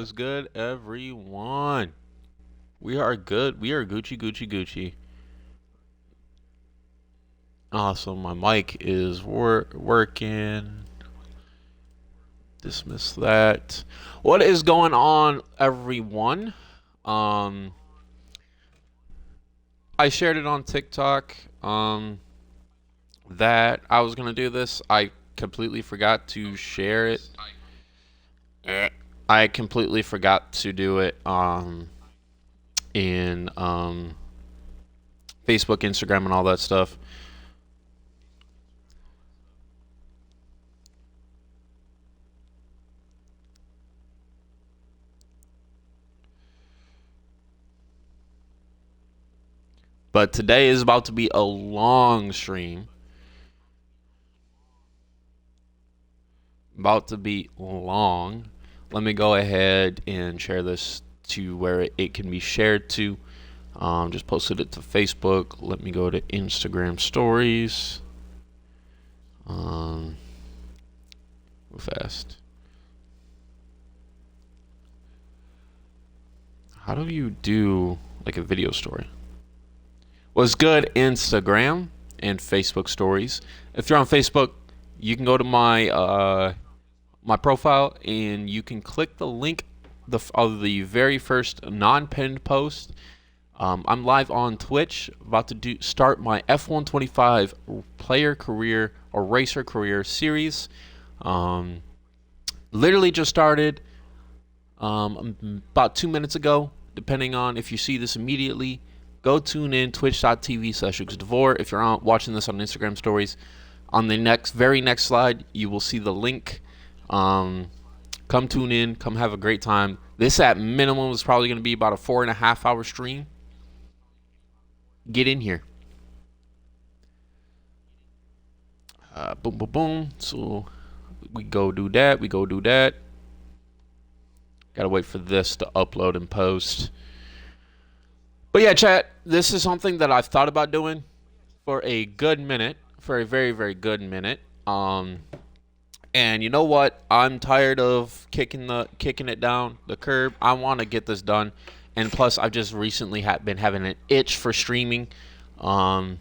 What's good, everyone? We are good. We are Gucci, Gucci, Gucci. Awesome. My mic is working. Dismiss that. What is going on, everyone? Um, I shared it on TikTok. That I was gonna do this. I completely forgot to share it. I completely forgot to do it. In Facebook, Instagram, and all that stuff. But today is about to be a long stream. About to be long. Let me go ahead and share this to where it can be shared to. Just posted it to Facebook. Let me go to Instagram stories. Fast. How do you do like a video story? What's good, Instagram and Facebook stories? If you're on Facebook, you can go to my profile and you can click the link of the very first non-pinned post. I'm live on Twitch, about to start my F125 player career or racer career series. Literally just started about 2 minutes ago. Depending on if you see this immediately, go tune in twitch.tv/LucasDevore. If you're watching this on Instagram stories, on the very next slide, you will see the link. Come tune in. Come have a great time. This at minimum is probably going to be about a 4.5 hour stream. Get in here. Boom, boom, boom. So we go do that. Gotta wait for this to upload and post. But yeah, chat, this is something that I've thought about doing for a good minute. For a very, very good minute. And you know what? I'm tired of kicking it down the curb. I want to get this done. And plus, I've just recently been having an itch for streaming. So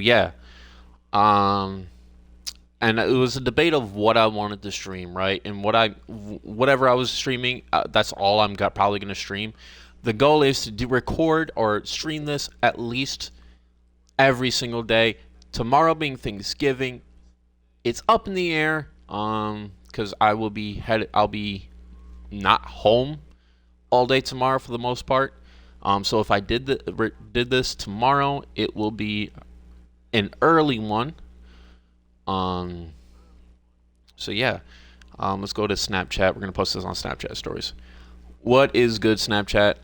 yeah. And it was a debate of what I wanted to stream, right? And whatever I was streaming, that's all I'm probably going to stream. The goal is to record or stream this at least every single day. Tomorrow being Thanksgiving, it's up in the air because I'll be not home all day tomorrow for the most part. So if I did this tomorrow, it will be an early one. So yeah, let's go to Snapchat. We're gonna post this on Snapchat stories. What is good, Snapchat?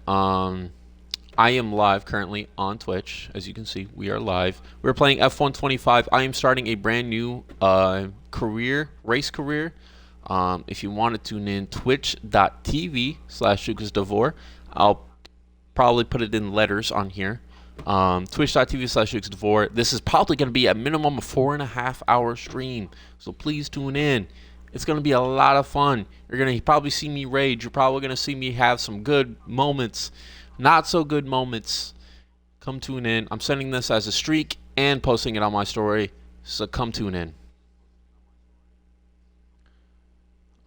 I am live currently on Twitch. As you can see, we are live. We're playing F125. I am starting a brand new race career. If you want to tune in, twitch.tv/LucasDevore. I'll probably put it in letters on here. Twitch.tv/LucasDevore. This is probably going to be a minimum of 4.5 hour stream. So please tune in. It's going to be a lot of fun. You're going to probably see me rage. You're probably going to see me have some good moments, not so good moments. Come tune in. I'm sending this as a streak and posting it on my story. So come tune in.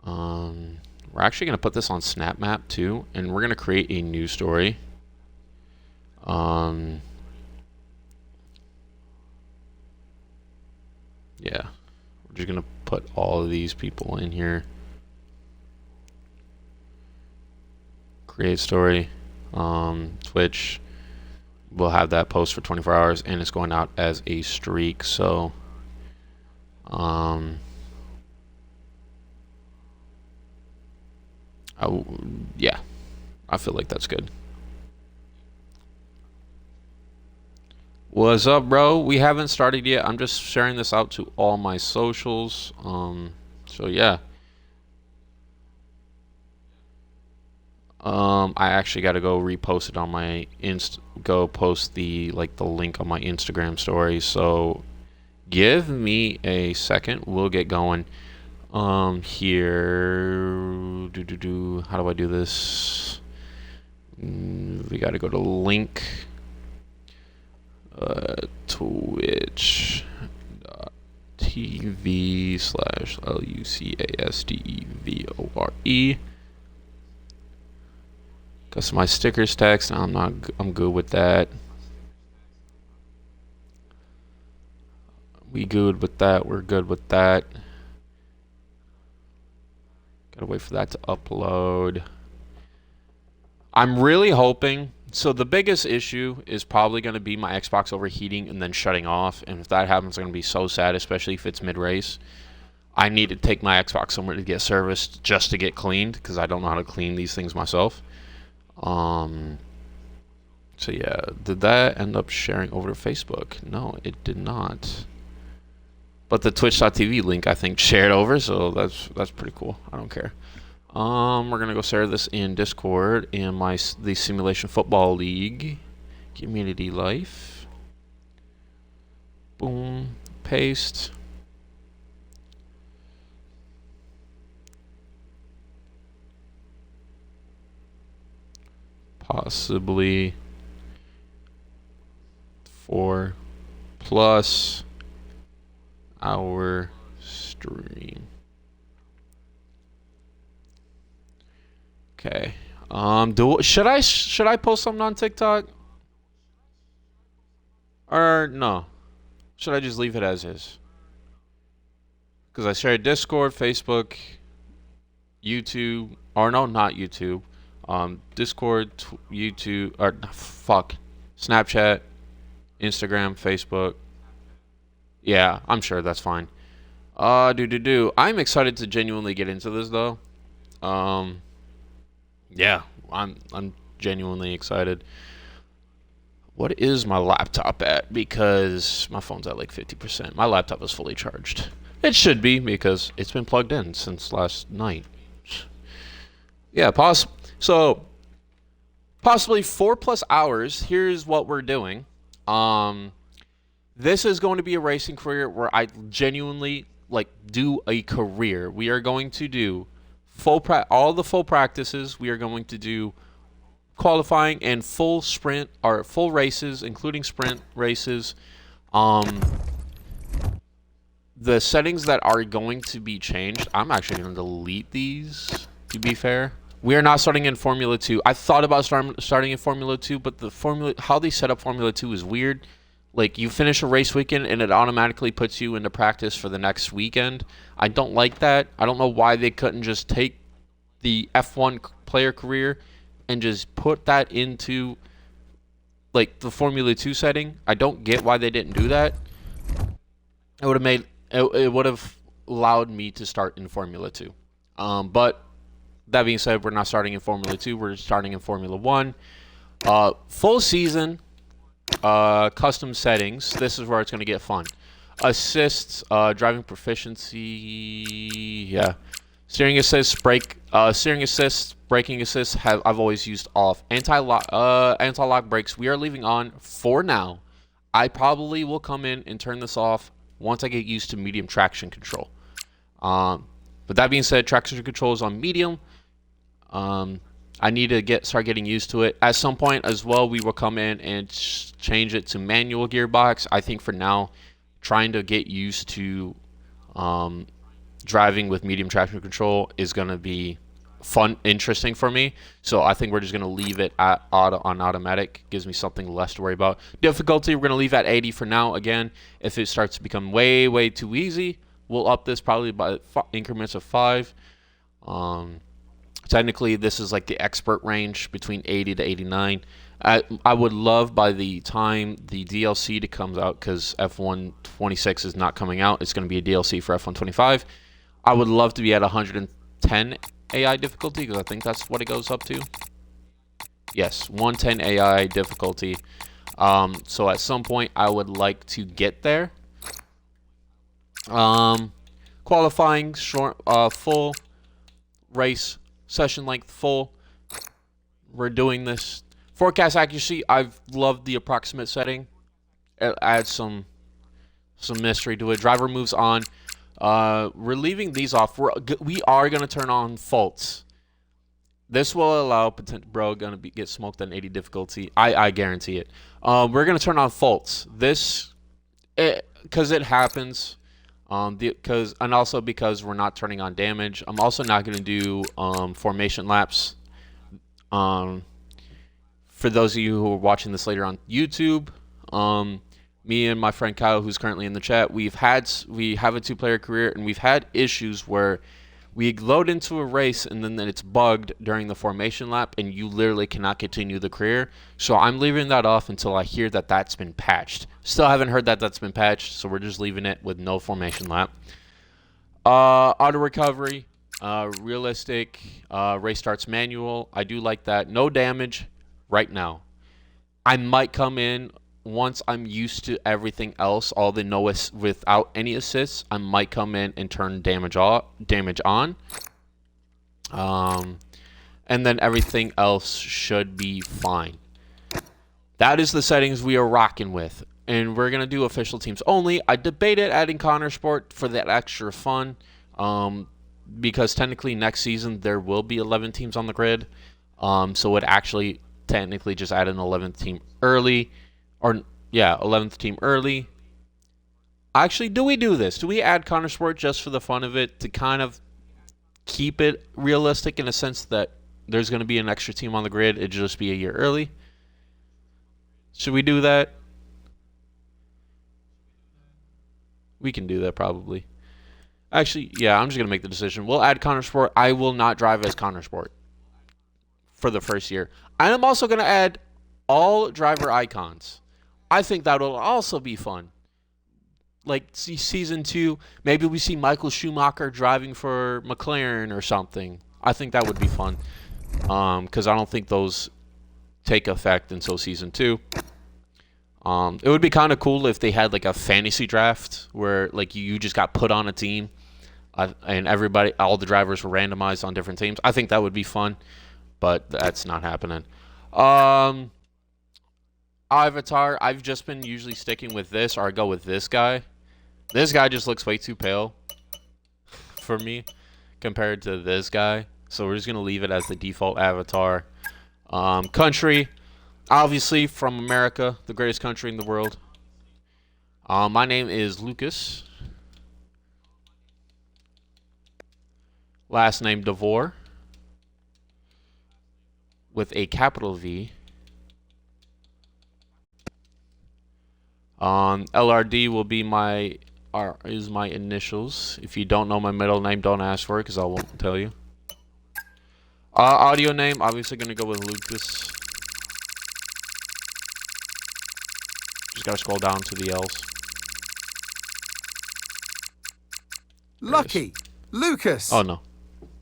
We're actually going to put this on SnapMap too, and we're going to create a new story. Yeah, we're just going to put all of these people in here. Create story. Twitch. We'll have that post for 24 hours, and it's going out as a streak. So, yeah, I feel like that's good. What's up, bro? We haven't started yet. I'm just sharing this out to all my socials. So yeah. I actually got to go repost it on my go post the link on my Instagram story. So give me a second. We'll get going. Here, how do I do this? We gotta go to link, twitch.tv/LUCASDEVORE. Customize stickers text. I'm good with that. We good with that. We're good with that. Gotta wait for that to upload. I'm really hoping. So the biggest issue is probably going to be my Xbox overheating and then shutting off. And if that happens, I'm going to be so sad, especially if it's mid-race. I need to take my Xbox somewhere to get serviced just to get cleaned because I don't know how to clean these things myself. So yeah, did that end up sharing over to Facebook? No, it did not. But the twitch.tv link, I think, shared over, so that's pretty cool. I don't care. We're gonna go share this in Discord in the Simulation Football League community life. Boom, paste. Possibly 4+ hour stream. Okay. Should I post something on TikTok? Or no? Should I just leave it as is? Because I shared Discord, Facebook, YouTube, or no, not YouTube. Discord, YouTube, or fuck, Snapchat, Instagram, Facebook. Yeah, I'm sure that's fine. I'm excited to genuinely get into this though. Yeah, I'm genuinely excited. What is my laptop at? Because my phone's at like 50%. My laptop is fully charged. It should be because it's been plugged in since last night. Yeah, so possibly 4+ hours. Here's what we're doing. This is going to be a racing career where I genuinely like do a career. We are going to do all the full practices. We are going to do qualifying and full sprint or full races, including sprint races. The settings that are going to be changed, I'm actually going to delete these, to be fair. We are not starting in Formula 2. I thought about starting in Formula 2, but how they set up Formula 2 is weird. Like, you finish a race weekend and it automatically puts you into practice for the next weekend. I don't like that. I don't know why they couldn't just take the F1 player career and just put that into, like, the Formula 2 setting. I don't get why they didn't do that. It would have allowed me to start in Formula 2. But that being said, we're not starting in Formula 2. We're starting in Formula 1. Full season, custom settings. This is where it's going to get fun. Assists, driving proficiency. Yeah. Steering assist, braking assist. I've always used off. Anti-lock brakes. We are leaving on for now. I probably will come in and turn this off once I get used to medium traction control. But that being said, traction control is on medium. I need to start getting used to it. At some point as well, we will come in and change it to manual gearbox. I think for now, trying to get used to driving with medium traction control is going to be interesting for me. So I think we're just going to leave it at on automatic. Gives me something less to worry about. Difficulty, we're going to leave at 80 for now. Again, if it starts to become way too easy, we'll up this probably by increments of 5. Technically, this is like the expert range between 80 to 89. I would love by the time the DLC to comes out, because F1 26 is not coming out. It's going to be a DLC for F1 25. I would love to be at 110 AI difficulty, because I think that's what it goes up to. Yes, 110 AI difficulty. So at some point, I would like to get there. Qualifying, short, full race. Session length full. We're doing this. Forecast accuracy, I've loved the approximate setting. It adds some mystery to it. Driver moves on. We're leaving these off. We are gonna turn on faults. This will allow bro gonna get smoked on 80 difficulty. I guarantee it. We're gonna turn on faults. Because it happens. And also because we're not turning on damage. I'm also not gonna do formation laps. For those of you who are watching this later on YouTube, me and my friend Kyle, who's currently in the chat, we have a 2-player career, and we've had issues where we load into a race and then it's bugged during the formation lap, and you literally cannot continue the career. So I'm leaving that off until I hear that that's been patched. Still haven't heard that that's been patched, so we're just leaving it with no formation lap. Auto recovery, realistic, race starts manual. I do like that. No damage right now. I might come in once I'm used to everything else, all the without any assists. I might come in and turn damage on. And then everything else should be fine. That is the settings we are rocking with. And we're going to do official teams only. I debated adding Connor Sport for that extra fun. Because technically next season there will be 11 teams on the grid. So it actually technically just add an 11th team early. 11th team early. Actually, do we do this? Do we add Connor Sport just for the fun of it to kind of keep it realistic in a sense that there's going to be an extra team on the grid? It'd just be a year early. Should we do that? We can do that probably. Actually, yeah, I'm just going to make the decision. We'll add Connor Sport. I will not drive as Connor Sport for the first year. And I'm also going to add all driver icons. I think that will also be fun. Like season 2, maybe we see Michael Schumacher driving for McLaren or something. I think that would be fun. Because I don't think those take effect until season 2. It would be kind of cool if they had like a fantasy draft where like you just got put on a team and all the drivers were randomized on different teams. I think that would be fun, but that's not happening. Avatar, I've just been usually sticking with this, or I go with this guy. This guy just looks way too pale for me compared to this guy. So we're just going to leave it as the default avatar. Country, obviously from America, the greatest country in the world. My name is Lucas. Last name DeVore with a capital V. LRD will be my initials. If you don't know my middle name, don't ask for it because I won't tell you. Audio name, obviously going to go with Lucas. Just got to scroll down to the L's. Lucky. Lucas. Oh, no.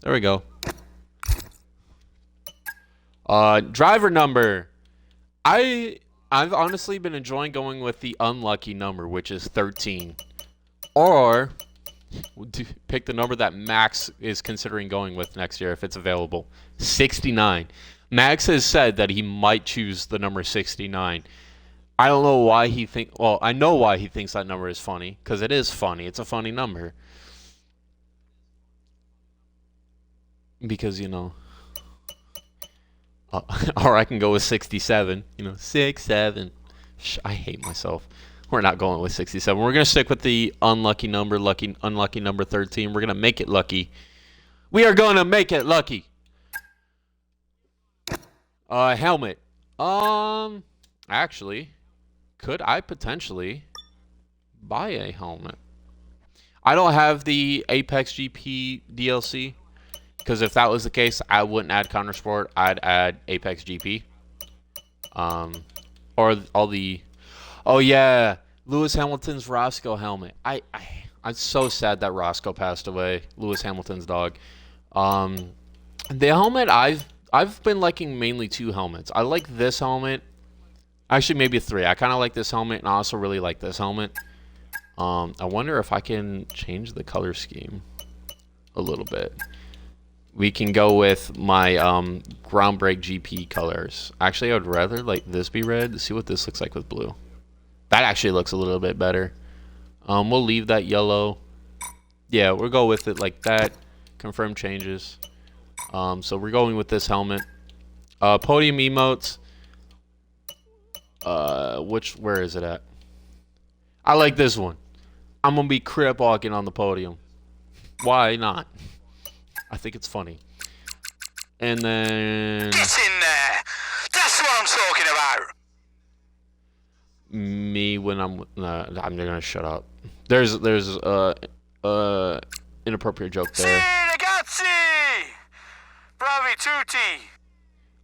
There we go. Driver number. I've honestly been enjoying going with the unlucky number, which is 13. Or pick the number that Max is considering going with next year if it's available. 69. Max has said that he might choose the number 69. I don't know why I know why he thinks that number is funny, because it is funny. It's a funny number. Because, or I can go with 67. 67. I hate myself. We're not going with 67. We're going to stick with the unlucky number, unlucky number 13. We're going to make it lucky. We are going to make it lucky. Helmet. Actually, could I potentially buy a helmet? I don't have the Apex GP DLC. Because if that was the case, I wouldn't add Connor Sport. I'd add Apex GP. Or all the... Oh, yeah. Lewis Hamilton's Roscoe helmet. I'm so sad that Roscoe passed away. Lewis Hamilton's dog. The helmet, I've been liking mainly 2 helmets. I like this helmet. Actually, maybe 3. I kind of like this helmet, and I also really like this helmet. I wonder if I can change the color scheme a little bit. We can go with my Groundbreak GP colors. Actually, I would rather like this be red to see what this looks like with blue. That actually looks a little bit better. We'll leave that yellow. Yeah, we'll go with it like that. Confirm changes. So we're going with this helmet. Podium emotes. Where is it at? I like this one. I'm gonna be crip walking on the podium. Why not? I think it's funny. And then get in there. That's what I'm talking about. Me when I'm gonna shut up. There's inappropriate joke there. Sì, ragazzi! Bravi tutti!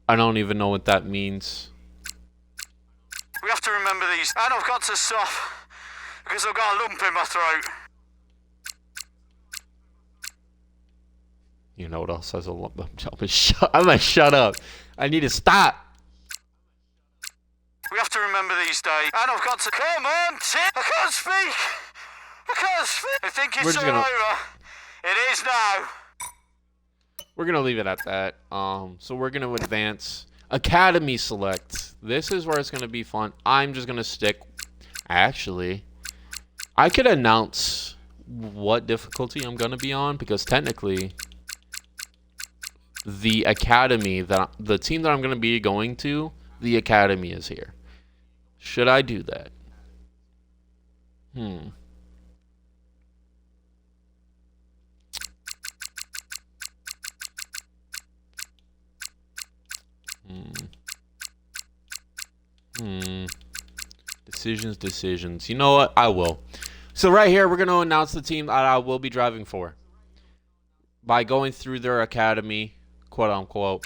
I don't even know what that means. We have to remember these. And I've got to stop because I've got a lump in my throat. You know what else has a lump? I'm gonna shut up. I need to stop. We have to remember these days. And I've got to... Come on, Tim! I can't speak! I can't speak! I think it's all over. It is now. We're gonna leave it at that. So we're gonna advance. Academy select. This is where it's gonna be fun. I'm just gonna stick. Actually, I could announce what difficulty I'm gonna be on because technically, the academy the team that I'm gonna be going to, the academy is here. Should I do that? Decisions. You know what? I will. So right here, we're going to announce the team that I will be driving for. By going through their academy, quote unquote,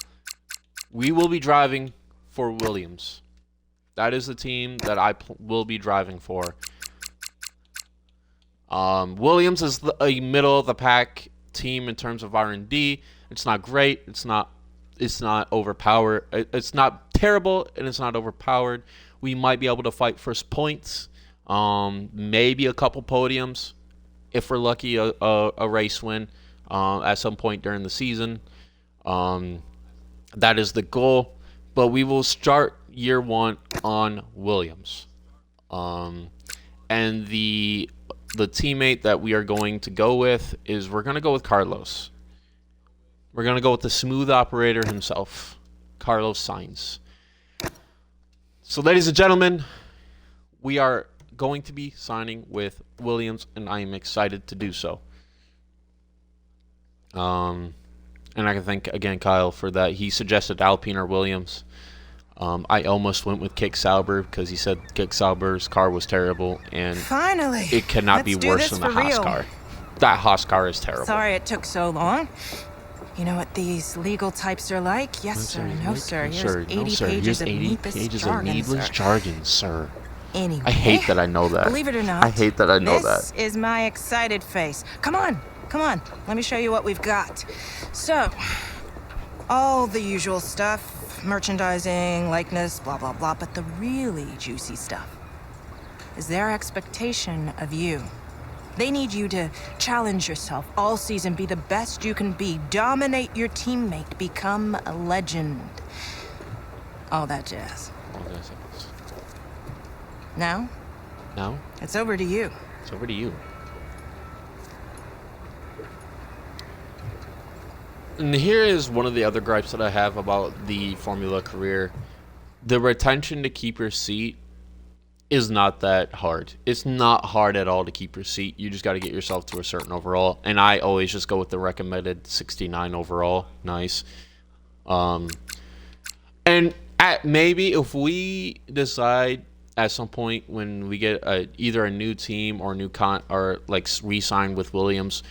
we will be driving for Williams. That is the team that I will be driving for. Williams is a middle of the pack team in terms of R&D. It's not great. It's not overpowered. It's not terrible, and it's not overpowered. We might be able to fight first points. Maybe a couple podiums, if we're lucky, a race win at some point during the season. That is the goal. But we will start year one on Williams. And the teammate that we are going to go with is we're going to go with Carlos. We're going to go with the smooth operator himself, Carlos Sainz. So, ladies and gentlemen, we are going to be signing with Williams, and I am excited to do so. And I can thank, again, Kyle for that. He suggested Alpine or Williams. I almost went with Kick Sauber because he said Kick Sauber's car was terrible, and finally, it cannot be worse than the Haas car. That Haas car is terrible. Sorry it took so long. You know what these legal types are like? Yes, sir. No, sir. Here's 80 pages of needless jargon, sir. Anyway, I hate that I know that. Believe it or not, I hate that I know this is my excited face. Come on. Let me show you what we've got. So, all the usual stuff, merchandising, likeness, blah, blah, blah. But the really juicy stuff is their expectation of you. They need you to challenge yourself all season, be the best you can be, dominate your teammate, become a legend. All that jazz. Now, it's over to you. And here is one of the other gripes that I have about the Formula career. The retention to keep your seat is not that hard. It's not hard at all to keep your seat. You just got to get yourself to a certain overall. And I always just go with the recommended 69 overall. Nice. And maybe if we decide at some point when we get either a new team or re-sign with Williams,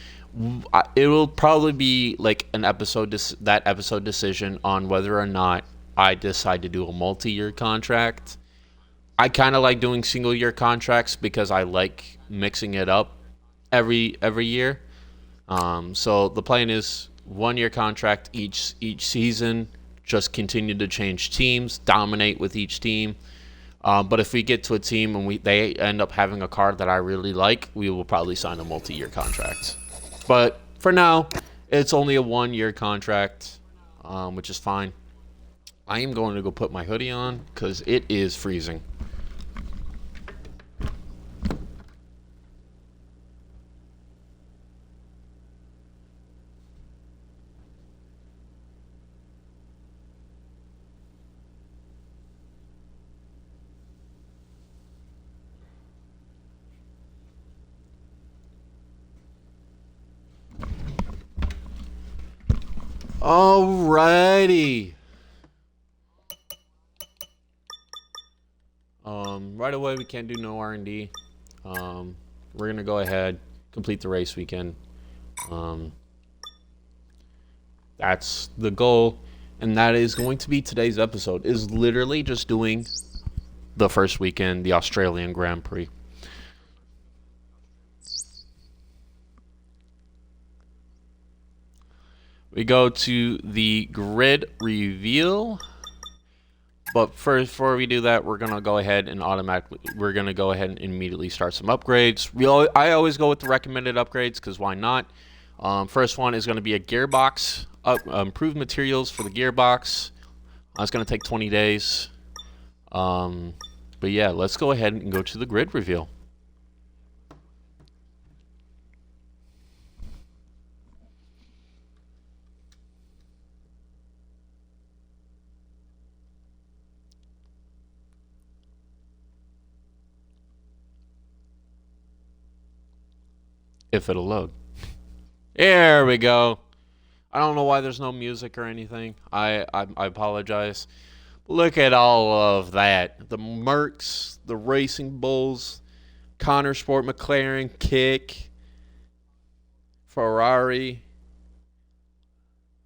it will probably be like an episode decision on whether or not I decide to do a multi-year contract. I kind of like doing single-year contracts because I like mixing it up every year. So the plan is 1-year contract each season. Just continue to change teams, dominate with each team. But if we get to a team and they end up having a car that I really like, we will probably sign a multi-year contract. But for now, it's only a 1-year contract, which is fine. I am going to go put my hoodie on because it is freezing. Alrighty. Right away, we can't do no R&D. We're gonna go ahead, complete the race weekend. That's the goal, and that is going to be today's episode. Is literally just doing the first weekend, the Australian Grand Prix. We go to the grid reveal. But first, before we do that, we're gonna go ahead and immediately start some upgrades. I always go with the recommended upgrades because why not? First one is gonna be a gearbox. Improved materials for the gearbox. It's gonna take 20 days. But yeah, let's go ahead and go to the grid reveal. If it'll load. There we go. I don't know why there's no music or anything. I apologize. Look at all of that. The Mercs, the Racing Bulls, Connor Sport, McLaren, Kick, Ferrari.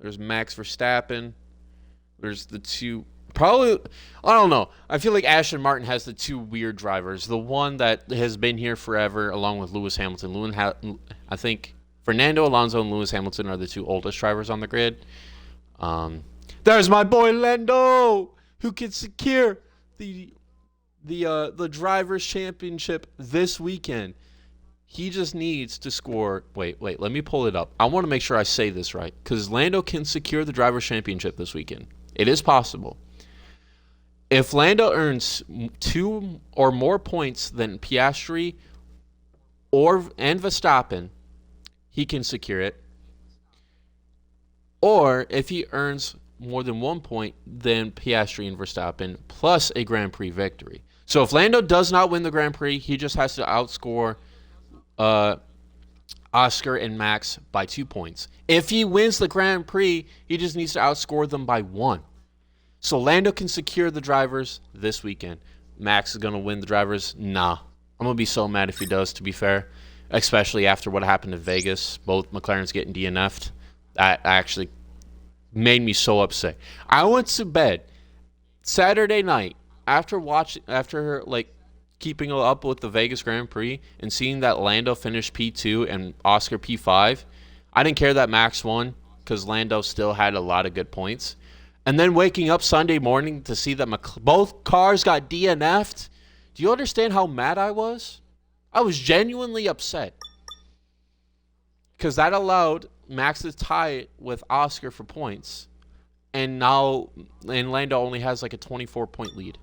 There's Max Verstappen. There's the two... Probably, I don't know. I feel like Aston Martin has the two weird drivers. The one that has been here forever, along with Lewis Hamilton. I think Fernando Alonso and Lewis Hamilton are the two oldest drivers on the grid. There's my boy Lando, who can secure the drivers' championship this weekend. He just needs to score. Wait. Let me pull it up. I want to make sure I say this right, because Lando can secure the drivers' championship this weekend. It is possible. If Lando earns 2 or more points than Piastri and Verstappen, he can secure it. Or if he earns more than 1 point than Piastri and Verstappen, plus a Grand Prix victory. So if Lando does not win the Grand Prix, he just has to outscore Oscar and Max by 2 points. If he wins the Grand Prix, he just needs to outscore them by 1. So Lando can secure the drivers this weekend. Max is going to win the drivers? Nah. I'm going to be so mad if he does, to be fair. Especially after what happened in Vegas. Both McLarens getting DNF'd. That actually made me so upset. I went to bed Saturday night after keeping up with the Vegas Grand Prix and seeing that Lando finished P2 and Oscar P5. I didn't care that Max won because Lando still had a lot of good points. And then waking up Sunday morning to see that both cars got DNF'd. Do you understand how mad I was? I was genuinely upset. Because that allowed Max to tie it with Oscar for points. And Lando only has like a 24-point lead.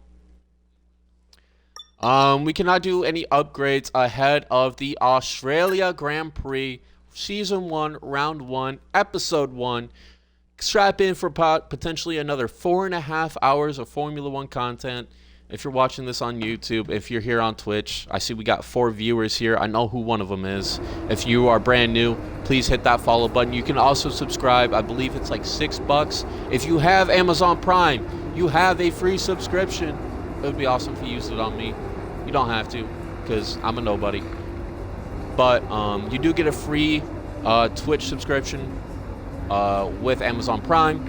We cannot do any upgrades ahead of the Australia Grand Prix Season 1, Round 1, Episode 1. Strap in for potentially another 4.5 hours of Formula 1 content. If you're watching this on YouTube, if you're here on Twitch, I see we got 4 viewers here. I know who one of them is. If you are brand new, please hit that follow button. You can also subscribe. I believe it's like $6. If you have Amazon Prime, you have a free subscription. It would be awesome if you used it on me. You don't have to, because I'm a nobody. But you do get a free Twitch subscription with Amazon Prime.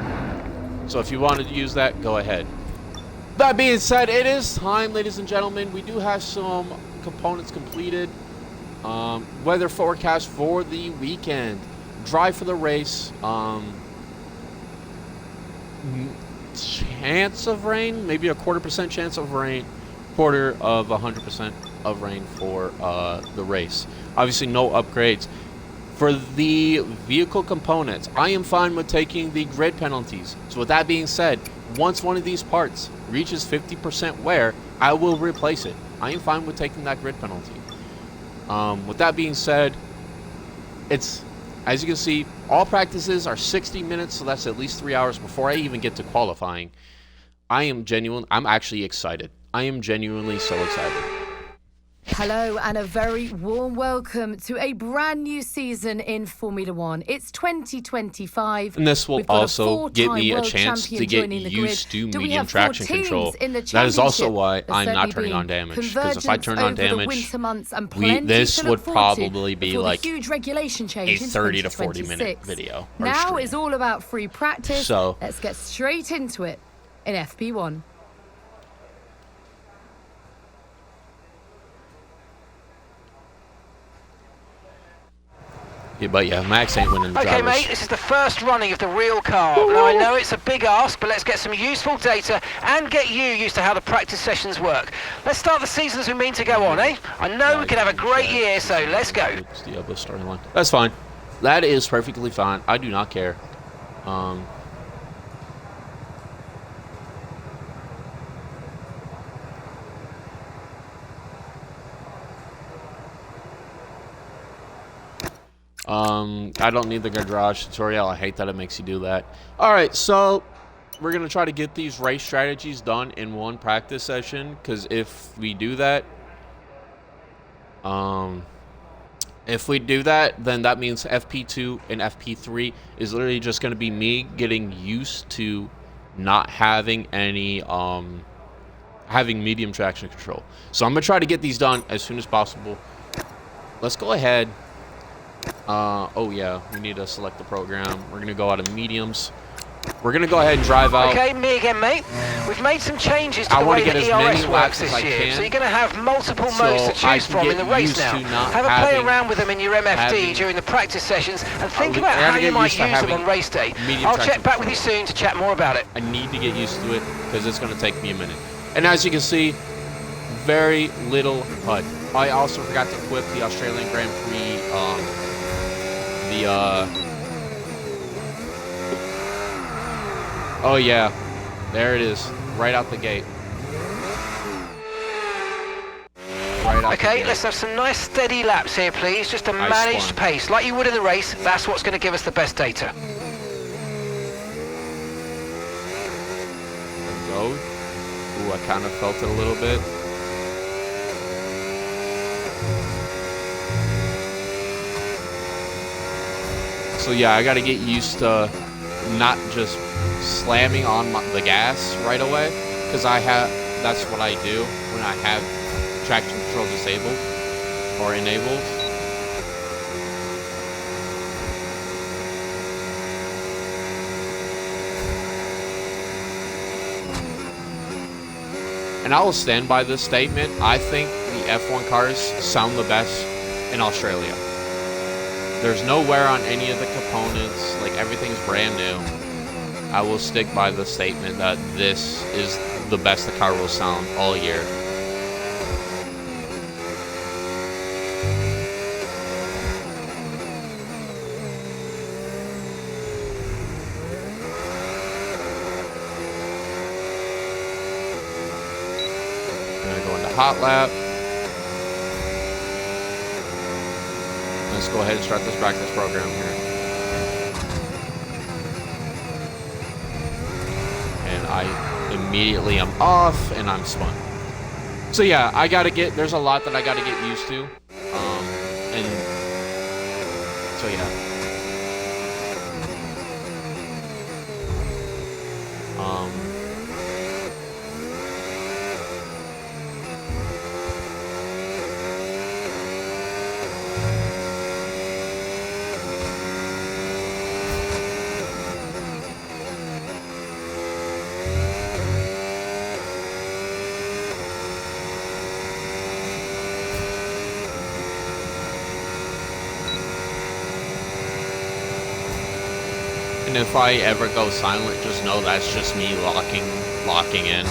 So if you wanted to use that, go ahead. That being said, it is time, ladies and gentlemen. We do have some components completed. Weather forecast for the weekend. Dry for the race. Chance of rain, maybe a 0.25% chance of rain. 100% of rain for the race. Obviously, no upgrades. For the vehicle components, I am fine with taking the grid penalties. So with that being said, once one of these parts reaches 50% wear, I will replace it. I am fine with taking that grid penalty. With that being said, it's, as you can see, all practices are 60 minutes, so that's at least 3 hours before I even get to qualifying. I'm actually excited. I am genuinely so excited. Hello and a very warm welcome to a brand new season in Formula One. It's 2025. And this will We've got also give me a world chance to champion get joining the used grid. to Do we medium have 4 traction teams control. in the That is also championship? why There's I'm not certainly turning on been damage. Because if I convergence turn on over the damage, winter months and plenty this to would look forward to probably be before the like huge regulation change a in 30 to 40 minute 2026. video. Or Now stream. is all about free practice. So let's get straight into it in FP1. Yeah, but yeah, Max ain't winning the Okay, drivers. mate, this is the first running of the real car. Now, I know it's a big ask, but let's get some useful data and get you used to how the practice sessions work. Let's start the season as we mean to go on, eh? I know we can have a great year, so let's go. It's the Diablo storyline. That's fine. That is perfectly fine. I do not care. I don't need the garage tutorial. I hate that it makes you do that. Alright, so we're going to try to get these race strategies done in one practice session, because if we do that, then that means FP2 and FP3 is literally just going to be me getting used to not having any, having medium traction control. So I'm going to try to get these done as soon as possible. Let's go ahead. Oh yeah, we need to select the program. We're going to go out of mediums. We're going to go ahead and drive out. Okay, me again, mate. We've made some changes to the way that ERS works this year, so you're going to have multiple modes to choose from in the race now. Have a play around with them in your MFD during the practice sessions and think about how you might use them on race day. I'll check back with you soon to chat more about it. I need to get used to it because it's going to take me a minute. And as you can see, very little HUD. I also forgot to equip the Australian Grand Prix, oh yeah, there it is, right out the gate. Okay, let's have some nice steady laps here, please. Just a managed pace, like you would in the race. That's what's going to give us the best data. Go. Ooh, I kind of felt it a little bit. So yeah, I got to get used to not just slamming on the gas right away, because that's what I do when I have traction control disabled or enabled. And I will stand by this statement. I think the F1 cars sound the best in Australia. There's no wear on any of the components, like everything's brand new. I will stick by the statement that this is the best the car will sound all year. I'm gonna go into hot lap. Let's go ahead and start this practice program here. And I immediately am off and I'm spun. So yeah, there's a lot that I gotta get used to. And so yeah. And if I ever go silent, just know that's just me locking in.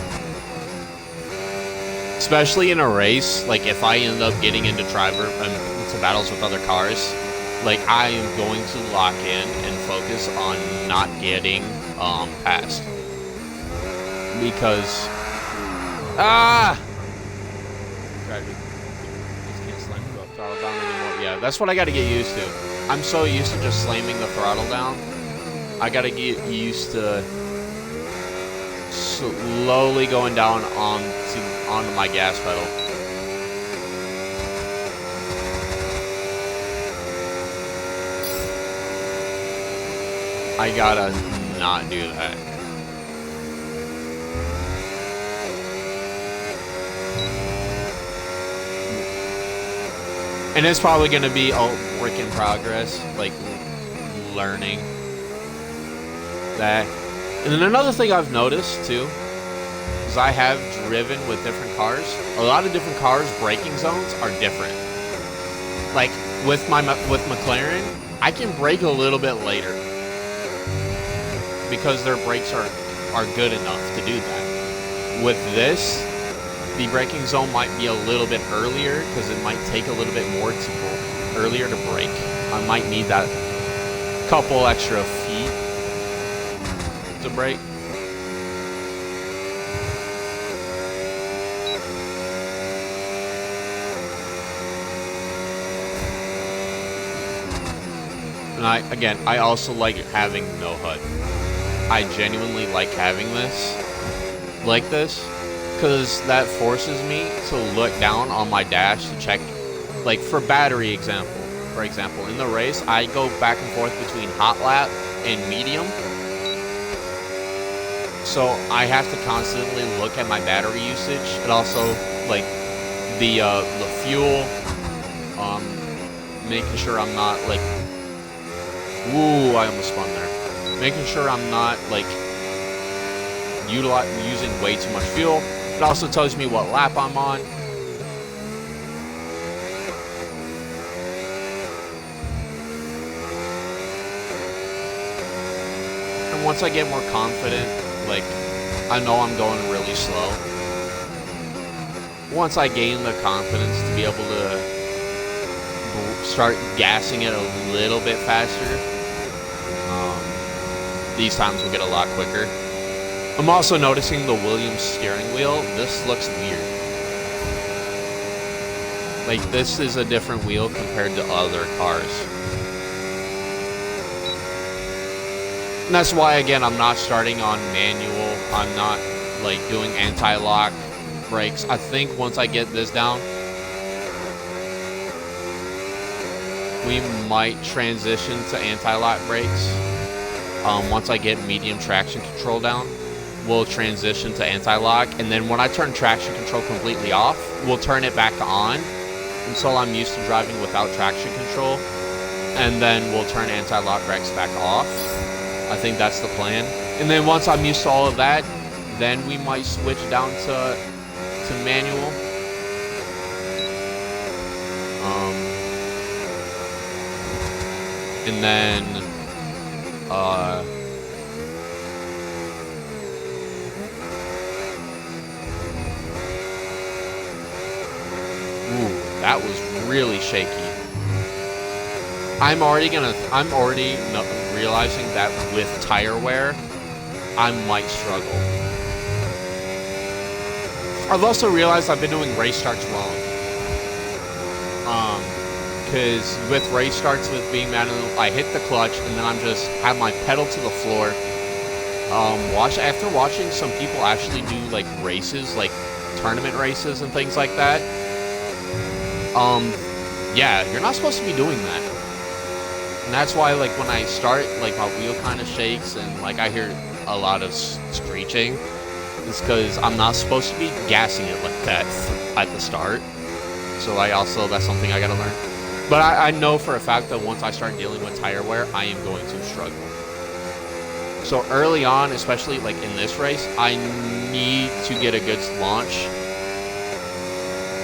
Especially in a race, like if I end up getting into battles with other cars, like I am going to lock in and focus on not getting passed. Because can't slam the throttle down anymore. Yeah, that's what I gotta get used to. I'm so used to just slamming the throttle down. I gotta get used to slowly going down onto my gas pedal. I gotta not do that. And it's probably gonna be a work in progress, like learning that. And then another thing I've noticed too is I have driven with different cars. A lot of different cars' braking zones are different. Like with McLaren, I can brake a little bit later because their brakes are good enough to do that. With this, the braking zone might be a little bit earlier because it might take a little bit more earlier to brake. I might need that couple extra feet to brake. And I also like having no HUD. I genuinely like having this like this because that forces me to look down on my dash to check, like for battery for example, in the race, I go back and forth between hot lap and medium. So I have to constantly look at my battery usage and also like the fuel, making sure I'm not like, ooh, I almost spun there. Making sure I'm not like using way too much fuel. It also tells me what lap I'm on. And once I get more confident, like I know I'm going really slow. Once I gain the confidence to be able to start gassing it a little bit faster, these times will get a lot quicker. I'm also noticing the Williams steering wheel. This looks weird. Like this is a different wheel compared to other cars. And that's why, again, I'm not starting on manual. I'm not like doing anti-lock brakes. I think once I get this down, we might transition to anti-lock brakes. Once I get medium traction control down, we'll transition to anti-lock. And then when I turn traction control completely off, we'll turn it back on until I'm used to driving without traction control. And then we'll turn anti-lock brakes back off. I think that's the plan. And then once I'm used to all of that, then we might switch down to manual. And then ooh, that was really shaky. I'm already realizing that with tire wear, I might struggle. I've also realized I've been doing race starts wrong. Because with race starts with being manual, I hit the clutch and then I'm just have my pedal to the floor. After watching some people actually do like races, like tournament races and things like that. Yeah, you're not supposed to be doing that. And that's why, like, when I start, like, my wheel kind of shakes and, like, I hear a lot of screeching. It's because I'm not supposed to be gassing it like that at the start. So that's something I gotta learn. But I know for a fact that once I start dealing with tire wear, I am going to struggle. So early on, especially, like, in this race, I need to get a good launch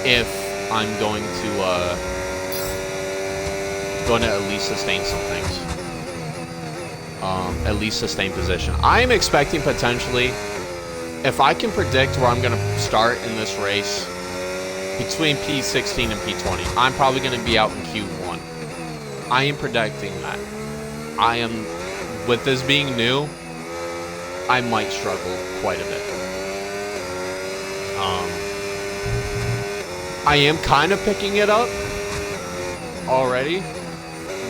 if I'm going to at least sustain some things. At least sustain position. I'm expecting potentially, if I can predict where I'm going to start in this race, between P16 and P20, I'm probably going to be out in Q1. I am predicting that. With this being new, I might struggle quite a bit. I am kind of picking it up already,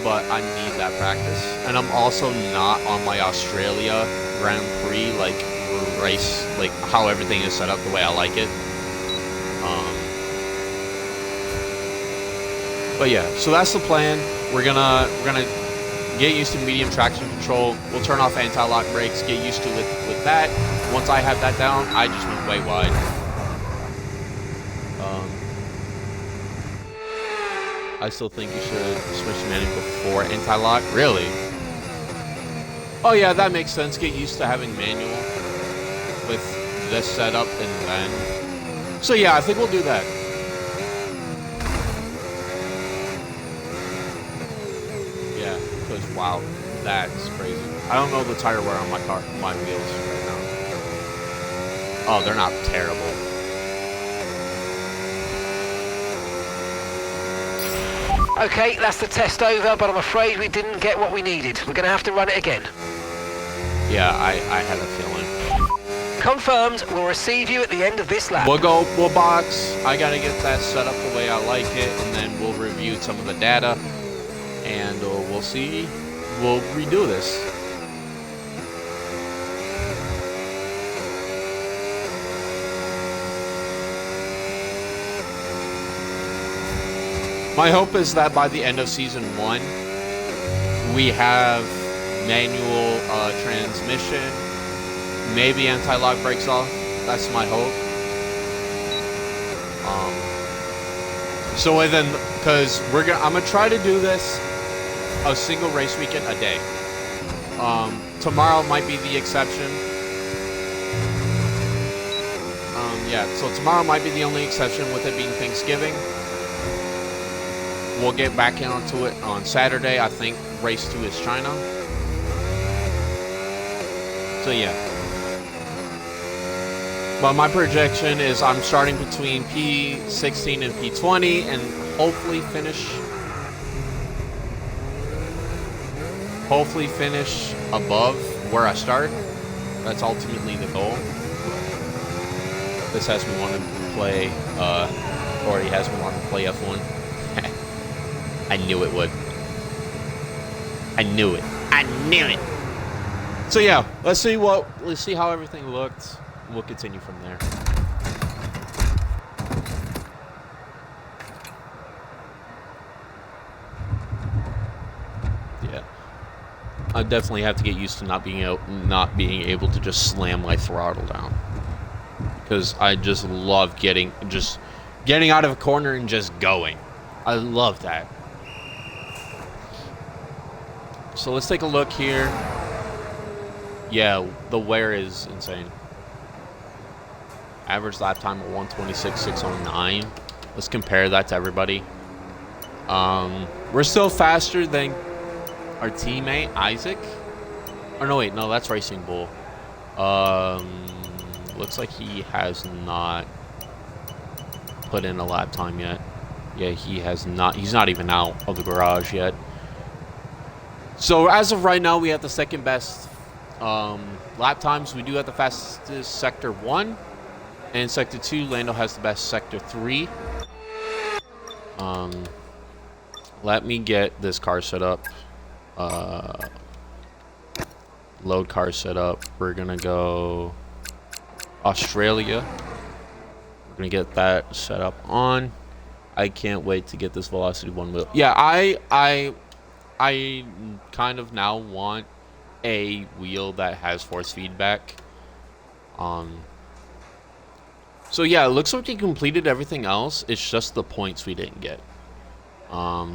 but I need that practice. And I'm also not on my Australia Grand Prix like race, like how everything is set up the way I like it. But yeah, so that's the plan. We're gonna Get used to medium traction control. We'll turn off anti-lock brakes. Get used to it with that. Once I have that down, I just went way wide. I still think you should switch to manual before anti-lock. Really? Oh yeah, that makes sense. Get used to having manual with this setup and then. So yeah, I think we'll do that. Yeah, because wow, that's crazy. I don't know the tire wear on my car, my wheels right now. Oh, they're not terrible. Okay, that's the test over, but I'm afraid we didn't get what we needed. We're going to have to run it again. Yeah, I had a feeling. Confirmed. We'll receive you at the end of this lap. We'll box. I got to get that set up the way I like it, and then we'll review some of the data, and we'll see. We'll redo this. My hope is that by the end of season 1, we have manual transmission, maybe anti-lock brakes off. That's my hope. So then, because I'm gonna try to do this a single race weekend a day. Tomorrow might be the exception. Yeah, so tomorrow might be the only exception with it being Thanksgiving. We'll get back onto it on Saturday. I think race 2 is China. So yeah. But my projection is I'm starting between P16 and P20 and hopefully finish above where I start. That's ultimately the goal. This has me wanting to play, already has me wanting to play F1. I knew it would. I knew it. I knew it. So yeah, let's see how everything looked. We'll continue from there. Yeah. I definitely have to get used to not being able to just slam my throttle down. Because I just love getting out of a corner and just going. I love that. So let's take a look here. Yeah, the wear is insane. Average lap time of 1:26.609. Let's compare that to everybody. We're still faster than our teammate Isaac. Oh no, wait, no, that's Racing Bull. Looks like he has not put in a lap time yet. Yeah, he has not. He's not even out of the garage yet. So as of right now, we have the second best lap times. We do have the fastest Sector 1. And Sector 2, Lando has the best Sector 3. Let me get this car set up. Load car set up. We're going to go Australia. We're going to get that set up on. I can't wait to get this Velocity 1 wheel. Yeah, I kind of now want a wheel that has force feedback. So yeah, it looks like we completed everything else. It's just the points we didn't get.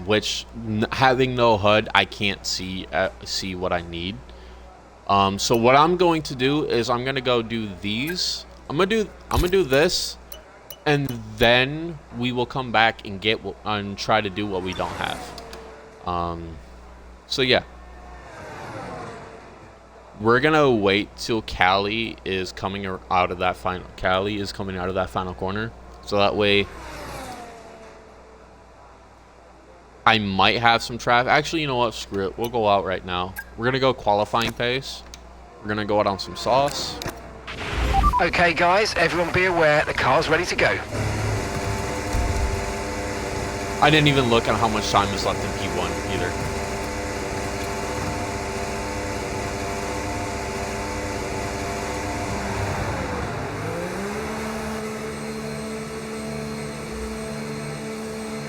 Which having no HUD, I can't see what I need. So what I'm going to do is I'm gonna go do these. I'm gonna do this, and then we will come back and and try to do what we don't have. So yeah. We're gonna wait till Cali is coming out of that final. Cali is coming out of that final corner, so that way I might have some traffic. Actually, you know what? Screw it. We'll go out right now. We're gonna go qualifying pace. We're gonna go out on some sauce. Okay, guys, everyone be aware the car's ready to go. I didn't even look at how much time is left in P1 either.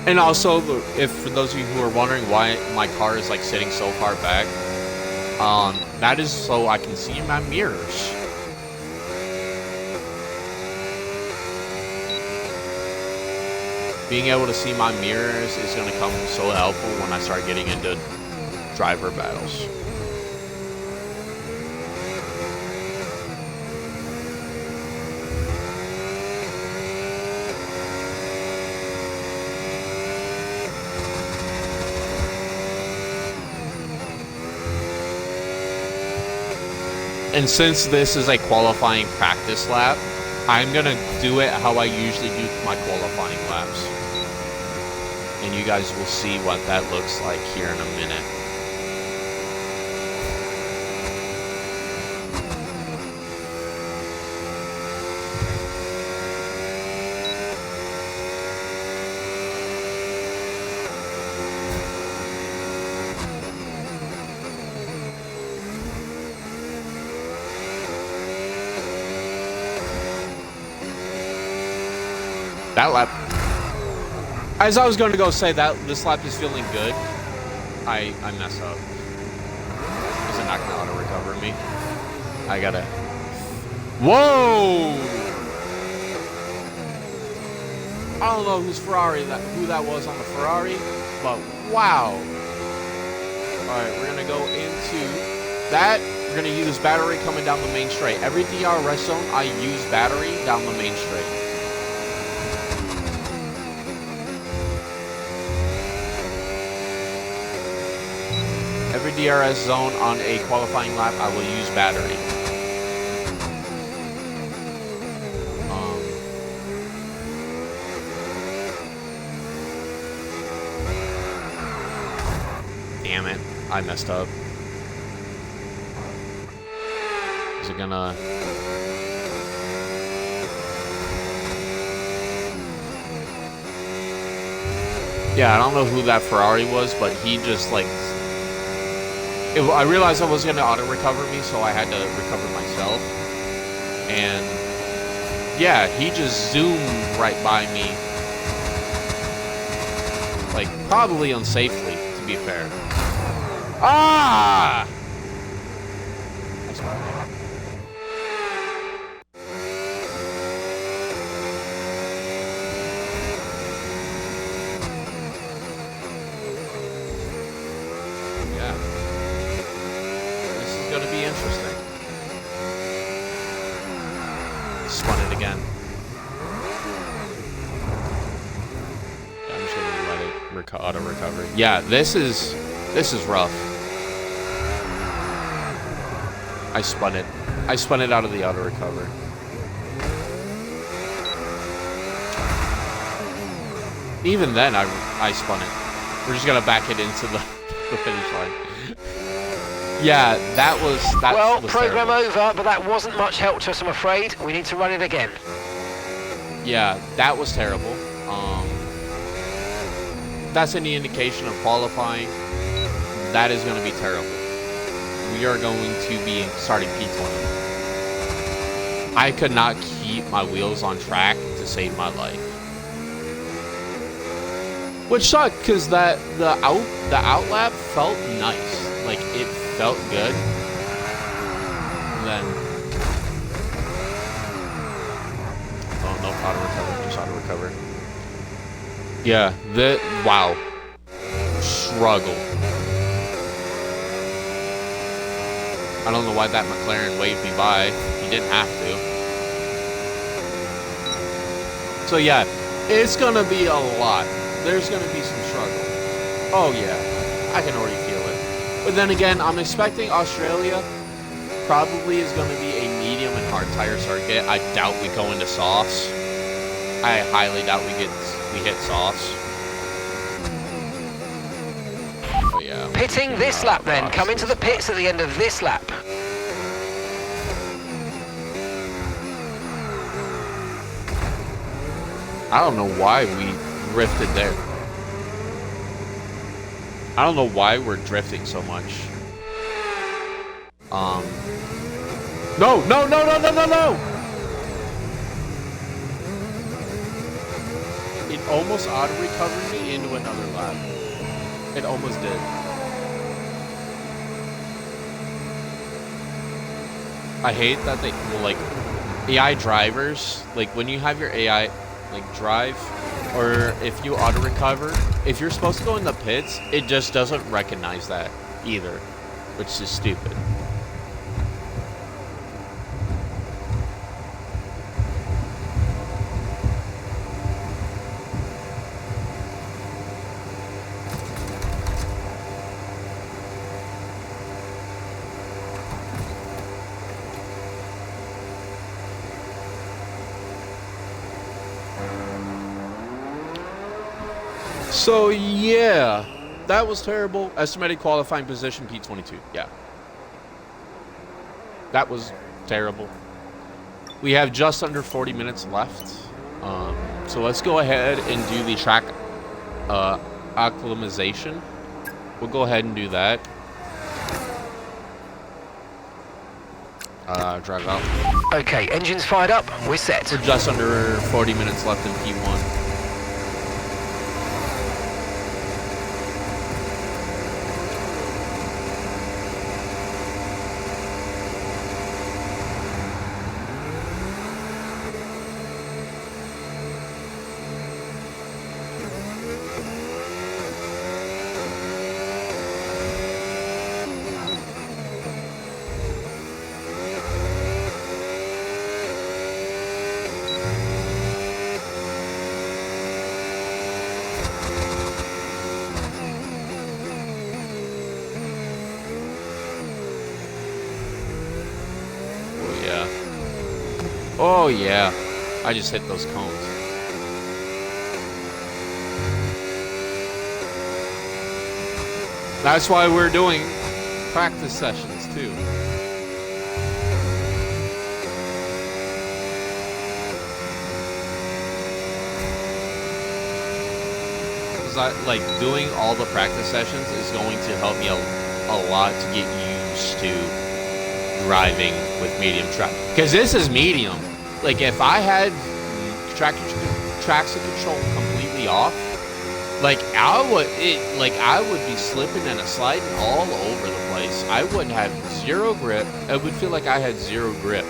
And also, if for those of you who are wondering why my car is like sitting so far back, that is so I can see my mirrors. Being able to see my mirrors is going to come so helpful when I start getting into driver battles. And since this is a qualifying practice lap, I'm going to do it how I usually do my qualifying laps. And you guys will see what that looks like here in a minute. That lap, as I was going to go say that this lap is feeling good, I messed up. Is it not going to auto recover me? I gotta. Whoa! I don't know whose Ferrari who that was on the Ferrari, but wow! All right, we're gonna go into that. We're gonna use battery coming down the main straight. Every DRS zone, I use battery down the main straight. Every DRS zone on a qualifying lap, I will use battery. Damn it, I messed up. Is it gonna... Yeah, I don't know who that Ferrari was, but he just like... I realized I was going to auto-recover me, so I had to recover myself. And, yeah, he just zoomed right by me. Like, probably unsafely, to be fair. Ah! That's right. Going to be interesting. Spun it again. Yeah, I'm just going to let it auto recover. Yeah, this is rough. I spun it. I spun it out of the auto recover. Even then, I spun it. We're just going to back it into the finish line. Yeah, that was well, was program terrible. over, but that wasn't much help to us, I'm afraid. We need to run it again. Yeah, that was terrible. That's any indication of qualifying. That is going to be terrible. We are going to be starting P20. I could not keep my wheels on track to save my life. Which sucked because the out lap felt nice. Like it felt good. And then no auto recover, just auto recover. Yeah, wow. Struggle. I don't know why that McLaren waved me by. He didn't have to. So yeah, it's gonna be a lot. There's gonna be some struggle. Oh yeah, I can already feel it. But then again, I'm expecting Australia probably is gonna be a medium and hard tire circuit. I doubt we go into softs. I highly doubt we hit softs. Oh yeah. Pitting this lap then. Come into the pits at the end of this lap. I don't know why we drifted there. I don't know why we're drifting so much. No! It almost auto-recovered me into another lap. It almost did. I hate that they, like, AI drivers, like, when you have your AI, like, drive, or if you auto-recover, if you're supposed to go in the pits, it just doesn't recognize that either, which is stupid. So yeah, that was terrible. Estimated qualifying position P22. Yeah, that was terrible. We have just under 40 minutes left, so let's go ahead and do the track acclimatization. We'll go ahead and do that. Drive out. Okay, engines fired up. We're set. We're just under 40 minutes left in P1. Oh yeah, I just hit those cones. That's why we're doing practice sessions too. Like doing all the practice sessions is going to help me a lot to get used to driving with medium track, because this is medium. Like if I had traction control completely off, like I would be slipping and sliding all over the place. I wouldn't have zero grip. It would feel like I had zero grip.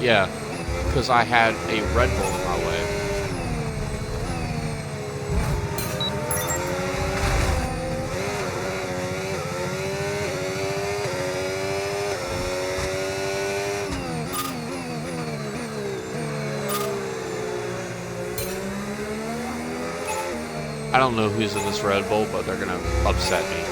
Yeah, because I had a Red Bull in my way. I don't know who's in this Red Bull, but they're gonna upset me.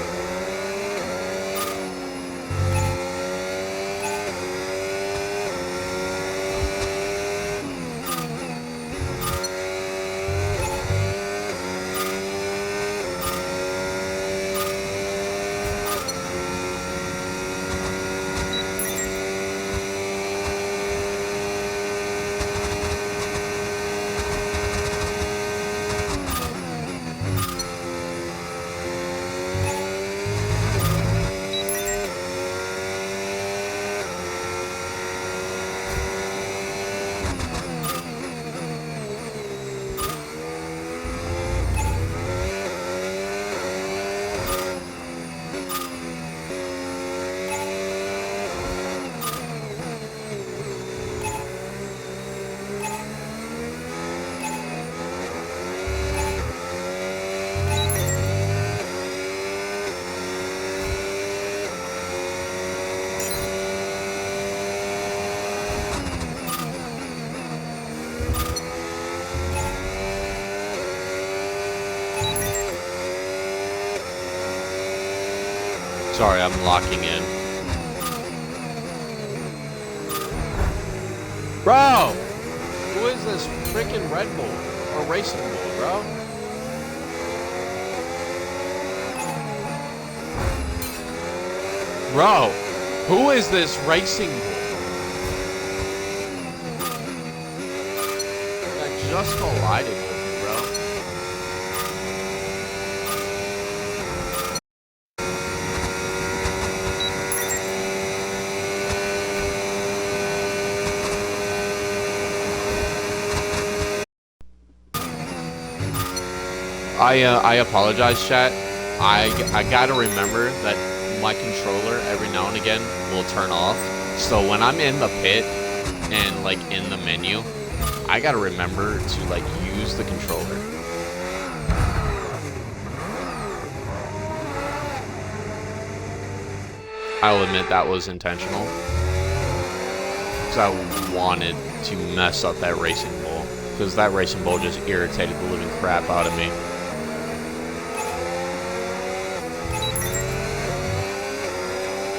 Sorry, I'm locking in. Bro! Who is this freaking Red Bull? Or Racing Bull, bro? Bro, who is this racing bull? That just collided with me, bro. I apologize, chat. I gotta remember that my controller every now and again will turn off. So when I'm in the pit and like in the menu, I gotta remember to like use the controller. I'll admit that was intentional, because I wanted to mess up that racing bull, because that racing bull just irritated the living crap out of me.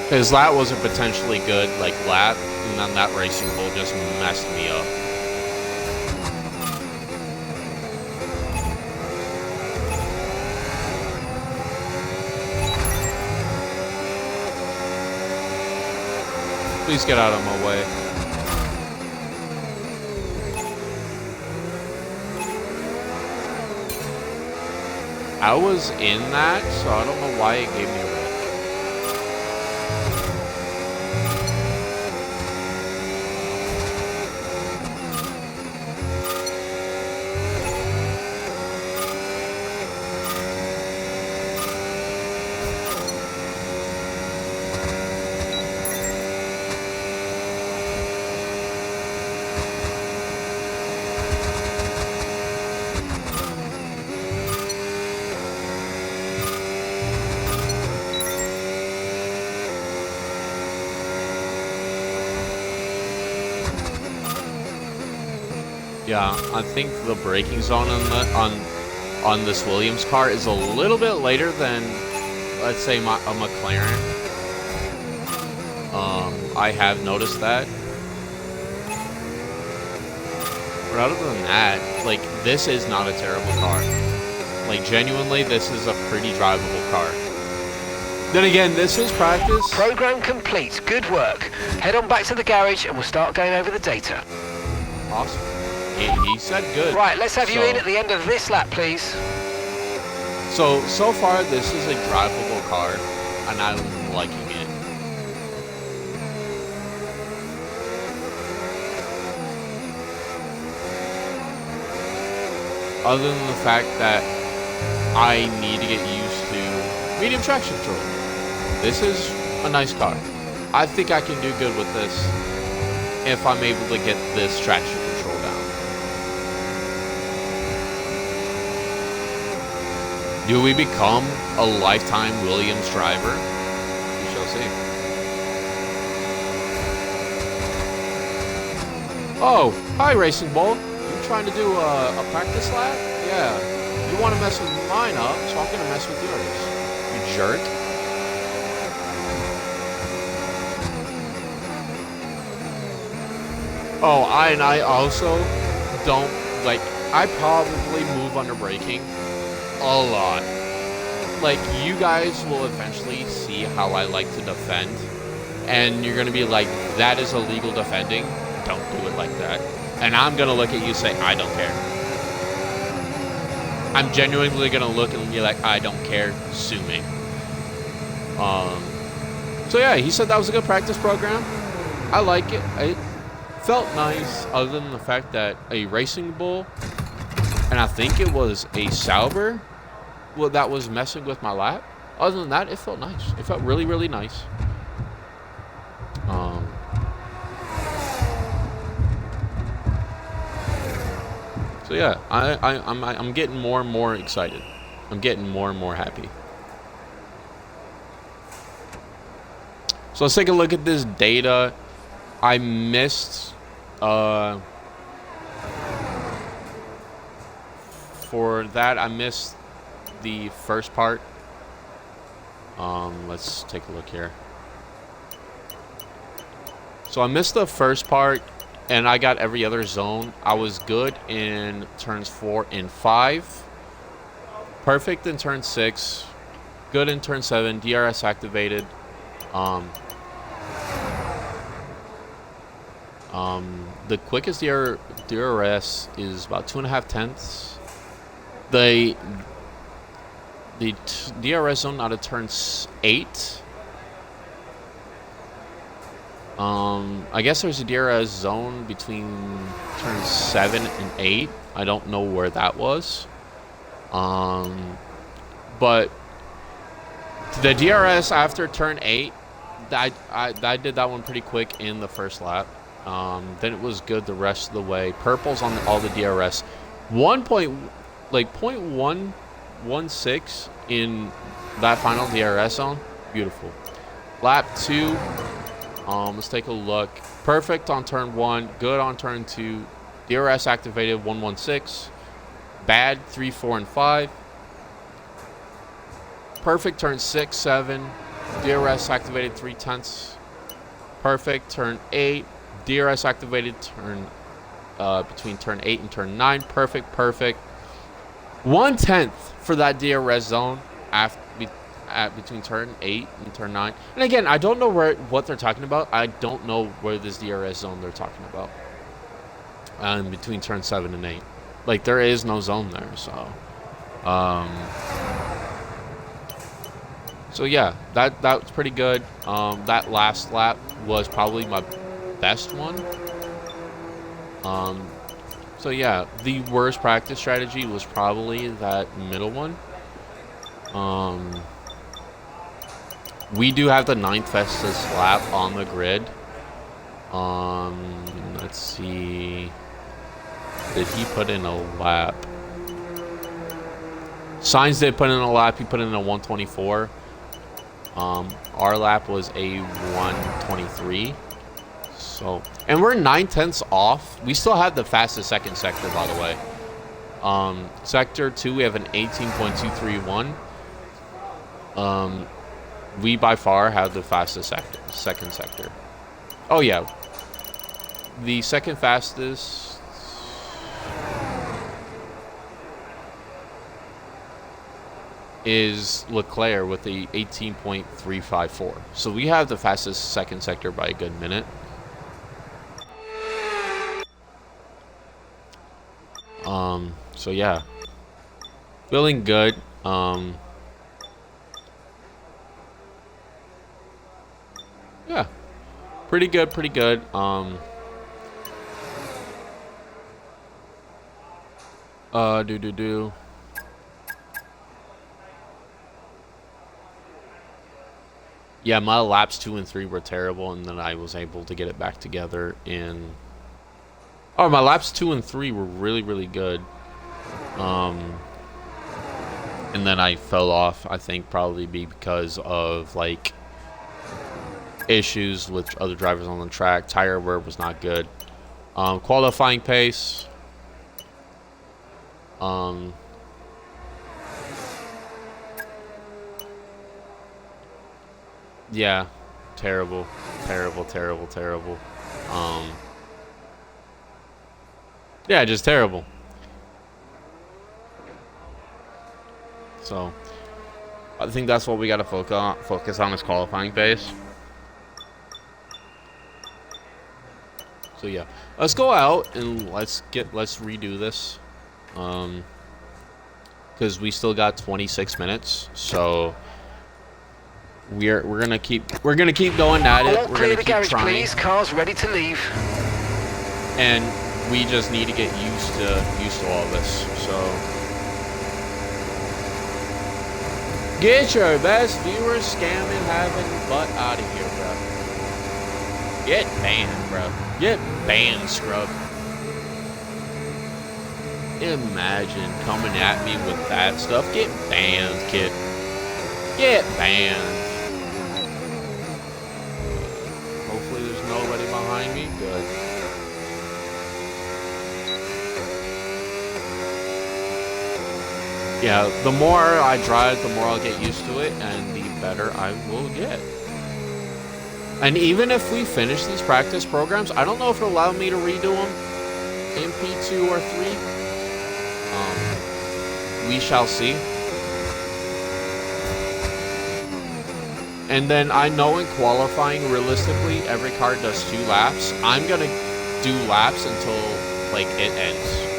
Because that was a potentially good like lap, and then that racing bull just messed me up. Please get out of my way. I was in that, so I don't know why it gave me a red. Yeah, I think the braking zone on this Williams car is a little bit later than, let's say, a McLaren. I have noticed that. But other than that, like, this is not a terrible car. Like, genuinely, this is a pretty drivable car. Then again, this is practice. Program complete. Good work. Head on back to the garage and we'll start going over the data. Awesome. He said good. Right, let's have you in at the end of this lap, please. So far, this is a drivable car, and I'm liking it. Other than the fact that I need to get used to medium traction control. This is a nice car. I think I can do good with this if I'm able to get this traction control down. Do we become a lifetime Williams driver? We shall see. Oh, hi Racing Bull. You trying to do a practice lap? Yeah. You want to mess with mine up, so I'm going to mess with yours. You jerk. Oh, and I also don't, like, I probably move under braking a lot. Like, you guys will eventually see how I like to defend, and you're gonna be like, that is illegal defending, don't do it like that. And I'm gonna look at you and say, I don't care. I'm genuinely gonna look and be like, I don't care, sue me. So yeah, he said that was a good practice program. I like it. It felt nice, other than the fact that a Racing Bull, and I think it was a Sauber, well, that was messing with my lap. Other than that, it felt nice. It felt really, really nice. So yeah, I'm getting more and more excited. I'm getting more and more happy. So let's take a look at this data. I missed for that, I missed the first part. Let's take a look here. So I missed the first part, and I got every other zone. I was good in turns 4 and 5. Perfect in turn 6. Good in turn 7. DRS activated. The quickest DRS is about 2.5 tenths. The DRS zone out of turn 8. I guess there's a DRS zone between turns 7 and 8. I don't know where that was. But the DRS after turn 8, I did that one pretty quick in the first lap. Then it was good the rest of the way. Purple's on all the DRS. 0.116 in that final DRS zone. Beautiful. Lap 2. Let's take a look. Perfect on turn 1. Good on turn 2. DRS activated 116. Bad 3, 4, and 5. Perfect turn 6, 7. DRS activated 3 tenths. Perfect turn 8. DRS activated turn between turn 8 and turn 9. Perfect. 1/10 for that DRS zone between turn 8 and turn 9. And again, I don't know what they're talking about. I don't know where this DRS zone they're talking about. Between turn 7 and 8. Like, there is no zone there, so. So yeah, that was pretty good. That last lap was probably my best one. So yeah, the worst practice strategy was probably that middle one. We do have the 9th fastest lap on the grid. Let's see. Did he put in a lap? Sainz did put in a lap. He put in a 124. Our lap was a 123. So, and we're 9/10 off. We still have the fastest second sector, by the way. Sector 2, we have an 18.231. We by far have the fastest second sector. Oh yeah, the second fastest is Leclerc with the 18.354. So we have the fastest second sector by a good minute. So yeah, feeling good. Yeah, pretty good. Yeah, my laps 2 and 3 were terrible, and then I was able to get it back together in. Oh, my laps 2 and 3 were really good. And then I fell off. I think probably because of like issues with other drivers on the track. Tire wear was not good. Qualifying pace. Yeah, terrible. Yeah, just terrible. So, I think that's what we got to focus on is qualifying pace. So yeah, let's go out and let's redo this, because we still got 26 minutes. So we're gonna keep going at it. We're gonna keep trying. Please, cars ready to leave. And we just need to get used to all this. So get your best viewers scamming having butt out of here, bro. Get banned, bro. Get banned, scrub. Imagine coming at me with that stuff. Get banned, kid. Get banned. Hopefully there's nobody behind me. Good. Yeah, the more I drive, the more I'll get used to it, and the better I will get. And even if we finish these practice programs, I don't know if it'll allow me to redo them in P2 or 3. We shall see. And then I know in qualifying, realistically, every car does 2 laps. I'm going to do laps until, like, it ends.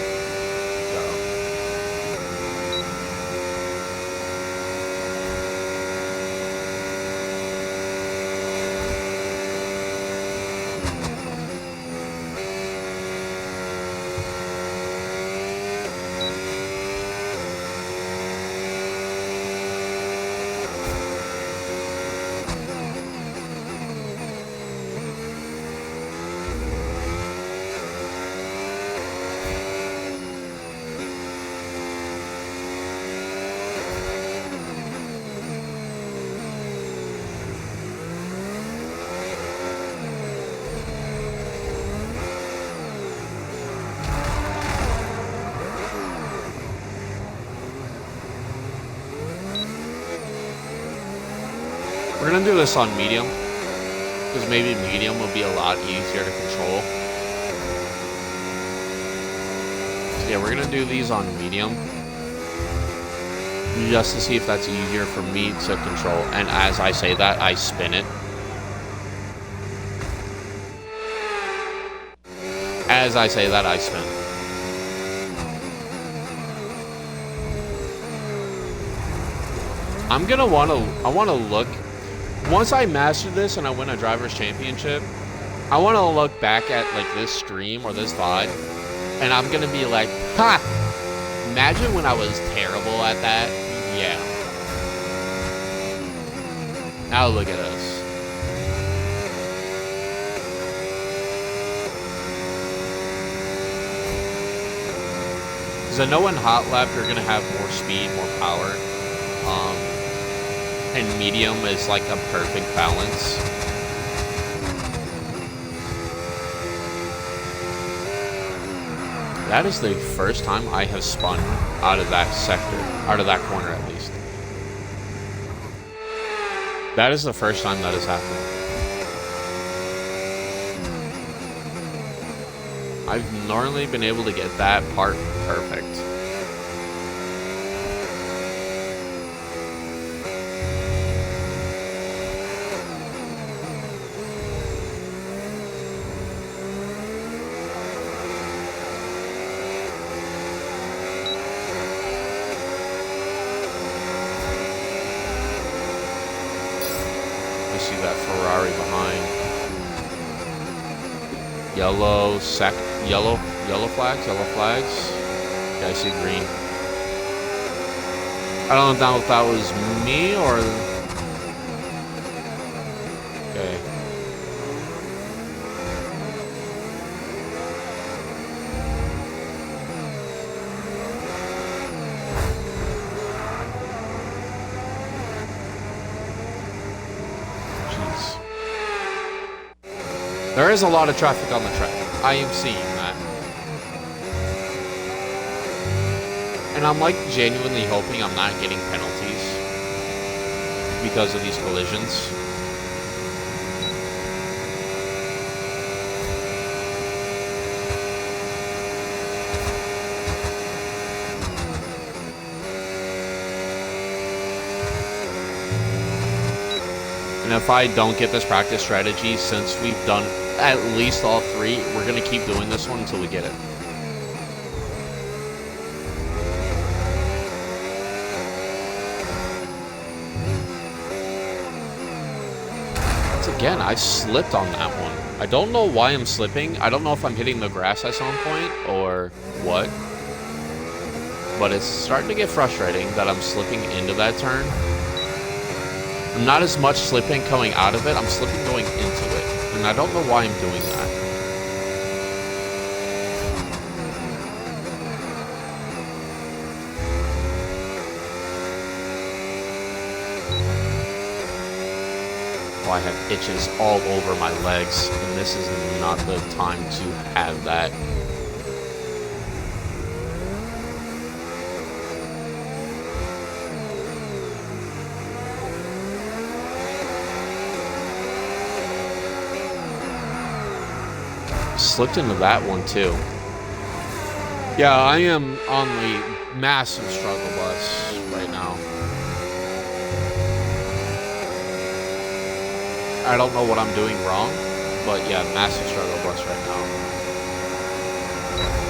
We're going to do this on medium, because maybe medium will be a lot easier to control. So yeah, we're going to do these on medium, just to see if that's easier for me to control. And as I say that, I spin it. As I say that, I spin. I want to look. Once I master this and I win a driver's championship, I want to look back at like this stream or this VOD, and I'm gonna be like, ha! Imagine when I was terrible at that. Yeah. Now look at us. Because I know in hot lap you're gonna have more speed, more power. And medium is like a perfect balance. That is the first time I have spun out of that sector, out of that corner at least. That is the first time that has happened. I've normally been able to get that part perfect. See that Ferrari behind. Yellow flags. Yeah, I see green. I don't know if that was me or. Okay. There is a lot of traffic on the track. I am seeing that. And I'm like genuinely hoping I'm not getting penalties because of these collisions. And if I don't get this practice strategy, since we've done at least all 3, we're going to keep doing this one until we get it. Once again, I slipped on that one. I don't know why I'm slipping. I don't know if I'm hitting the grass at some point or what. But it's starting to get frustrating that I'm slipping into that turn. I'm not as much slipping coming out of it. I'm slipping going into it. And I don't know why I'm doing that. Oh, I have itches all over my legs. And this is not the time to have that. Slipped into that one too. Yeah, I am on the massive struggle bus right now. I don't know what I'm doing wrong, but yeah, massive struggle bus right now.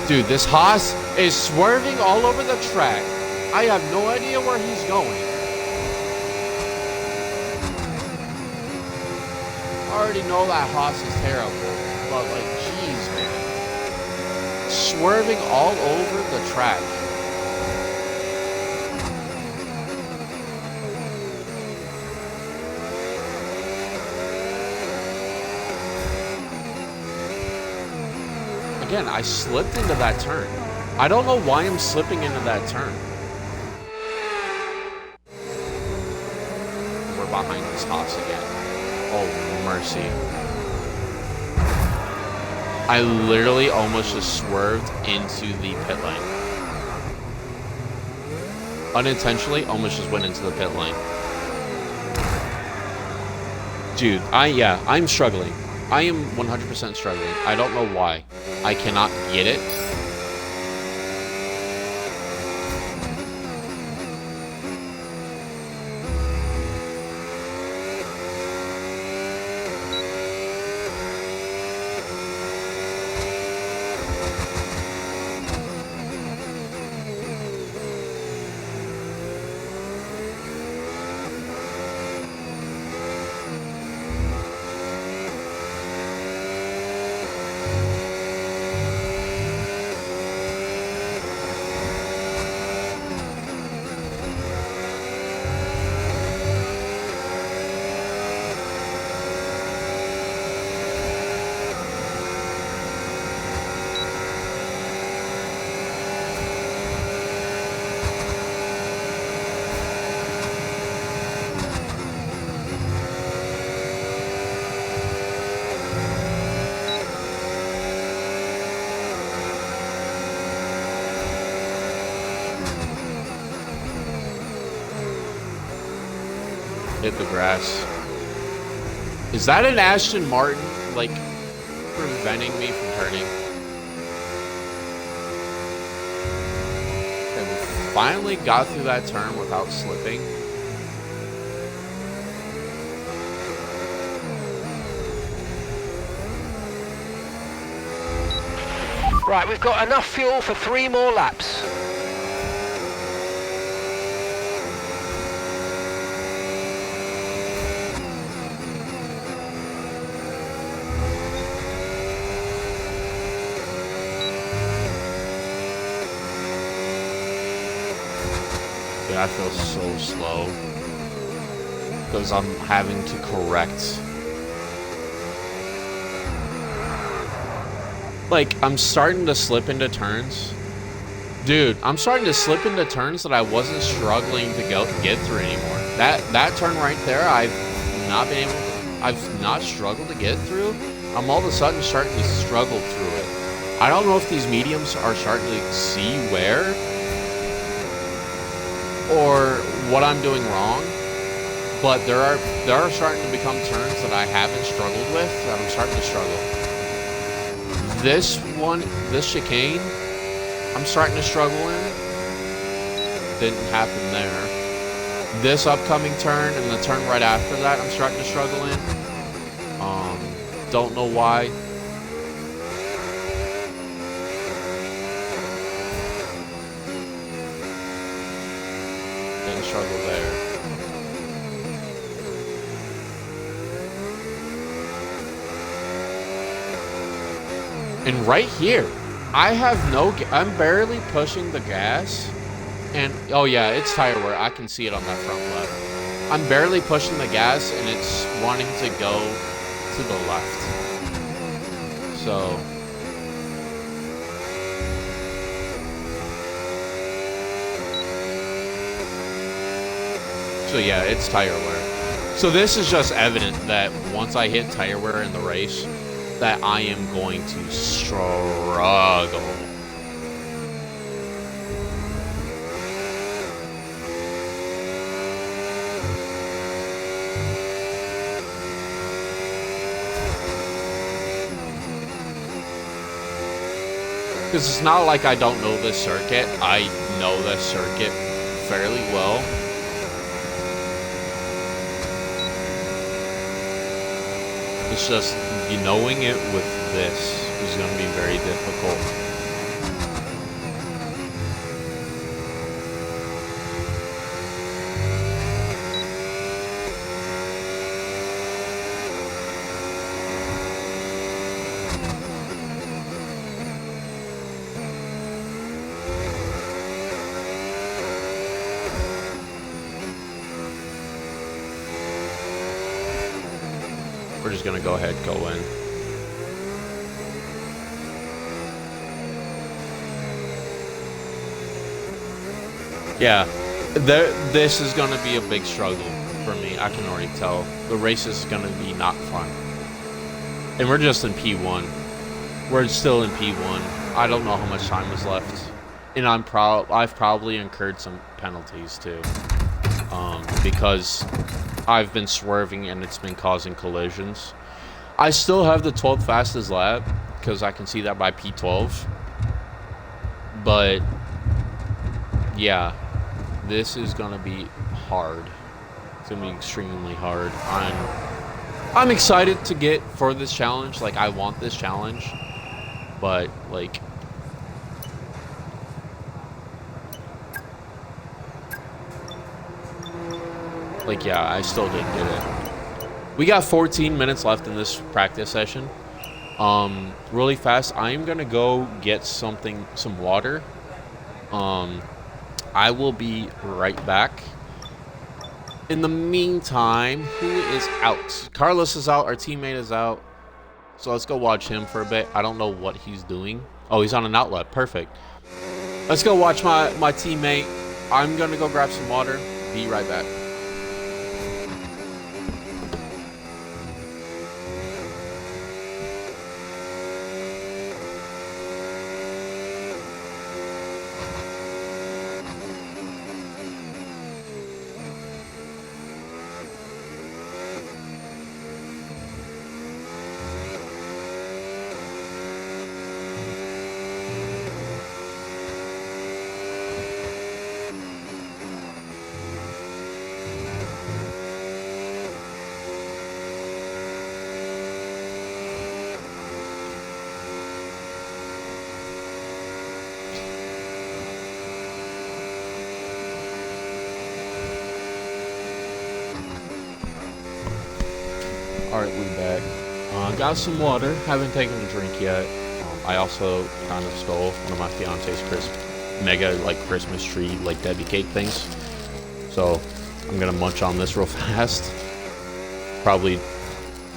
Dude, this Haas is swerving all over the track. I have no idea where he's going. I already know that Haas is terrible, but like, jeez, man. Swerving all over the track. Again, I slipped into that turn. I don't know why I'm slipping into that turn. We're behind this Haas again. Oh, mercy. I literally almost just swerved into the pit lane. Unintentionally, almost just went into the pit lane. Dude, I'm struggling. I am 100% struggling. I don't know why. I cannot get it. Hit the grass. Is that an Aston Martin, like, preventing me from turning? Okay, we finally got through that turn without slipping. Right, we've got enough fuel for 3 more laps. I feel so slow because I'm having to correct. Like, I'm starting to slip into turns. Dude, I'm starting to slip into turns that I wasn't struggling to get through anymore. That turn right there, I've not struggled to get through. I'm all of a sudden starting to struggle through it. I don't know if these mediums are starting to see where or what I'm doing wrong, but there are starting to become turns that I haven't struggled with that I'm starting to struggle. This chicane, I'm starting to struggle in. Didn't happen there. This upcoming turn and the turn right after that, I'm starting to struggle in. Don't know why. Struggle there. And right here, I'm barely pushing the gas. And, oh yeah, it's tire wear. I can see it on that front left. I'm barely pushing the gas and it's wanting to go to the left. So yeah, it's tire wear. So this is just evident that once I hit tire wear in the race, that I am going to struggle. Because it's not like I don't know this circuit. I know this circuit fairly well. It's just, you knowing it with this is going to be very difficult. We're just gonna go ahead, go in. Yeah, this is gonna be a big struggle for me. I can already tell. The race is gonna be not fun. And we're just in P1. We're still in P1. I don't know how much time is left. And I've probably incurred some penalties too. Because I've been swerving and it's been causing collisions. I still have the 12th fastest lap because I can see that by P12. But yeah, this is gonna be hard. It's gonna be extremely hard. I'm excited to get for this challenge. Like, I want this challenge, but like, yeah, I still didn't get it. We got 14 minutes left in this practice session. Really fast, I am gonna go get some water. I will be right back. In the meantime, who is out? Carlos is out, our teammate is out. So let's go watch him for a bit. I don't know what he's doing. Oh, he's on an outlet, perfect. Let's go watch my teammate. I'm gonna go grab some water, be right back. Alright, we back. Got some water. Haven't taken a drink yet. I also kind of stole one of my fiance's mega Christmas tree Debbie cake things. So I'm gonna munch on this real fast. Probably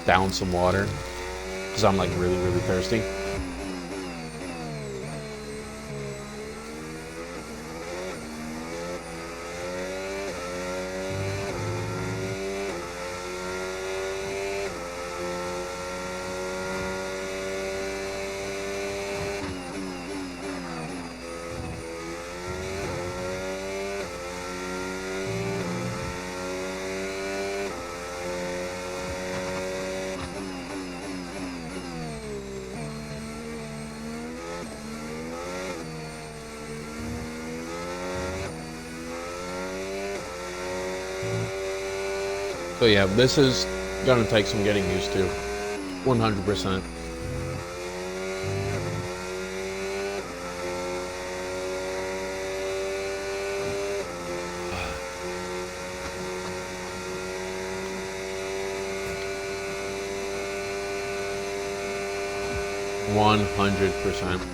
down some water because I'm really, really thirsty. So yeah, this is gonna take some getting used to, 100%.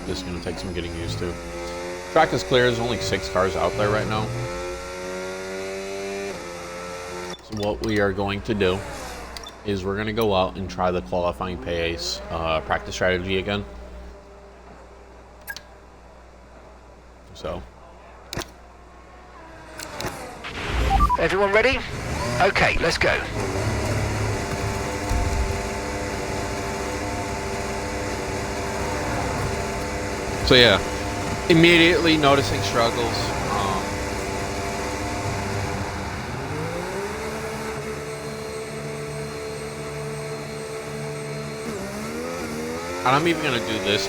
This is gonna take some getting used to. Track is clear. There's only 6 cars out there right now. So what we are going to do is we're going to go out and try the qualifying pace practice strategy again. So. Everyone ready? Okay, let's go. So yeah, immediately noticing struggles. And I'm even gonna do this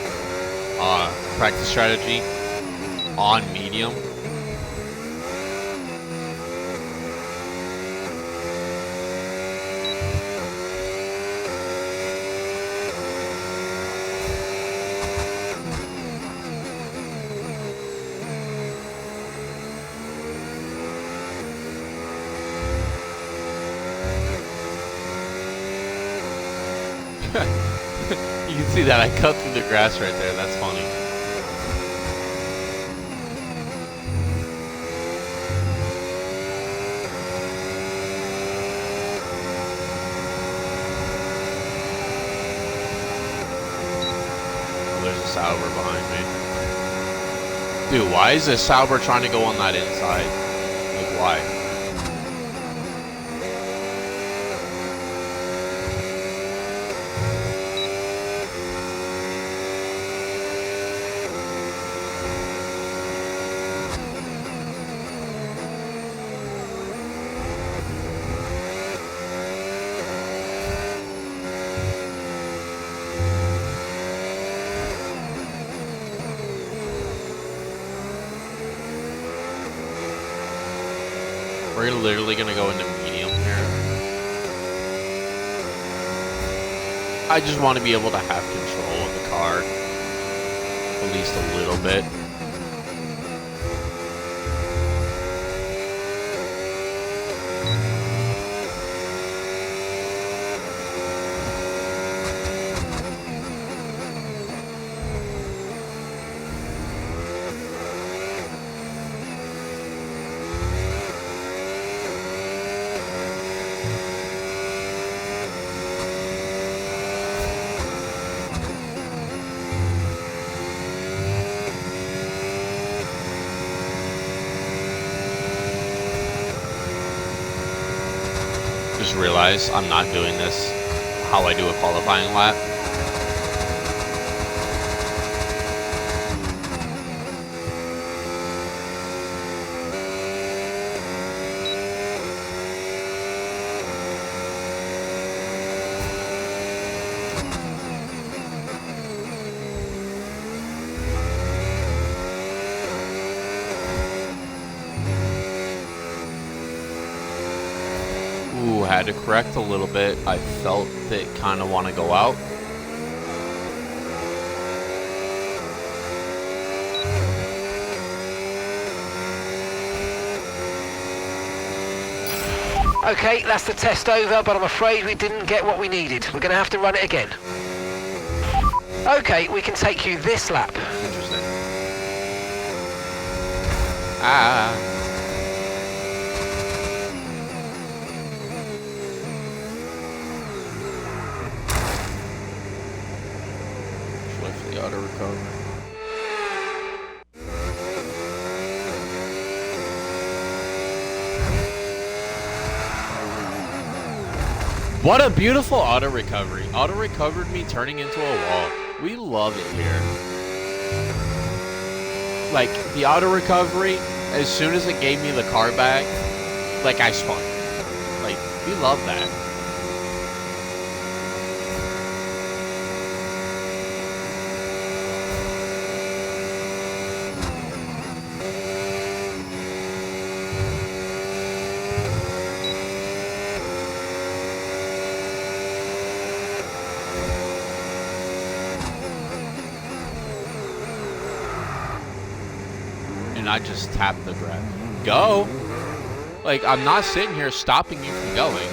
practice strategy on medium. You can see that I cut through the grass right there. That's funny. Oh, there's a Sauber behind me. Dude, why is this Sauber trying to go on that inside? Like, why? We're literally going to go into medium here. I just want to be able to have control of the car. At least a little bit. Just realized I'm not doing this how I do a qualifying lap. Ooh, had to correct a little bit. I felt it kind of want to go out. Okay, that's the test over, but I'm afraid we didn't get what we needed. We're going to have to run it again. Okay, we can take you this lap. Interesting. Ah. Auto recovery. What a beautiful auto recovery. Auto recovered me turning into a wall. We love it here. Like, the auto recovery, as soon as it gave me the car back, like, I spun. Like, we love that. And I just tap the grab. Go! Like, I'm not sitting here stopping you from going.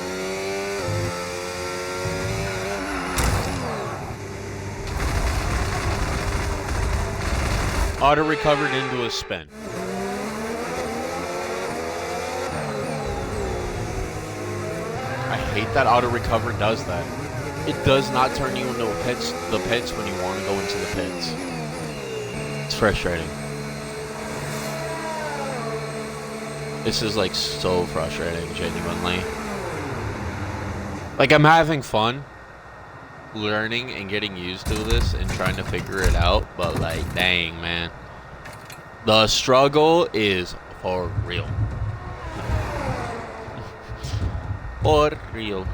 Auto recovered into a spin. I hate that auto recover does that. It does not turn you into the pits when you want to go into the pits. It's frustrating. This is like so frustrating, genuinely. Like, I'm having fun learning and getting used to this and trying to figure it out, but like, dang, man. The struggle is for real. For real.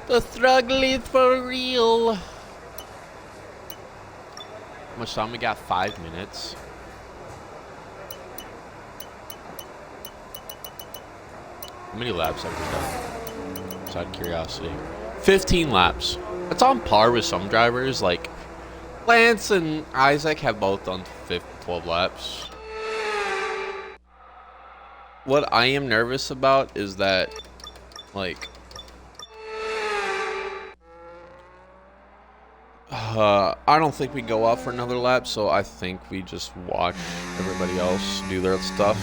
The struggle is for real. How much time we got? 5 minutes. How many laps have we done? Just out of curiosity. 15 laps. That's on par with some drivers. Like, Lance and Isaac have both done 12 laps. What I am nervous about is that, like, I don't think we go out for another lap, so I think we just watch everybody else do their stuff.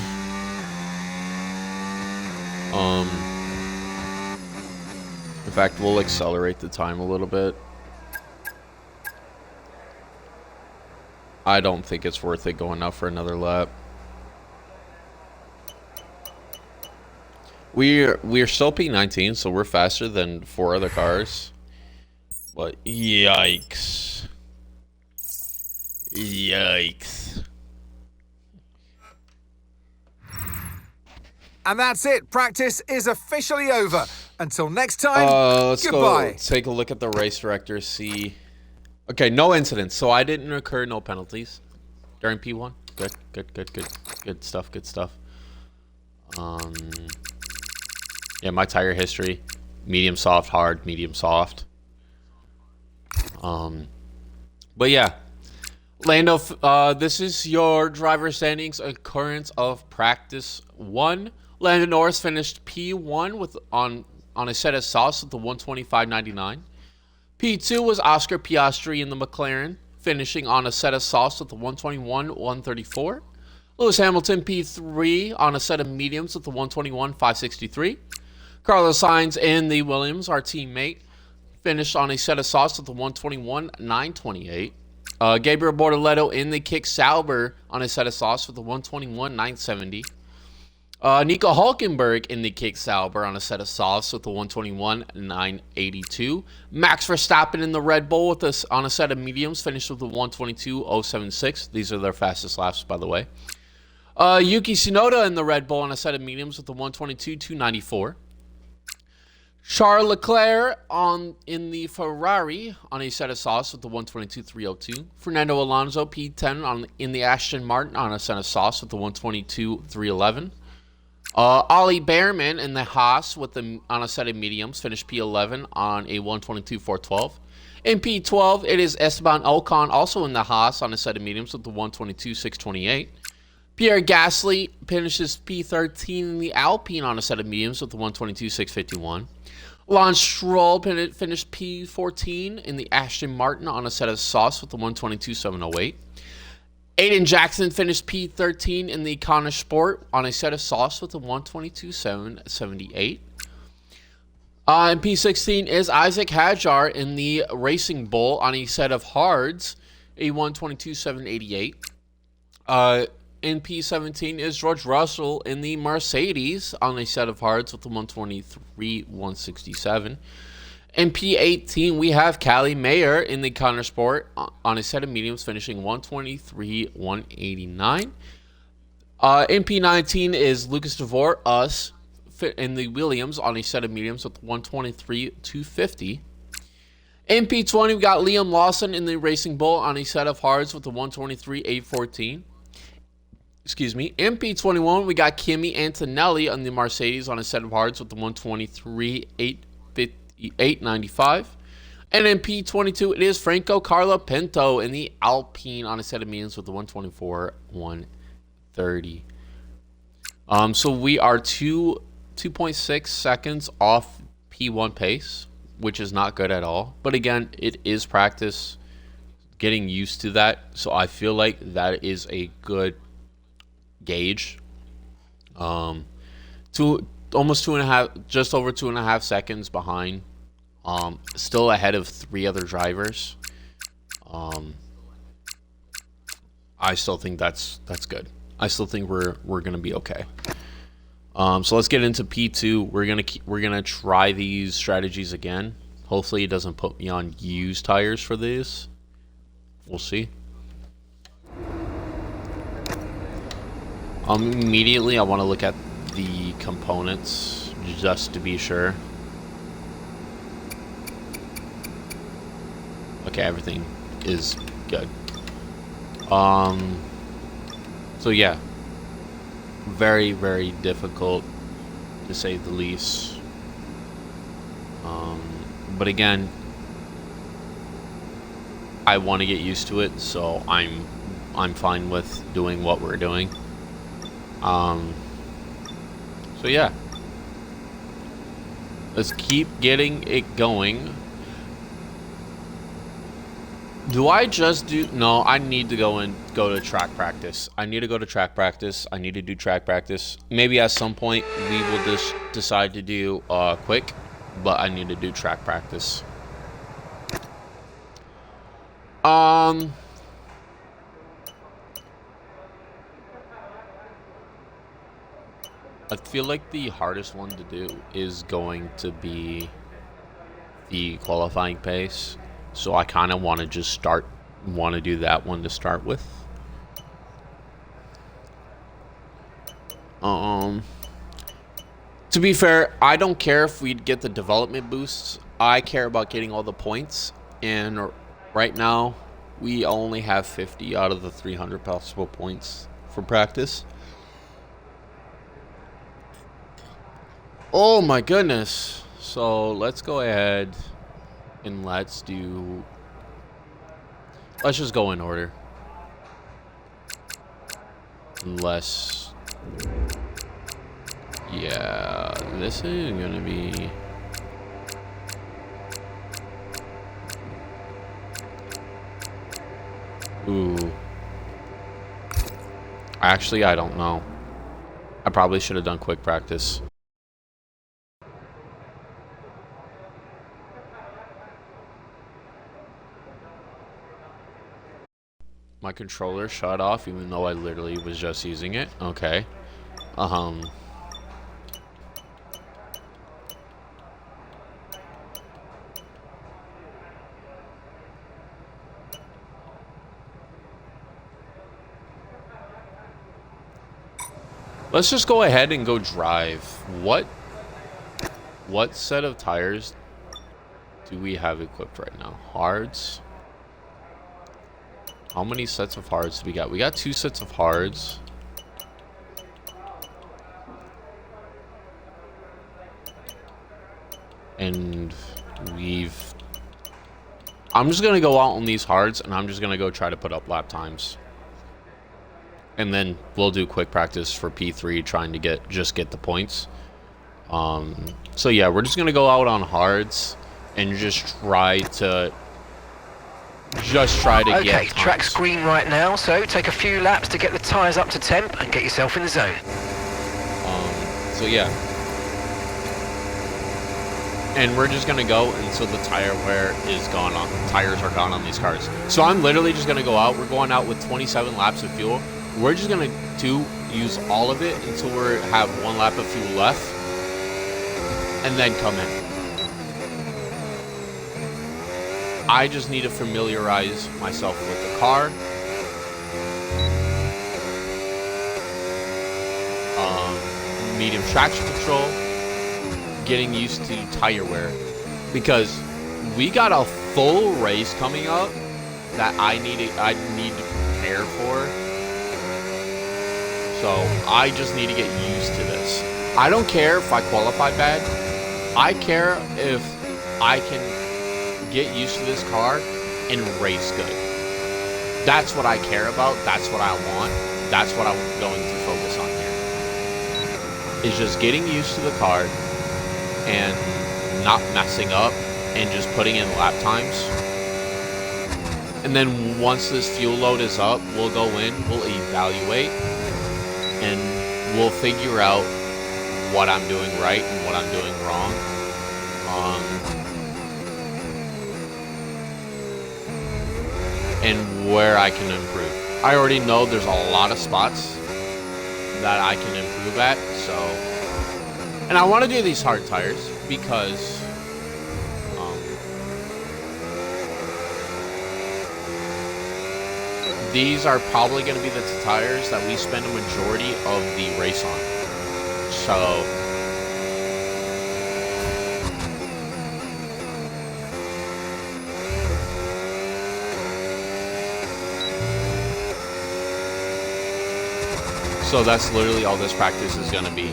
In fact, we'll accelerate the time a little bit. I don't think it's worth it going out for another lap. We're still P19, so we're faster than 4 other cars. But yikes. Yikes. And that's it. Practice is officially over. Until next time, let's goodbye. Go take a look at the race director, see. Okay, no incidents. So I didn't incur no penalties during P1. Good stuff. Yeah, my tire history: medium soft, hard, medium soft. But yeah, Lando, this is your driver standings occurrence of practice 1. Lando Norris finished P1 with on a set of sauce with the 125.99. P2 was Oscar Piastri in the McLaren, finishing on a set of sauce with the 121.134. Lewis Hamilton P3 on a set of mediums with the 121.563. Carlos Sainz in the Williams, our teammate, finished on a set of sauce with the 121.928. Gabriel Bortoleto in the Kick Sauber on a set of sauce with the 121.970. Nico Hulkenberg in the Kick Sauber on a set of sauce with the 121.982. Max Verstappen in the Red Bull with us on a set of mediums, finished with the 122.076. These are their fastest laps, by the way. Yuki Tsunoda in the Red Bull on a set of mediums with the 122.294. Charles Leclerc in the Ferrari on a set of sauce with the 122.302. Fernando Alonso P10 in the Aston Martin on a set of sauce with the 122.311. Ollie Behrman in the Haas on a set of mediums, finished P11 on a 122.412. In P12, it is Esteban Ocon also in the Haas on a set of mediums with the 122.628. Pierre Gasly finishes P13 in the Alpine on a set of mediums with the 122.651. Lance Stroll finished P14 in the Aston Martin on a set of sauce with the 122.708. Aiden Jackson finished P13 in the Connor Sport on a set of sauce with the 122.778. In P16 is Isaac Hadjar in the Racing Bull on a set of hards, a 122.788. In P17 is George Russell in the Mercedes on a set of hards with the 123.167. In P18, we have Callie Mayer in the Connor Sport on a set of mediums, finishing 123.189. In P19 is Lucas DeVore, us, in the Williams on a set of mediums with 123.250. In P20, we got Liam Lawson in the Racing Bull on a set of hards with the 123.814. Excuse me. In P21, we got Kimi Antonelli on the Mercedes on a set of hards with the 123.895. And in P22, it is Franco Colapinto in the Alpine on a set of mediums with the 124.130. So we are 2.6 seconds off P1 pace, which is not good at all. But again, it is practice, getting used to that. So I feel like that is a good gauge. Almost 2.5, just over 2.5 seconds behind. Still ahead of 3 other drivers. I still think that's good. I still think we're gonna be okay. So let's get into P2. We're gonna try these strategies again. Hopefully it doesn't put me on used tires for this. We'll see. Immediately I want to look at the components just to be sure. Okay, everything is good. So yeah, very, very difficult to say the least. But again, I want to get used to it, so I'm fine with doing what we're doing. So yeah, let's keep getting it going. Do I just do... No, I need to go to track practice. I need to go to track practice. I need to do track practice. Maybe at some point we will just decide to do quick, but I need to do track practice. I feel like the hardest one to do is going to be the qualifying pace. So I kind of want to just want to do that one to start with. To be fair, I don't care if we get the development boosts. I care about getting all the points. And right now, we only have 50 out of the 300 possible points for practice. Oh my goodness. So let's go ahead and let's just go in order. Yeah, this is gonna be... Ooh. Actually, I don't know. I probably should have done quick practice. My controller shut off even though I literally was just using it. Okay. Let's just go ahead and go drive. What set of tires do we have equipped right now? Hards. How many sets of hards do we got? We got 2 sets of hards. And I'm just going to go out on these hards, and I'm just going to go try to put up lap times. And then we'll do quick practice for P3, trying to get the points. So yeah, we're just going to go out on hards and just try to get Okay, track's green right now, so take a few laps to get the tyres up to temp and get yourself in the zone. So yeah. And we're just gonna go until the tires are gone on these cars. So I'm literally just gonna go out. We're going out with 27 laps of fuel. We're just gonna use all of it until we have 1 lap of fuel left, and then come in. I just need to familiarize myself with the car. Medium traction control. Getting used to tire wear. Because we got a full race coming up that I need to prepare for. So I just need to get used to this. I don't care if I qualify bad. I care if I can get used to this car and race good. That's what I care about. That's what I want. That's what I'm going to focus on here. Is just getting used to the car and not messing up and just putting in lap times. And then once this fuel load is up, we'll go in, we'll evaluate, and we'll figure out what I'm doing right and what I'm doing wrong. And where I can improve. I already know there's a lot of spots that I can improve at, so... And I want to do these hard tires because... these are probably going to be the tires that we spend a majority of the race on. So... So that's literally all this practice is going to be.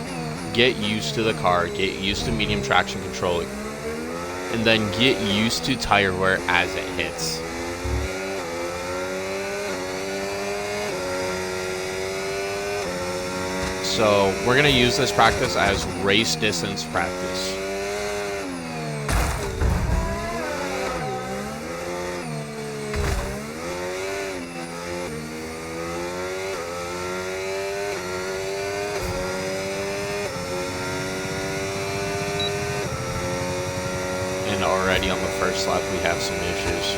Get used to the car, get used to medium traction control, and then get used to tire wear as it hits. So we're going to use this practice as race distance practice. And already on the first lap we have some issues.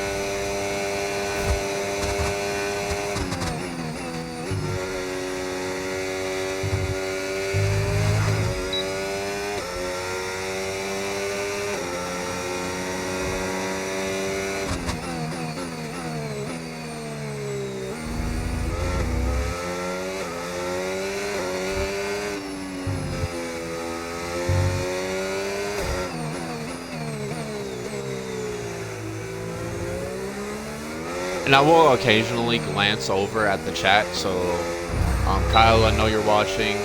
And I will occasionally glance over at the chat, so Kyle, I know you're watching.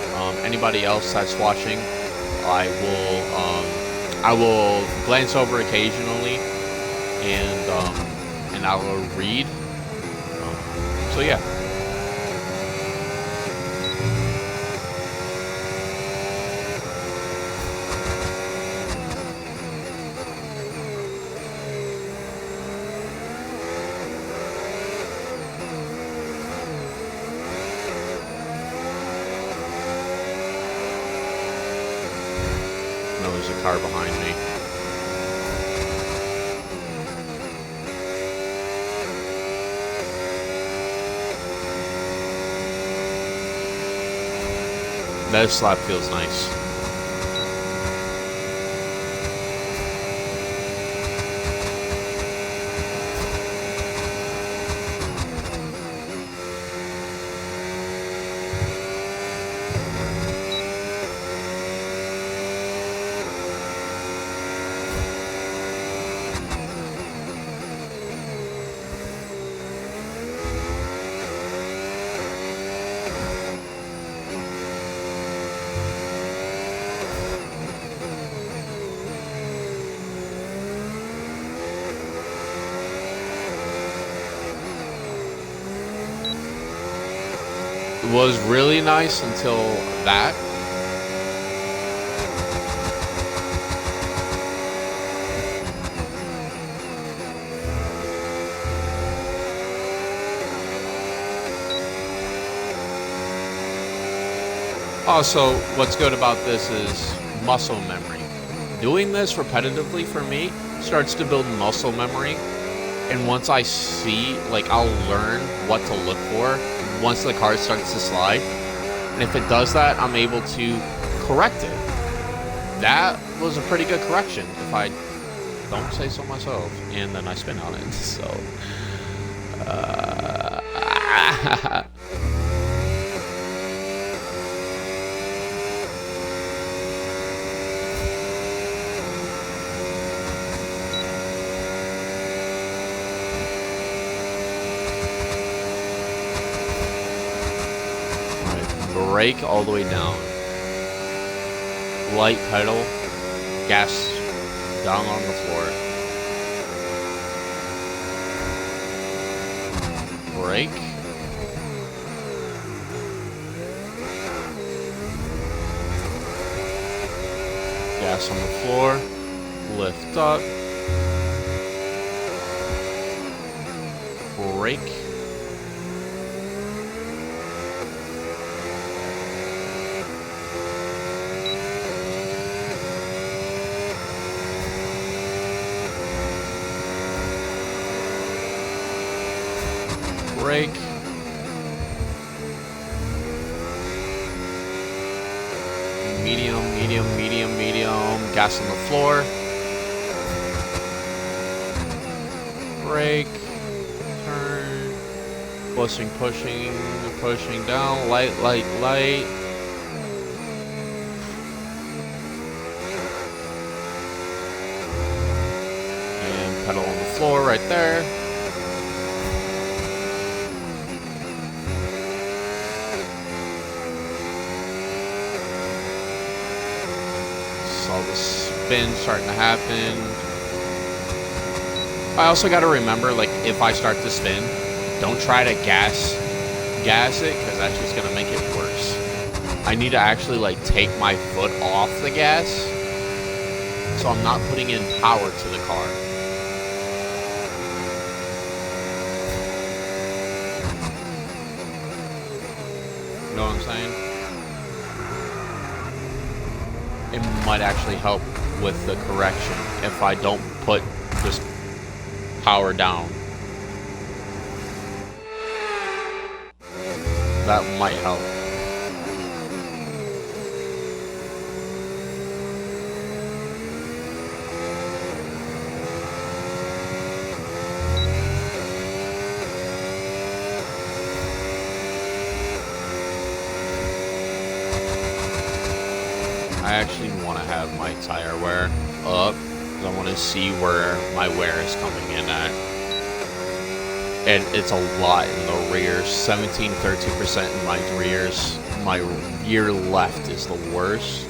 Anybody else that's watching, I will glance over occasionally, and I will read. So yeah. There's a car behind me. This lap feels nice. Was really nice until that. Also, what's good about this is muscle memory. Doing this repetitively for me starts to build muscle memory. And once I see, like, I'll learn what to look for once the car starts to slide. And if it does that, I'm able to correct it. That was a pretty good correction, if I don't say so myself. And then I spin on it, so... Brake all the way down. Light pedal, gas down on the floor. Brake. Gas on the floor. Lift up. Brake. Brake. Medium, medium, medium, medium. Gas on the floor. Brake. Turn. Pushing, pushing, pushing down. Light, light, light. And pedal on the floor right there. All the spin starting to happen. I also got to remember, like, if I start to spin, don't try to gas it, because that's just gonna make it worse. I need to actually like take my foot off the gas, so I'm not putting in power to the car. You know what I'm saying? It might actually help with the correction if I don't put this power down. That might help. I actually want to have my tire wear up because I want to see where my wear is coming in at. And it's a lot in the rears, 17-13% in my rears. My rear left is the worst.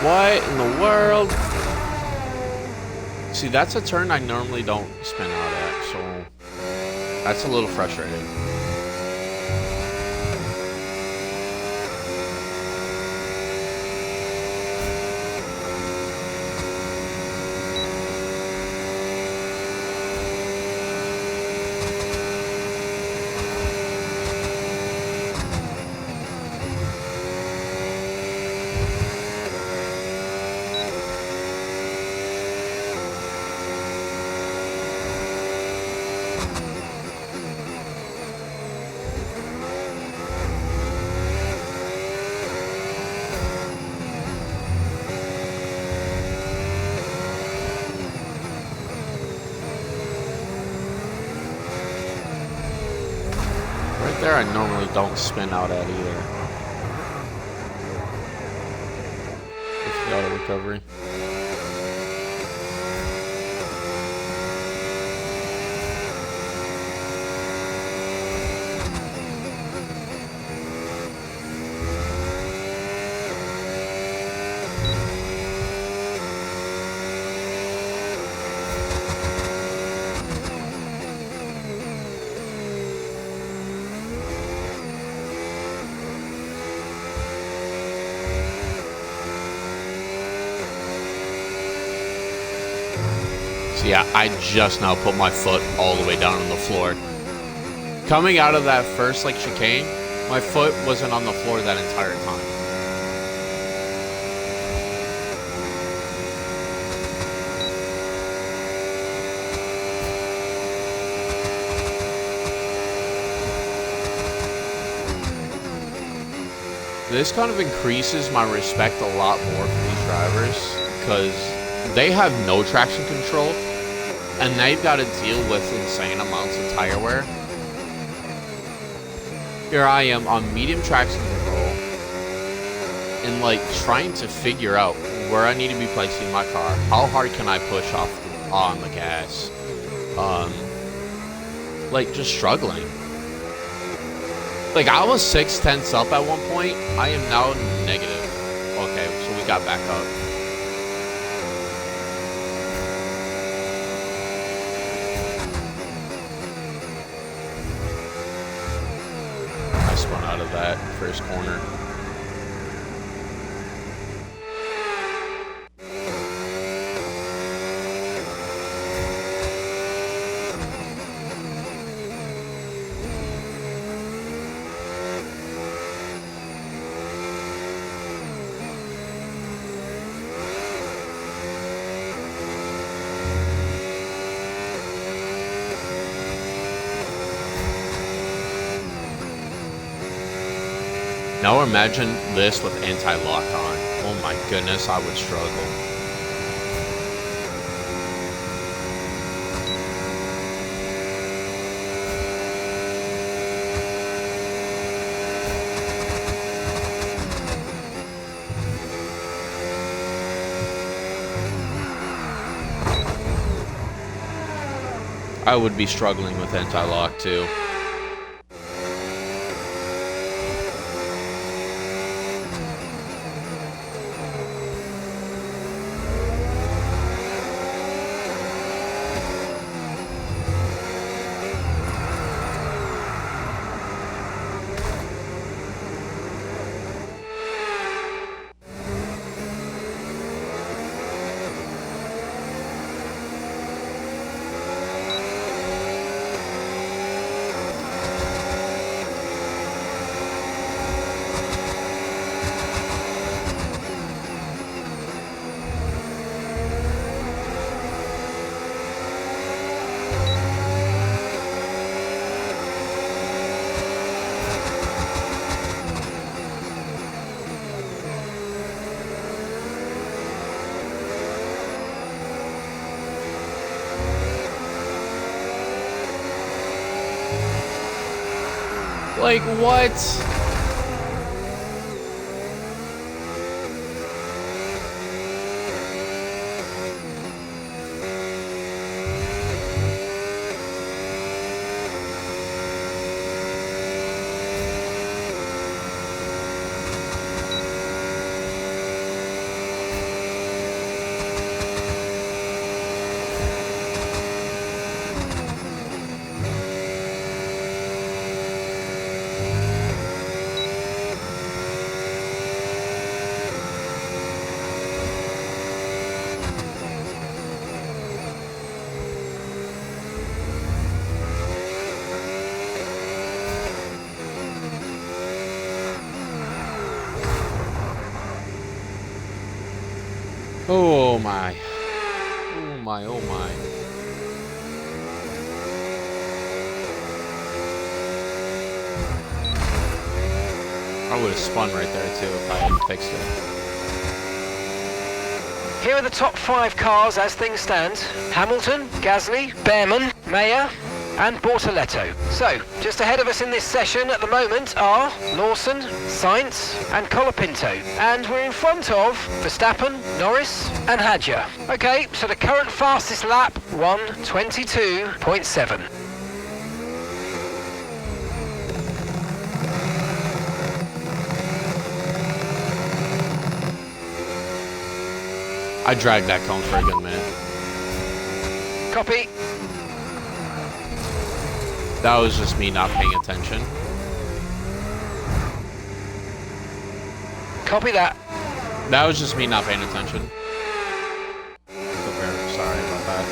What in the world? See, that's a turn I normally don't spin out at, so that's a little frustrating. There, I normally don't spin out at either. It's the auto recovery. Yeah, I just now put my foot all the way down on the floor. Coming out of that first like chicane, my foot wasn't on the floor that entire time. This kind of increases my respect a lot more for these drivers because they have no traction control. And they've got to deal with insane amounts of tire wear. Here I am on medium traction control and like trying to figure out where I need to be placing my car. How hard can I push on the gas? Like just struggling. Like I was 6/10 up at one point. I am now negative. Okay, so we got back up. Out of that first corner. Now imagine this with anti-lock on. Oh my goodness, I would struggle. I would be struggling with anti-lock too. Like, what? Oh my. Oh my, oh my. I would have spun right there too if I hadn't fixed it. Here are the top 5 cars as things stand. Hamilton, Gasly, Behrman, Mayer, and Bortoletto. So, just ahead of us in this session at the moment are Lawson, Sainz, and Colapinto. And we're in front of Verstappen, Norris, and Hadjar. Okay, so the current fastest lap, 1:22.7. I dragged that cone for a good minute. Copy. That was just me not paying attention. Copy that. That was just me not paying attention. So very sorry about that.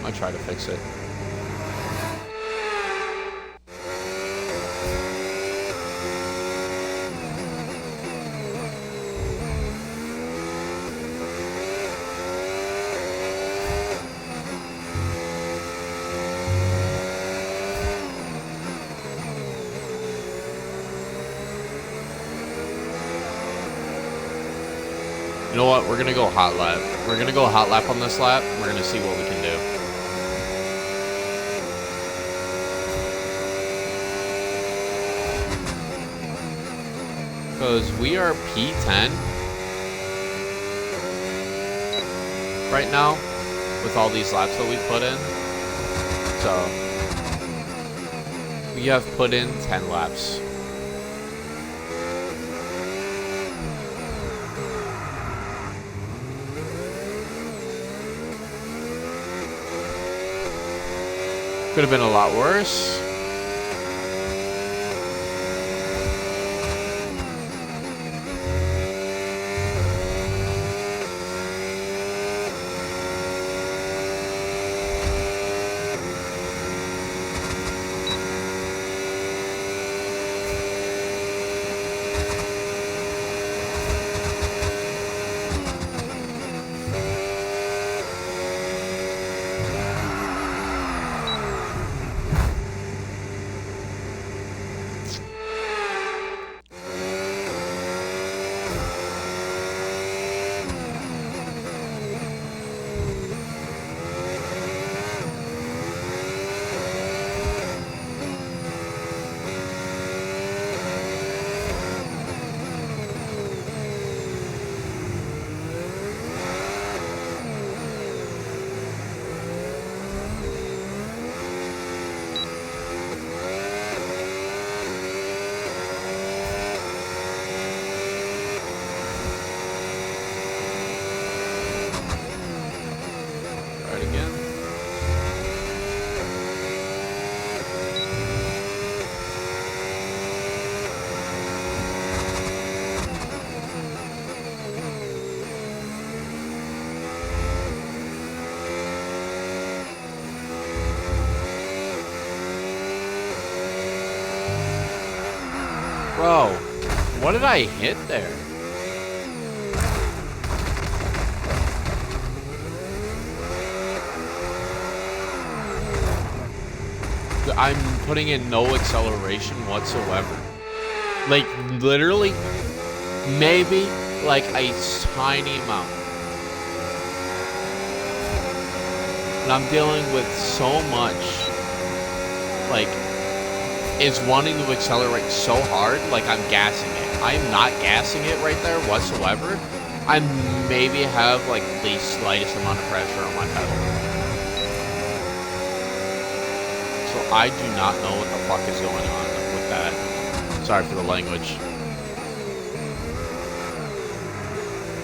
I try to fix it. You know what? We're gonna go hot lap. We're gonna go hot lap on this lap. We're gonna see what we can do. Because we are P10 right now with all these laps that we put in. So we have put in 10 laps. Could have been a lot worse. Bro, what did I hit there? I'm putting in no acceleration whatsoever. Like, literally, maybe, like, a tiny amount. And I'm dealing with so much, like, is wanting to accelerate so hard, like I'm gassing it. I am not gassing it right there whatsoever. I maybe have, like, the slightest amount of pressure on my pedal. So I do not know what the fuck is going on with that. Sorry for the language.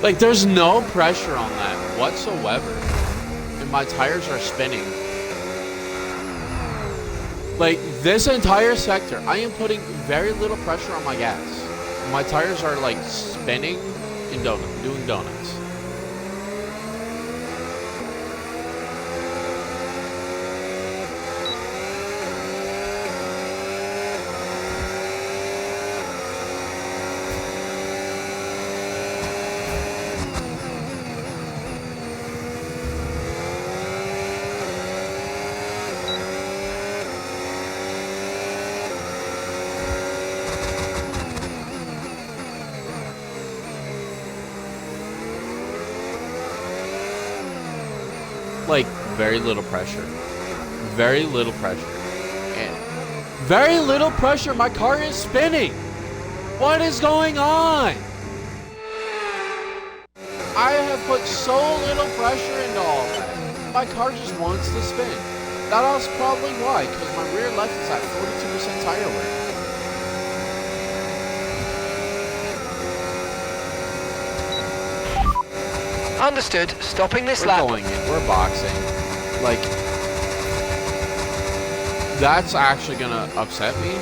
Like, there's no pressure on that whatsoever. And my tires are spinning. Like, this entire sector, I am putting very little pressure on my gas. My tires are, like, spinning and doing donuts. Like, very little pressure. Very little pressure. And very little pressure. My car is spinning. What is going on? I have put so little pressure into all that. My car just wants to spin. That's probably why, because my rear left is at 42% tire wear. Understood. Stopping this lap. We're going in. We're boxing. Like, that's actually gonna upset me.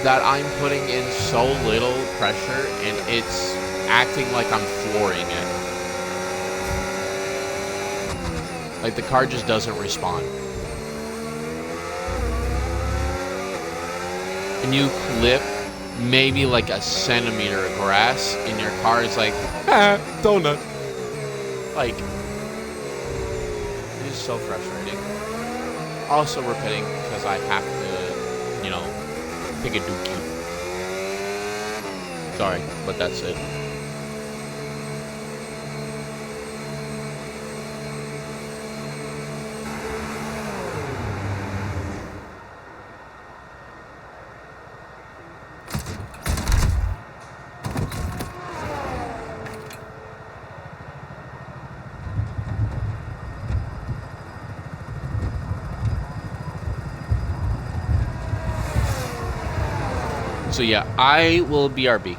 That I'm putting in so little pressure and it's acting like I'm flooring it. Like, the car just doesn't respond. And you clip maybe like a centimeter of grass and your car is like, donut. Like, it is so frustrating. Also, we're pitting because I have to, you know, take a dookie. Sorry, but that's it. So yeah, I will BRB.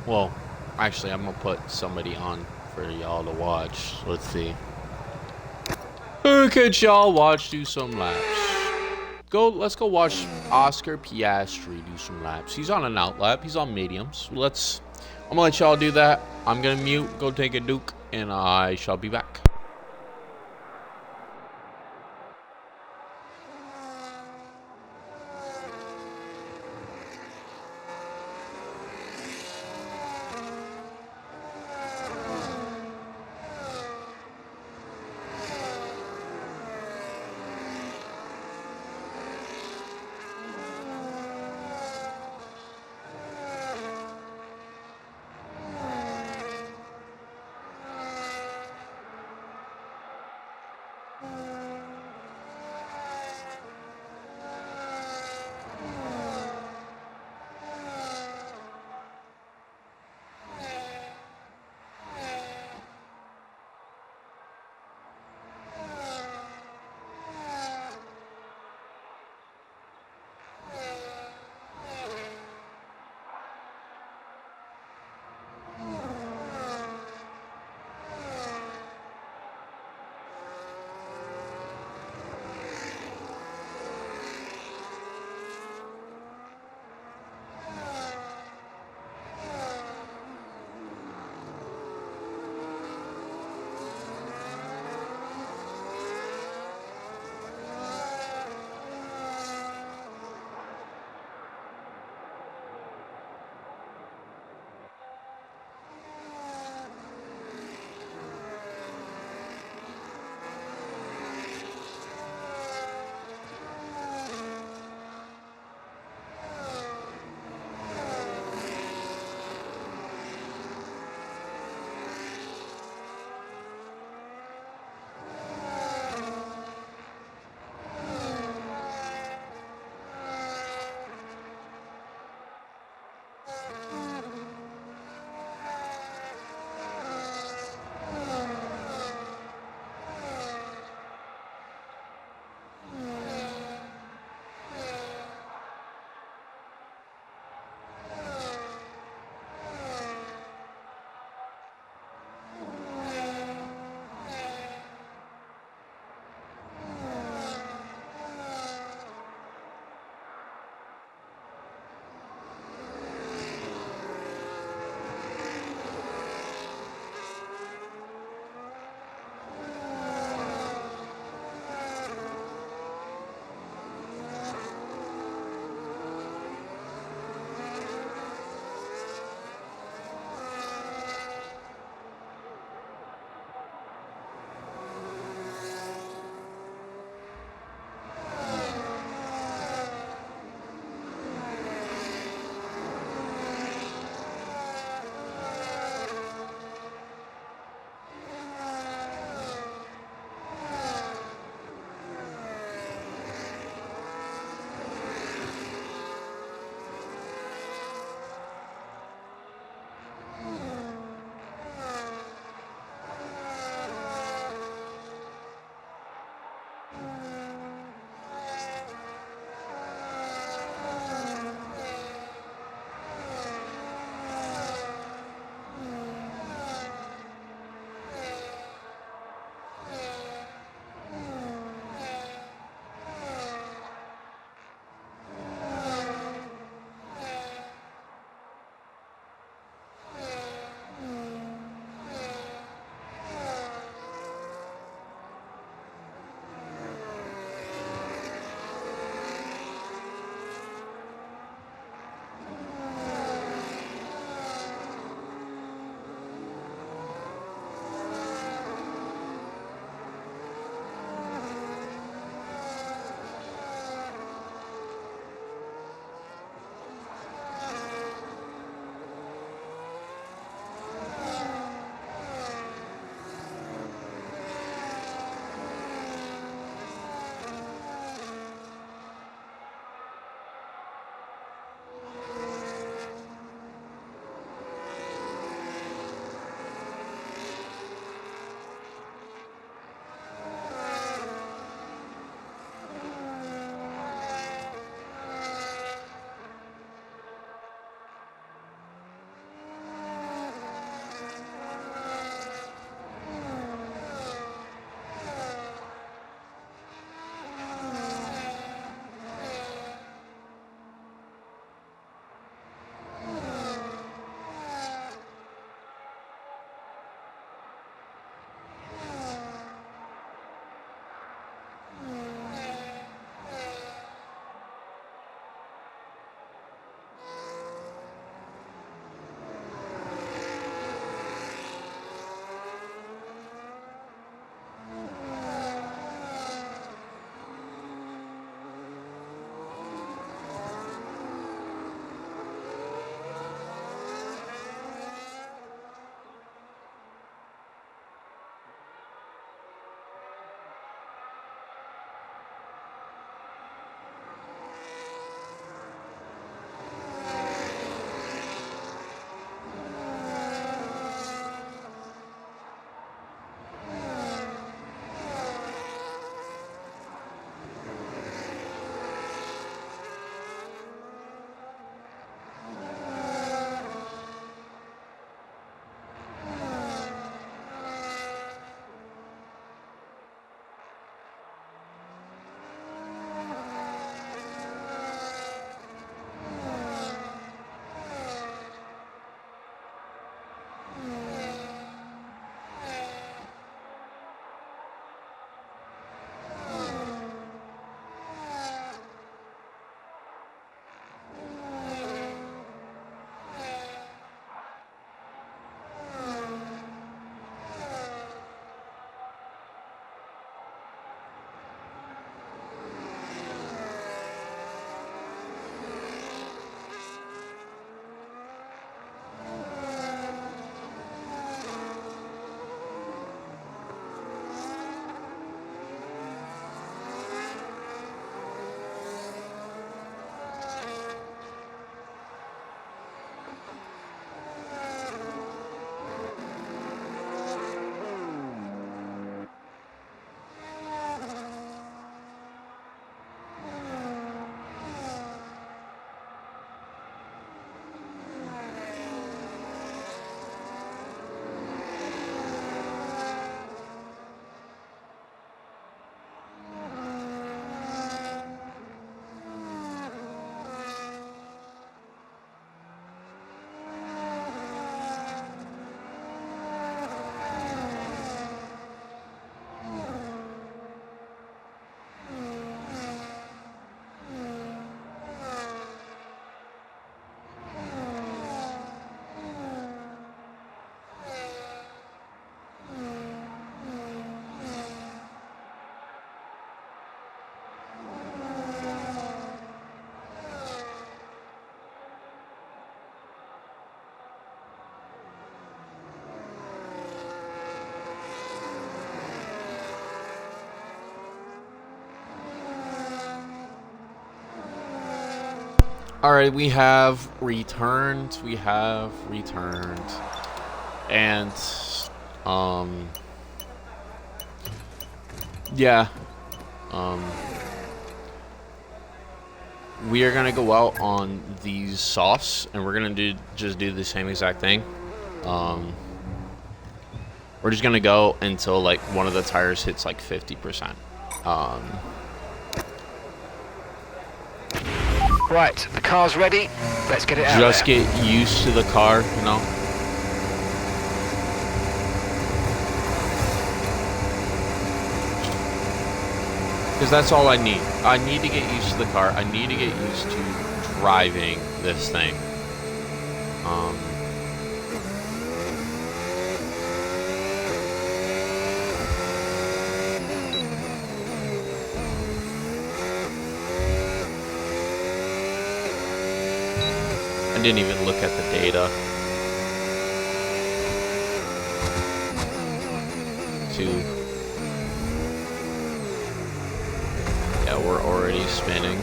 Well, actually, I'm gonna put somebody on for y'all to watch. Let's see. Who could y'all watch do some laps? Let's go watch Oscar Piastri do some laps. He's on an out lap. He's on mediums. I'm gonna let y'all do that. I'm gonna mute, go take a duke, and I shall be back. Alright, we have returned. And, yeah. We are going to go out on these softs, and we're going to just do the same exact thing. We're just going to go until, like, one of the tires hits, like, 50%. Right, the car's ready. Let's get it out Just there. get used to the car, you know? Because that's all I need. I need to get used to the car. I need to get used to driving this thing. I didn't even look at the data. Yeah, we're already spinning.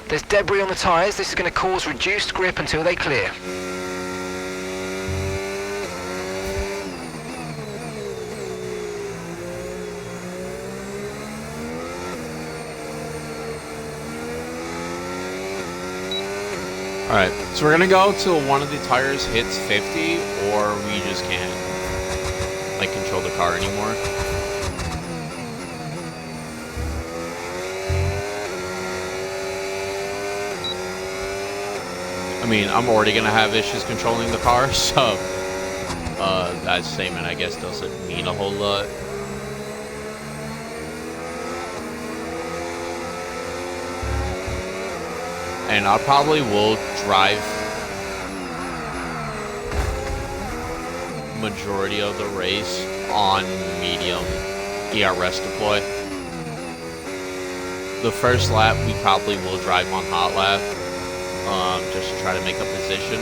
There's debris on the tyres. This is going to cause reduced grip until they clear. Alright, so we're gonna go till one of the tires hits 50, or we just can't, like, control the car anymore. I mean, I'm already gonna have issues controlling the car, so that statement, I guess, doesn't mean a whole lot. And I probably will drive majority of the race on medium ERS deploy. The first lap we probably will drive on hot lap, just to try to make a position.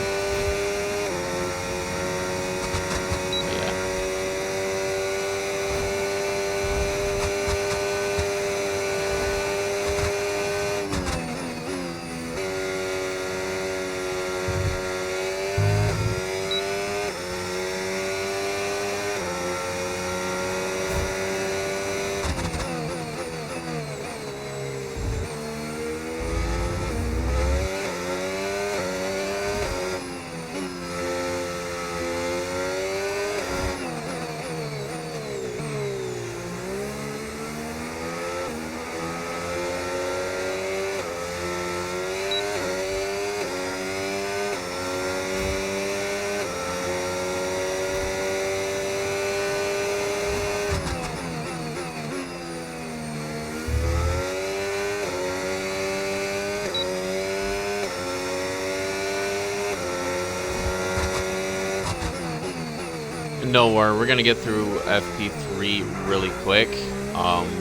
No worry, we're gonna get through FP3 really quick.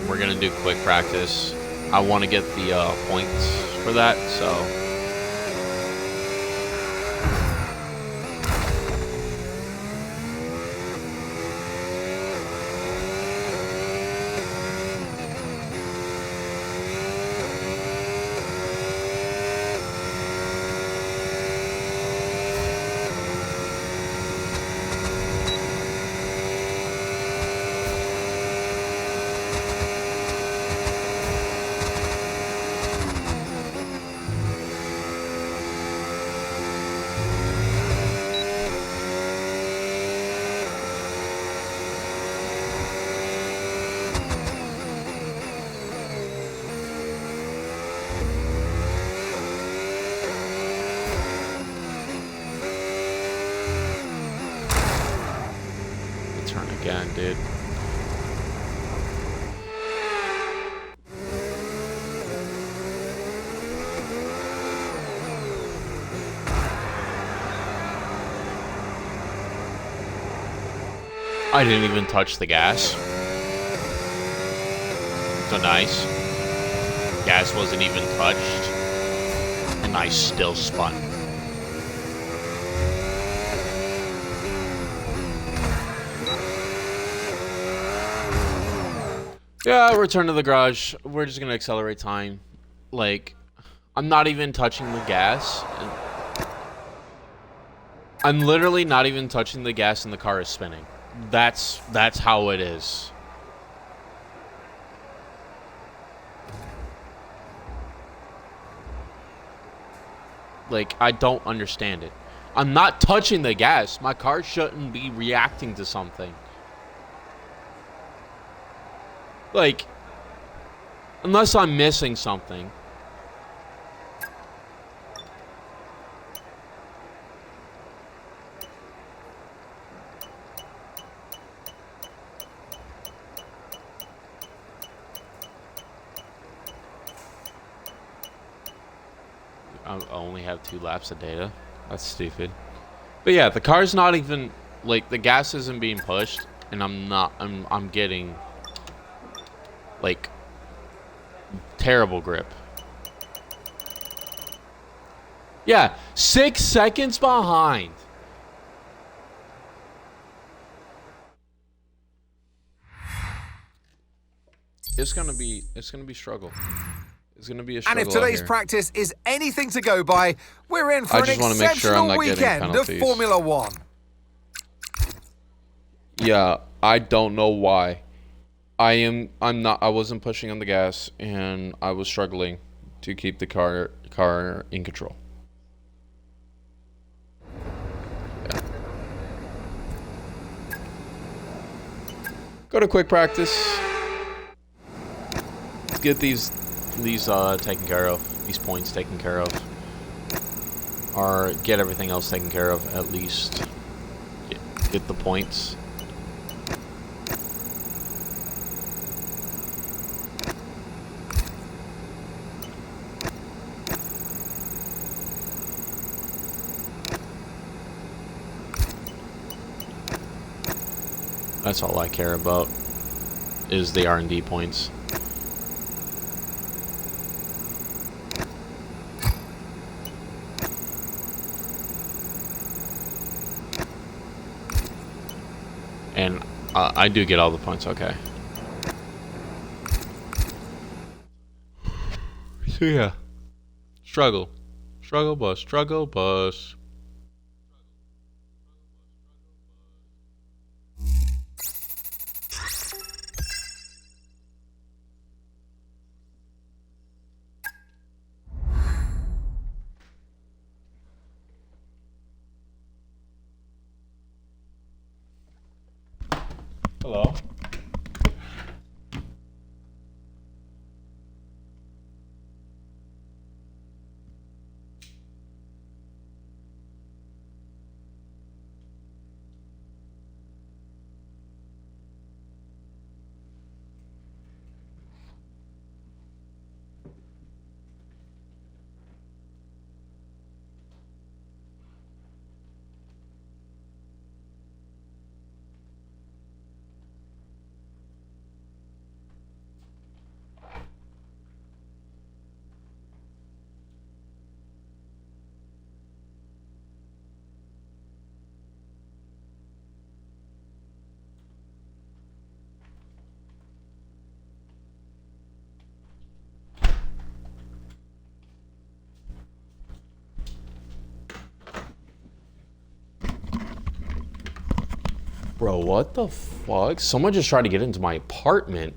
We're gonna do quick practice. I want to get the points for that, so. turn again, dude. I didn't even touch the gas. So nice. Gas wasn't even touched. And I still spun. Yeah, return to the garage. We're just gonna accelerate time. Like, I'm not even touching the gas. I'm literally not even touching the gas and the car is spinning. That's how it is. Like, I don't understand it. I'm not touching the gas. My car shouldn't be reacting to something. Like, unless I'm missing something. I only have 2 laps of data. That's stupid. But yeah, the car's not even, like, the gas isn't being pushed, and I'm getting, like, terrible grip. Yeah, 6 seconds behind. It's gonna be struggle. It's going to be a struggle. And if today's practice is anything to go by, we're in for an exceptional weekend of Formula One. Yeah, I don't know why. I wasn't pushing on the gas, and I was struggling to keep the car in control. Yeah. Go to quick practice. Get these taken care of, these points taken care of, or get everything else taken care of, at least get the points. That's all I care about, is the R&D points. And I do get all the points, okay. So yeah. Struggle bus. Hello. Bro, what the fuck? Someone just tried to get into my apartment.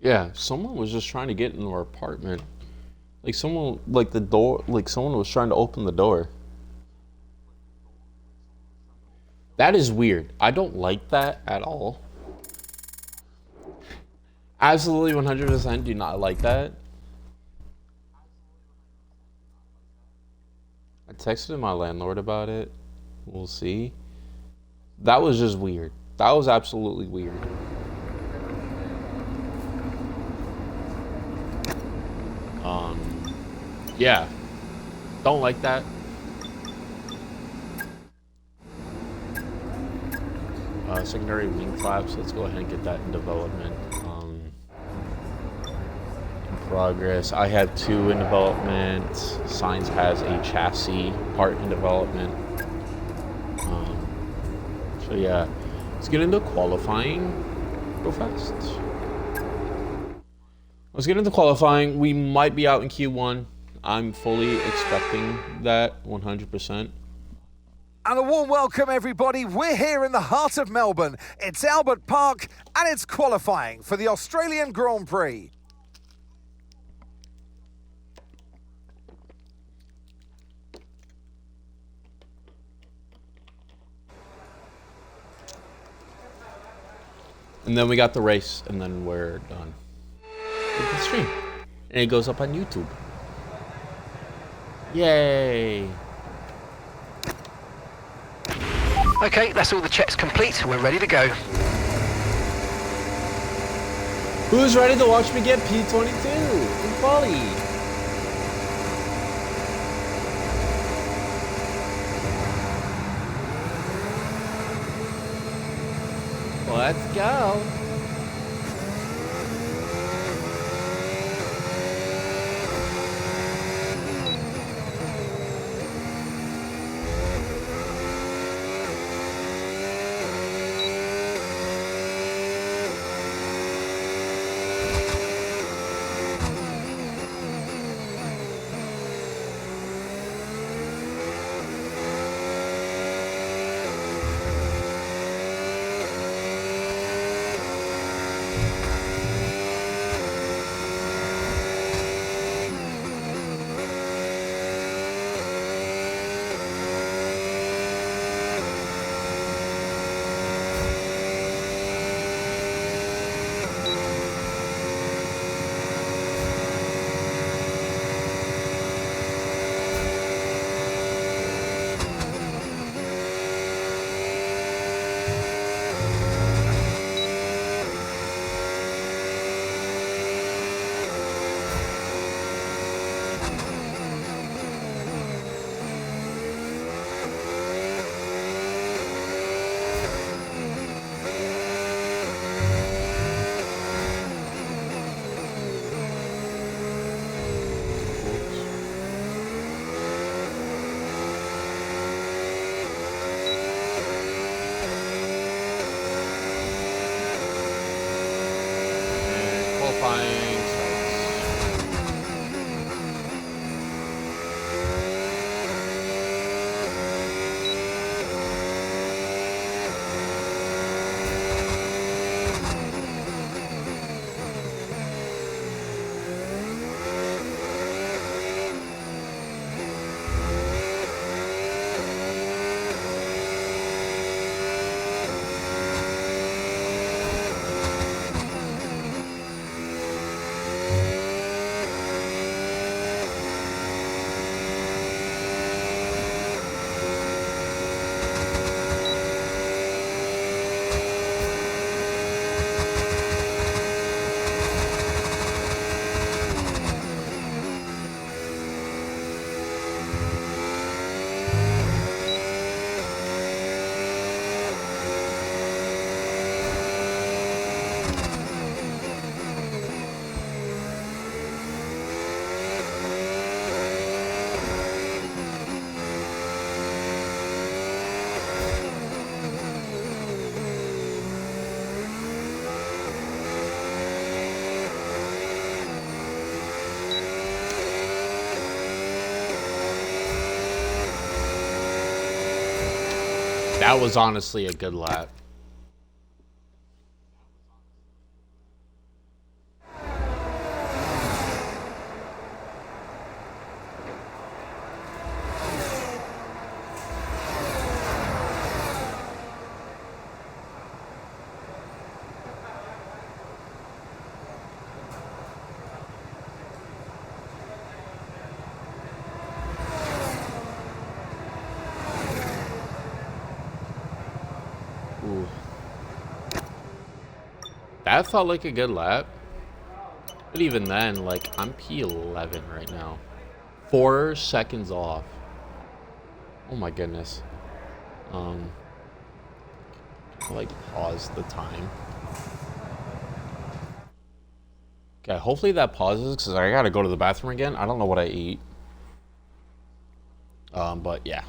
Yeah, someone was just trying to get into our apartment. Like someone, like the door, like someone was trying to open the door. That is weird. I don't like that at all. Absolutely 100% do not like that. I texted my landlord about it. We'll see. That was just weird. That was absolutely weird. Yeah. Don't like that. Secondary wing flaps. Let's go ahead and get that in development. In progress. I have 2 in development. Signs has a chassis part in development. So yeah, let's get into qualifying real fast. Let's get into qualifying. We might be out in Q1. I'm fully expecting that 100%. And a warm welcome, everybody. We're here in the heart of Melbourne. It's Albert Park, and it's qualifying for the Australian Grand Prix. And then we got the race, and then we're done with the stream. And it goes up on YouTube. Yay! Okay, that's all the checks complete. We're ready to go. Who's ready to watch me get P22 in quali? Let's go. That was honestly a good lap. Ooh. That felt like a good lap. But even then, like, I'm P11 right now. 4 seconds off. Oh my goodness. I'll, like, pause the time. Okay, hopefully that pauses, because I gotta go to the bathroom again. I don't know what I eat. But yeah.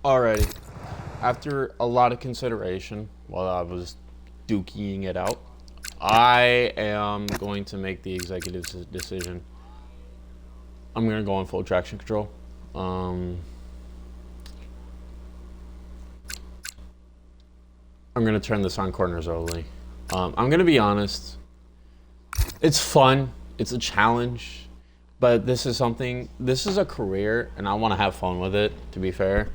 Alrighty. After a lot of consideration while I was dookying it out, I am going to make the executive decision. I'm going to go on full traction control. I'm going to turn this on corners only. I'm going to be honest. It's fun. It's a challenge. But this is a career, and I want to have fun with it, to be fair.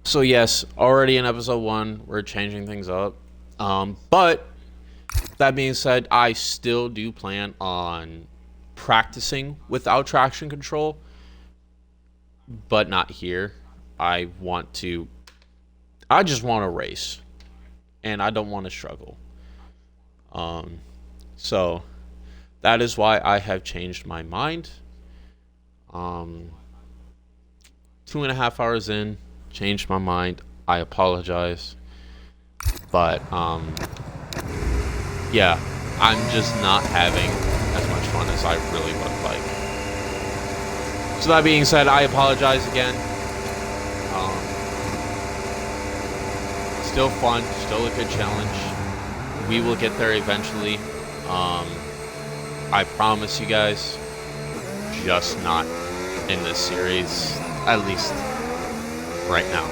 So yes, already in episode 1, we're changing things up. But that being said, I still do plan on practicing without traction control, but not here. I just want to race, and I don't want to struggle. So that is why I have changed my mind. 2.5 hours in, changed my mind. I apologize, but yeah, I'm just not having as much fun as I really would like. So that being said, I apologize again. Still fun, still a good challenge. We will get there eventually. I promise you guys, just not in this series, at least right now.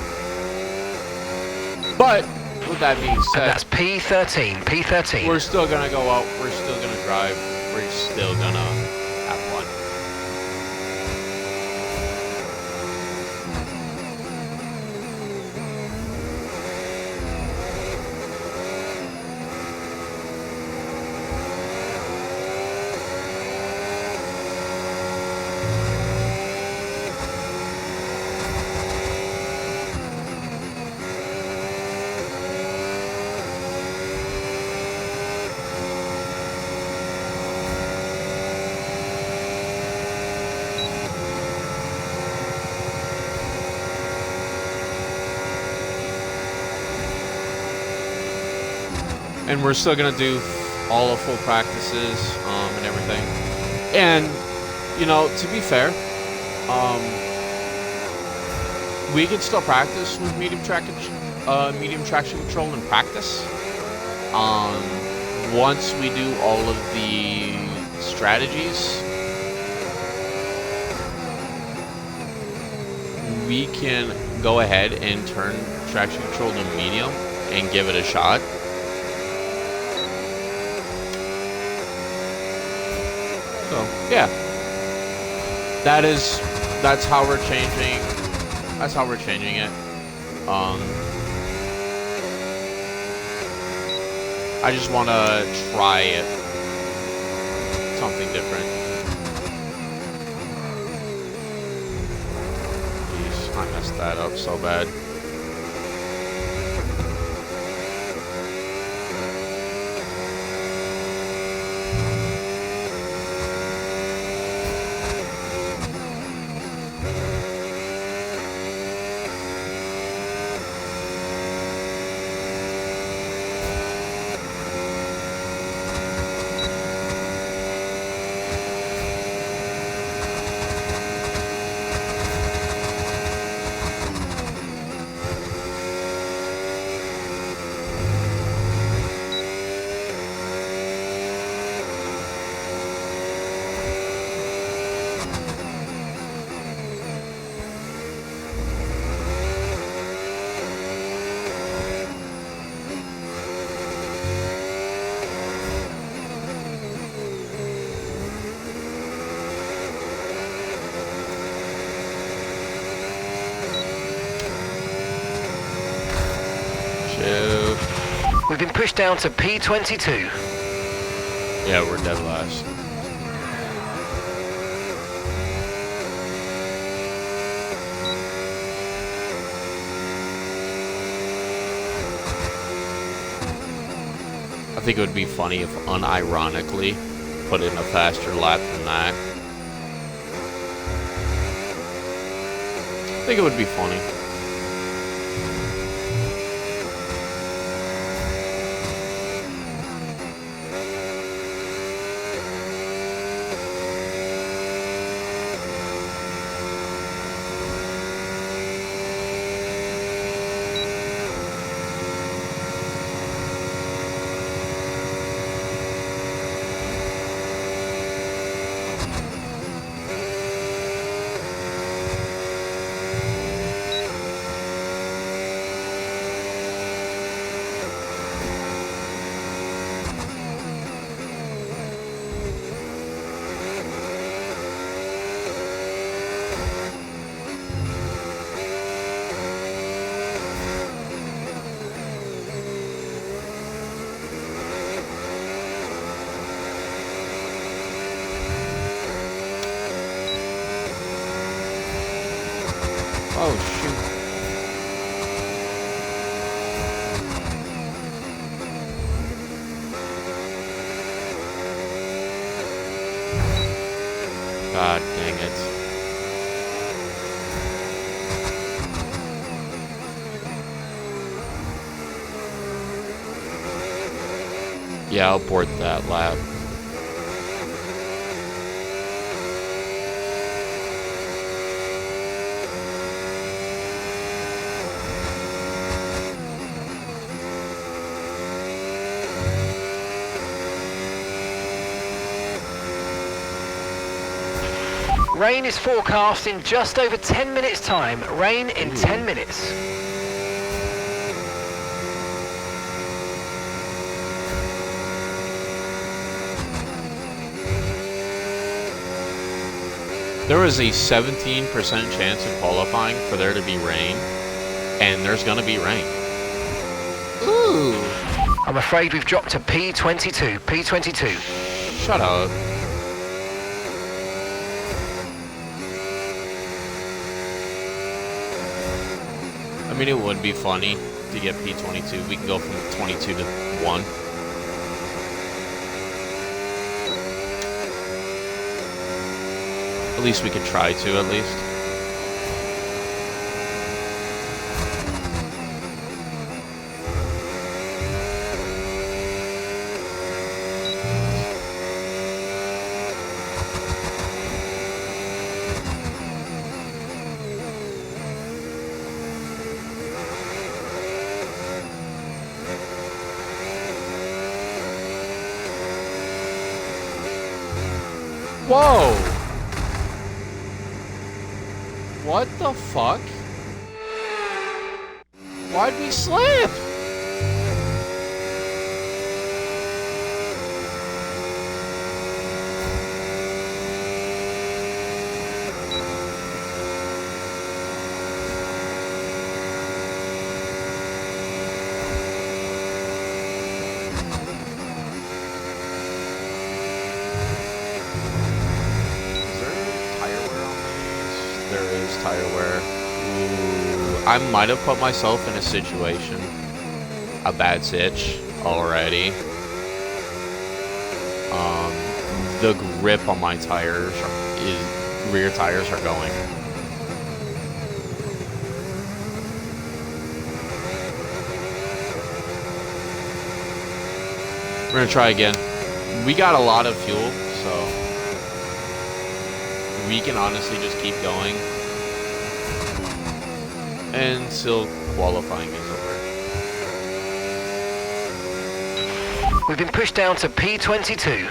But with that being said, and that's P13. We're still gonna go out. We're still gonna drive. We're still gonna have fun. And we're still gonna do all of full practices and everything. And you know, to be fair, we can still practice with medium traction control in practice. Once we do all of the strategies, we can go ahead and turn traction control to medium and give it a shot. So yeah, that's how we're changing. That's how we're changing it. I just want to try it, something different. Jeez, I messed that up so bad. We've been pushed down to P22. Yeah, we're dead last. I think it would be funny if unironically put in a faster lap than that. I think it would be funny. Oh, shoot. God dang it. Yeah, I'll board that lap. Rain is forecast in just over 10 minutes time. Rain in 10 minutes. There was a 17% chance in qualifying for there to be rain, and there's gonna be rain. Ooh. I'm afraid we've dropped to P22. P22. Shut up. I mean, it would be funny to get P22. We can go from 22 to 1. At least we could try to, at least. Whoa! What the fuck? Why'd we slip? Tire wear. Ooh, I might have put myself in a situation, a bad sitch already. The grip on my tires rear tires are going. We're gonna try again. We got a lot of fuel, so we can honestly just keep going until qualifying is over. We've been pushed down to P22.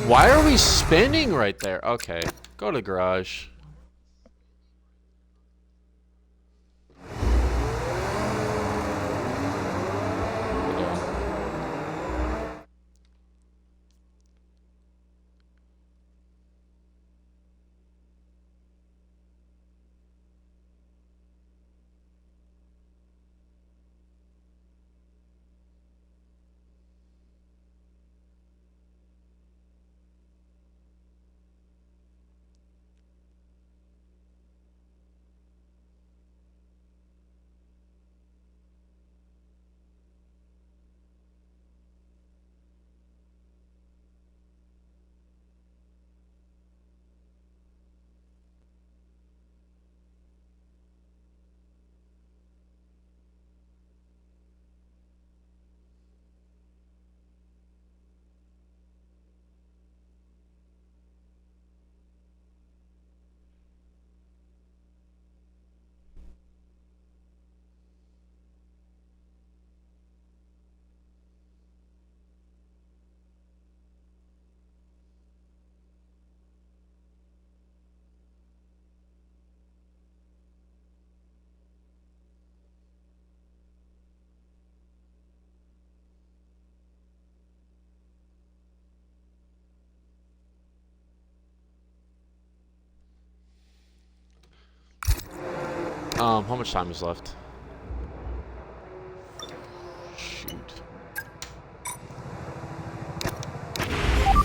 Why are we spinning right there? Okay, go to garage. How much time is left? Shoot.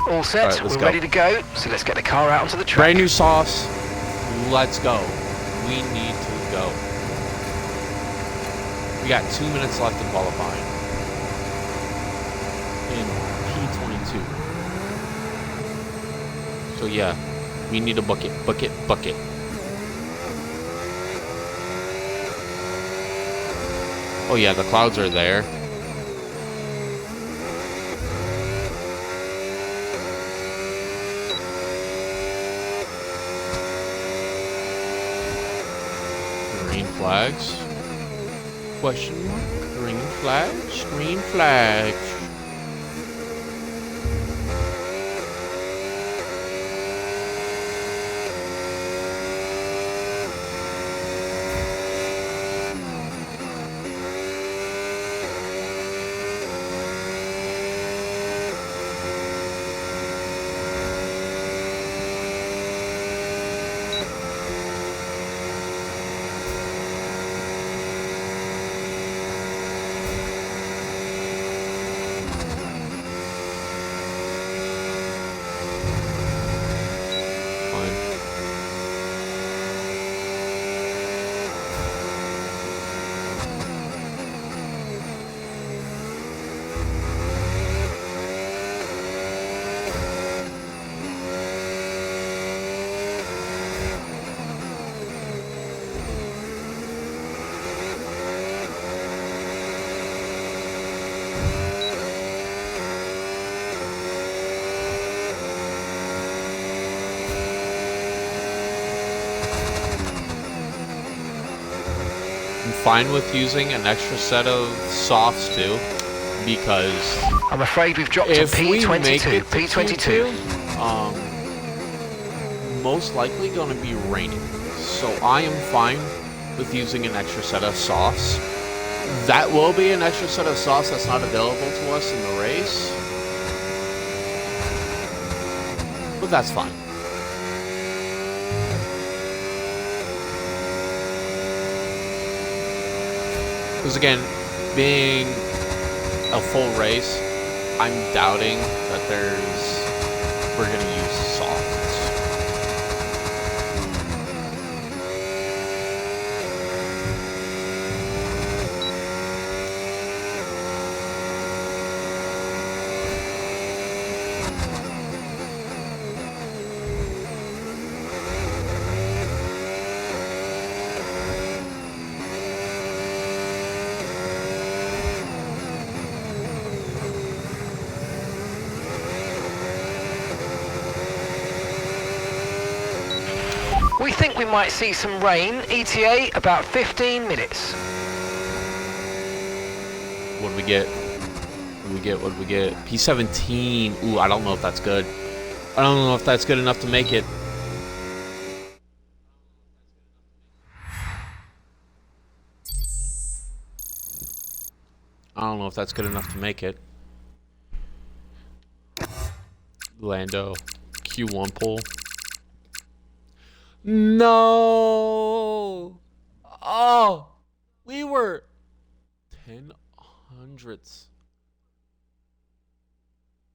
All set. Right, we're ready to go. So let's get the car out onto the track. Brand new sauce. Let's go. We need to go. We got 2 minutes left in qualifying. In P22. So yeah, we need a bucket. Oh yeah, the clouds are there. Green flags? Question mark? Green flags? Green flags. Fine with using an extra set of softs too, because I'm afraid we've dropped to P22. P22. Most likely going to be raining, so I am fine with using an extra set of softs. That will be an extra set of softs that's not available to us in the race, but that's fine. Because again, being a full race, I'm doubting that we're going to use softs. We think we might see some rain. ETA about 15 minutes. What do we get? What do we get? P17. Ooh, I don't know if that's good. I don't know if that's good enough to make it. I don't know if that's good enough to make it. Lando. Q1 pull. No! Oh! We were 10 hundredths.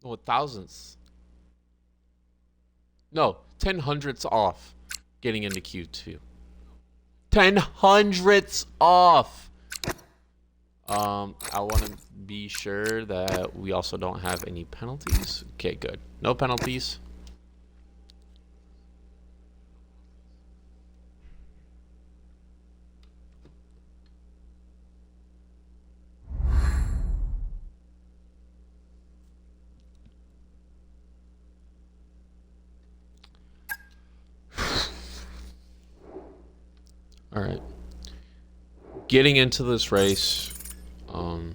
No, thousandths. No, 10 hundredths off getting into Q2. 10 hundredths off! I want to be sure that we also don't have any penalties. Okay, good. No penalties. All right. Getting into this race, um,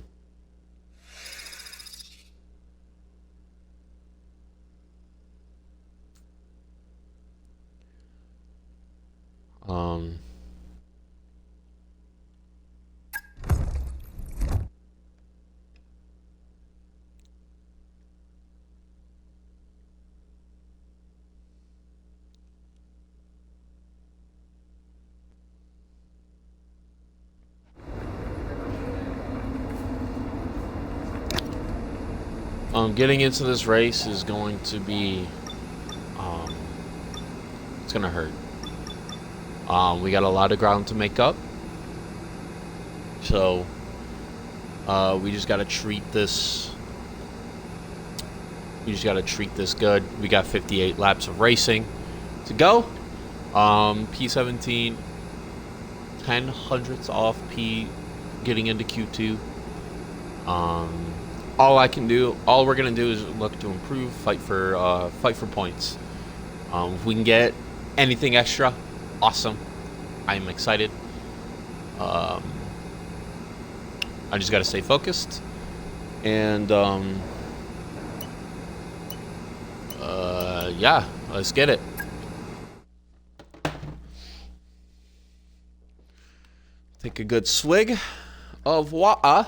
Getting into this race is going to be, it's gonna hurt. We got a lot of ground to make up, so we just gotta treat this. We just gotta treat this good. We got 58 laps of racing to go. P17, 10 hundredths off P, getting into Q2. All we're gonna do is look to improve, fight for points. If we can get anything extra, awesome. I'm excited. I just gotta stay focused, and yeah, let's get it. Take a good swig of water.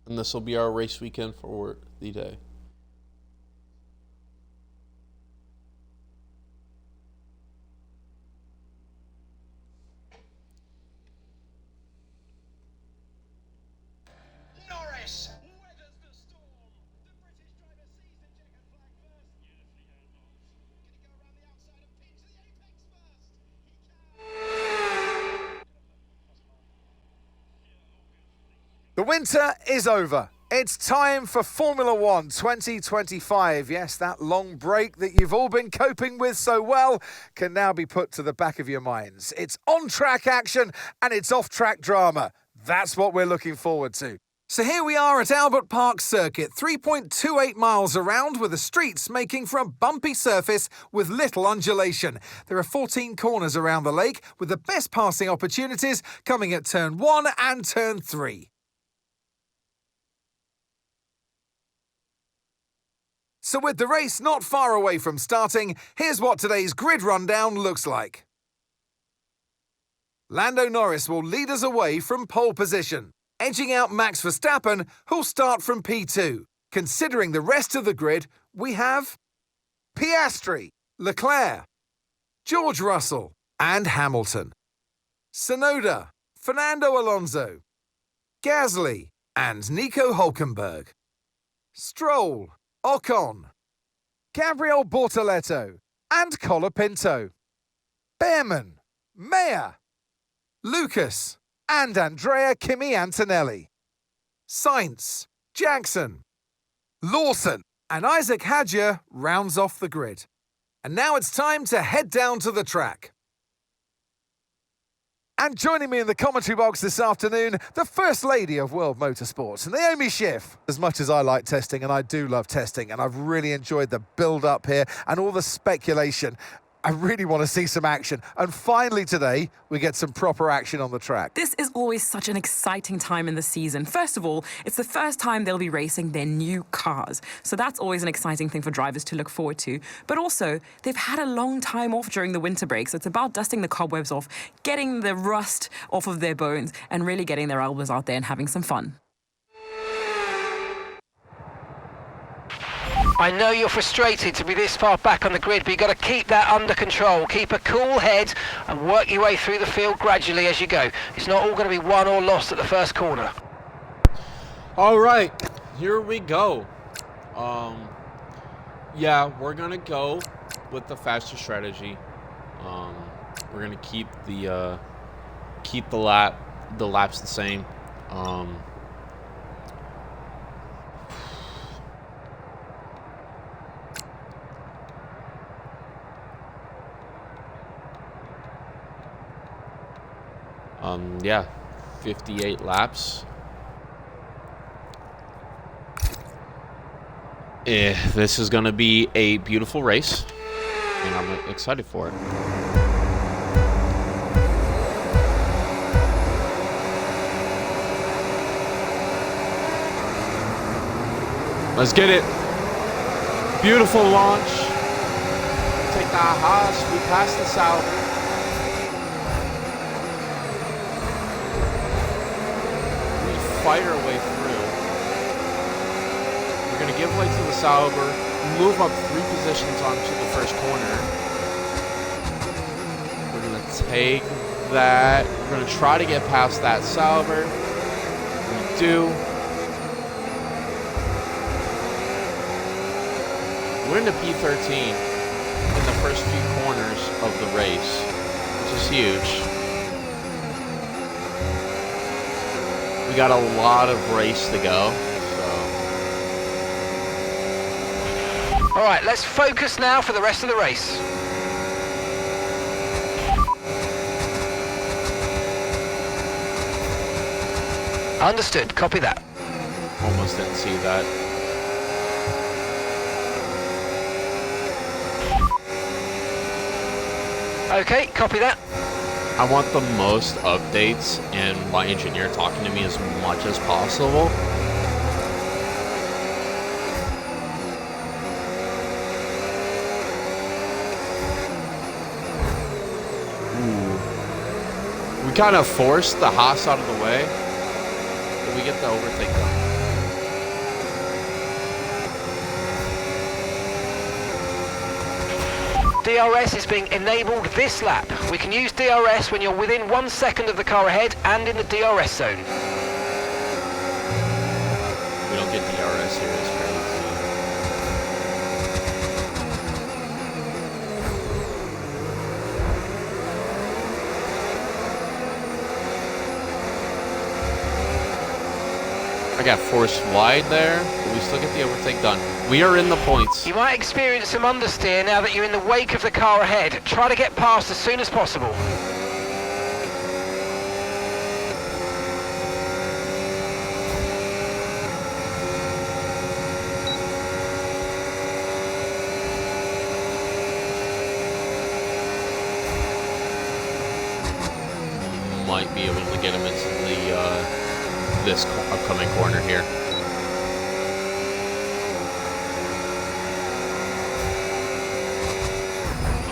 And this will be our race weekend for the day. Norris weathers the storm. The British driver sees the checkered flag first. Beautifully handled. Going to go around the outside and pin to the apex first. The winter is over. It's time for Formula One 2025. Yes, that long break that you've all been coping with so well can now be put to the back of your minds. It's on-track action and it's off-track drama. That's what we're looking forward to. So here we are at Albert Park Circuit, 3.28 miles around, with the streets making for a bumpy surface with little undulation. There are 14 corners around the lake, with the best passing opportunities coming at turn 1 and turn 3. So with the race not far away from starting, here's what today's grid rundown looks like. Lando Norris will lead us away from pole position, edging out Max Verstappen, who'll start from P2. Considering the rest of the grid, we have Piastri, Leclerc, George Russell and Hamilton, Tsunoda, Fernando Alonso, Gasly and Nico Hülkenberg, Stroll, Ocon, Gabriel Bortoleto and Colapinto, Behrman, Mayer, Lucas and Andrea Kimi Antonelli, Sainz, Jackson, Lawson and Isaac Hadjar rounds off the grid. And now it's time to head down to the track. And joining me in the commentary box this afternoon, the First Lady of World Motorsports, Naomi Schiff. As much as I like testing, and I do love testing, and I've really enjoyed the build-up here and all the speculation, I really want to see some action. And finally today, we get some proper action on the track. This is always such an exciting time in the season. First of all, it's the first time they'll be racing their new cars. So that's always an exciting thing for drivers to look forward to. But also, they've had a long time off during the winter break. So it's about dusting the cobwebs off, getting the rust off of their bones, and really getting their elbows out there and having some fun. I know you're frustrated to be this far back on the grid, but you've got to keep that under control. Keep a cool head and work your way through the field gradually as you go. It's not all going to be won or lost at the first corner. All right, here we go. Yeah, we're gonna go with the faster strategy. We're gonna keep the laps the same. Yeah, 58 laps. This is going to be a beautiful race, and I'm excited for it. Let's get it. Beautiful launch. Take the Haas. We passed the Sauber. Fight our way through. We're gonna give way to the Sauber, move up 3 positions onto the first corner. We're going to take that. We're going to try to get past that Sauber. We do. We're into P13 in the first few corners of the race, which is huge. We got a lot of race to go. All right, let's focus now for the rest of the race. Understood, copy that. Almost didn't see that. Okay, copy that. I want the most updates and my engineer talking to me as much as possible. We kind of forced the Haas out of the way. Did we get the overtake done? DRS is being enabled this lap. We can use DRS when you're within 1 second of the car ahead and in the DRS zone. We don't get DRS here, it's fairly I got forced wide there, but we still get the overtake done. We are in the points. You might experience some understeer now that you're in the wake of the car ahead. Try to get past as soon as possible. Might be able to get him into the this upcoming corner here.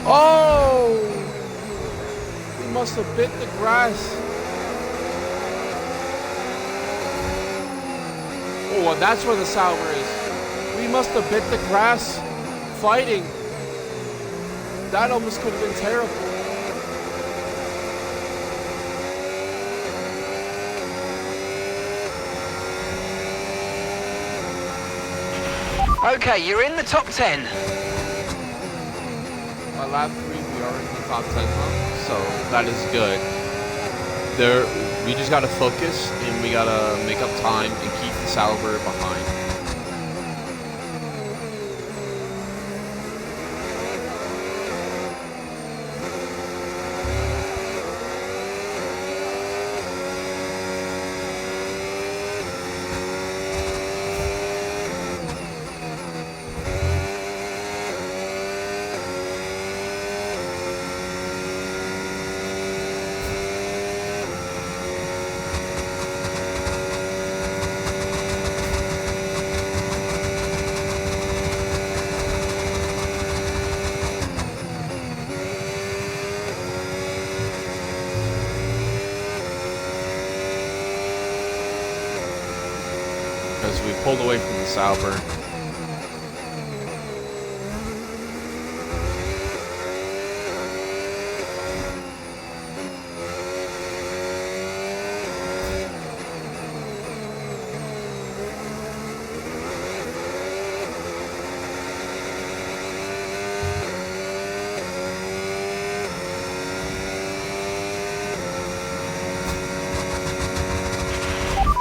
Oh! We must have bit the grass. Oh, and that's where the Sauber is. We must have bit the grass fighting. That almost could have been terrible. Okay, you're in the top 10. By lap 3, we are in the top 10 now, so that is good. We just gotta focus and we gotta make up time and keep the Sauber behind. As we pulled away from the Sauber.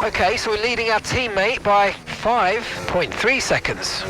Okay, so we're leading our teammate by 5.3 seconds.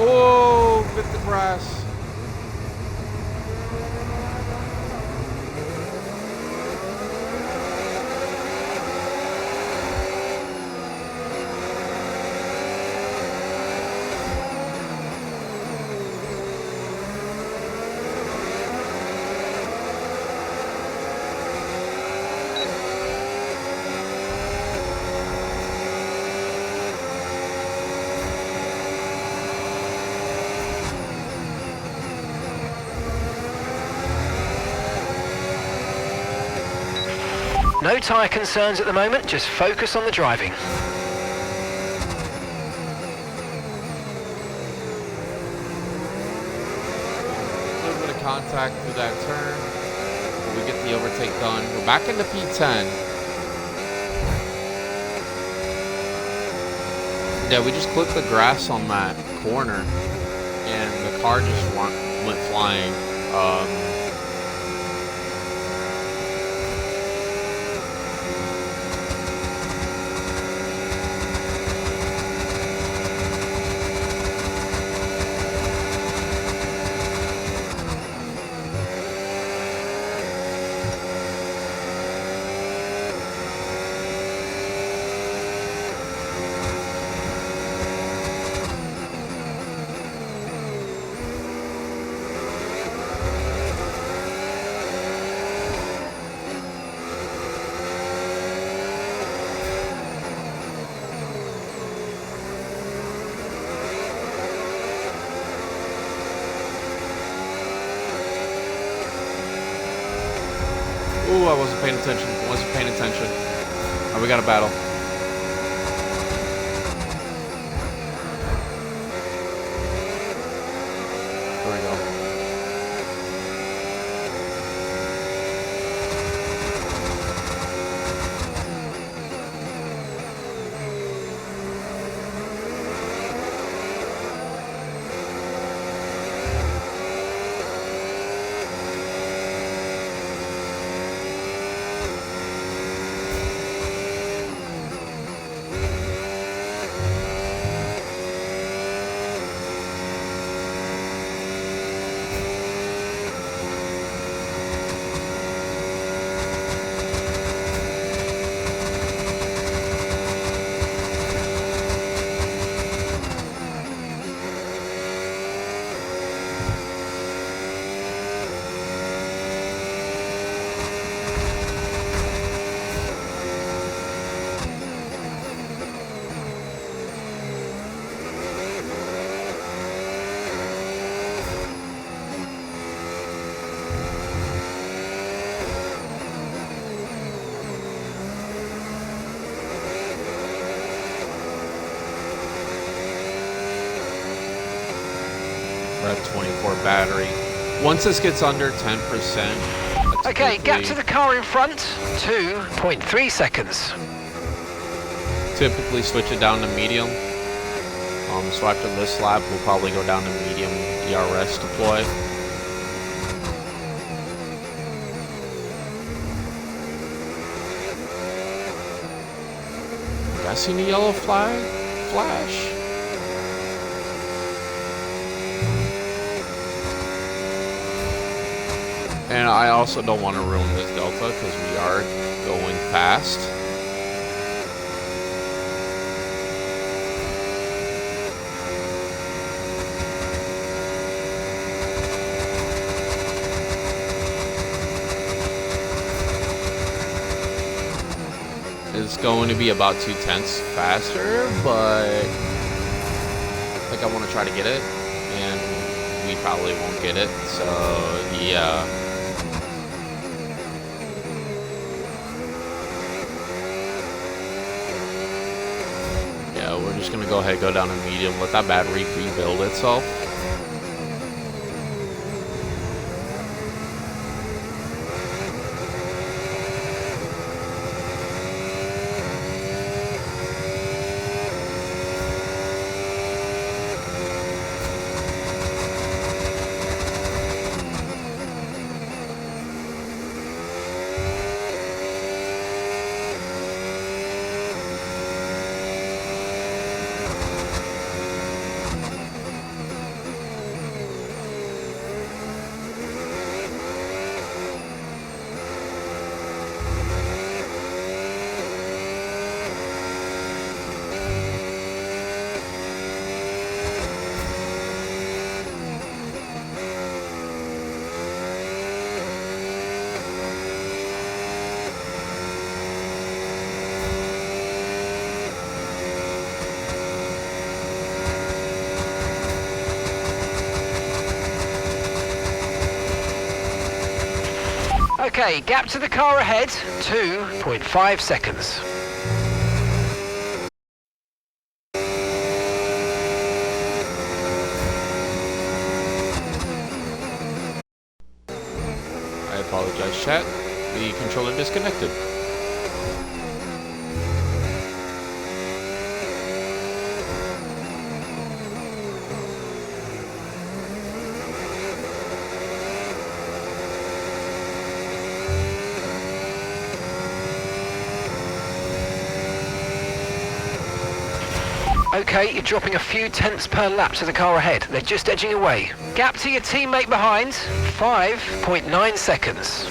Oh, hit the grass. No tyre concerns at the moment, just focus on the driving. A little bit of contact through that turn, but we get the overtake done. We're back into P10. Yeah, we just clipped the grass on that corner, and the car just went flying. Ooh, I wasn't paying attention. All right, we got a battle. Here we go. We're at 24 battery. Once this gets under 10%. Okay, gap to the car in front, 2.3 seconds. Typically switch it down to medium. So after this lap, we'll probably go down to medium ERS deploy. You guys seen the yellow flash? And I also don't want to ruin this Delta because we are going fast. It's going to be about 0.2 faster, but like I want to try to get it, and we probably won't get it. So yeah. We're just gonna go ahead, go down to medium, let that battery rebuild itself. Okay, gap to the car ahead, 2.5 seconds. I apologize, chat. The controller disconnected. Okay, you're dropping a few tenths per lap to the car ahead. They're just edging away. Gap to your teammate behind, 5.9 seconds.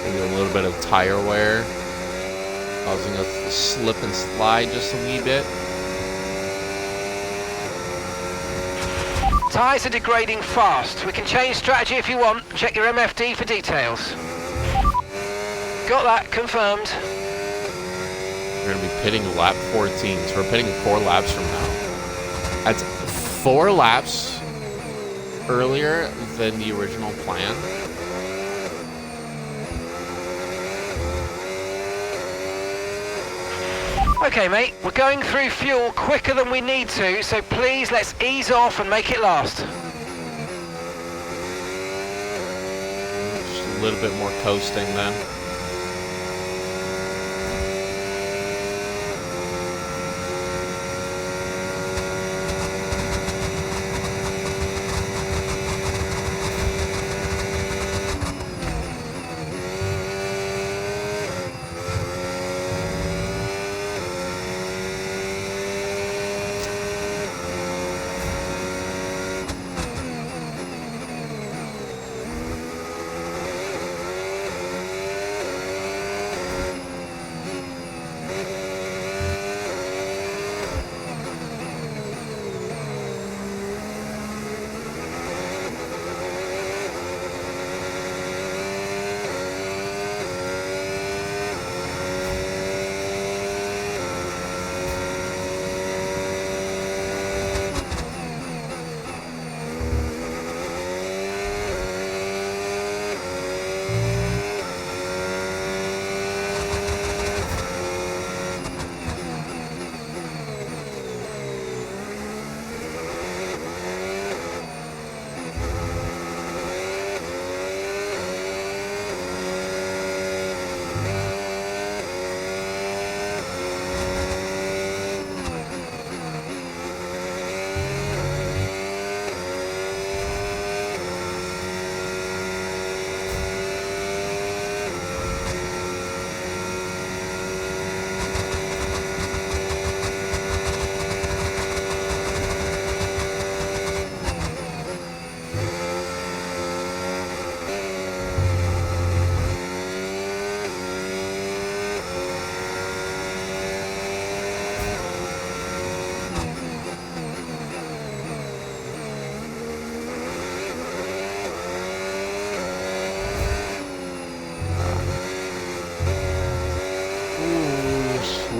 A little bit of tire wear, causing us to slip and slide just a wee bit. Tyres are degrading fast. We can change strategy if you want. Check your MFD for details. Got that, confirmed. We're going to be pitting lap 14, so we're pitting 4 laps from now. That's 4 laps earlier than the original plan. Okay, mate, we're going through fuel quicker than we need to, so please let's ease off and make it last. Just a little bit more coasting then.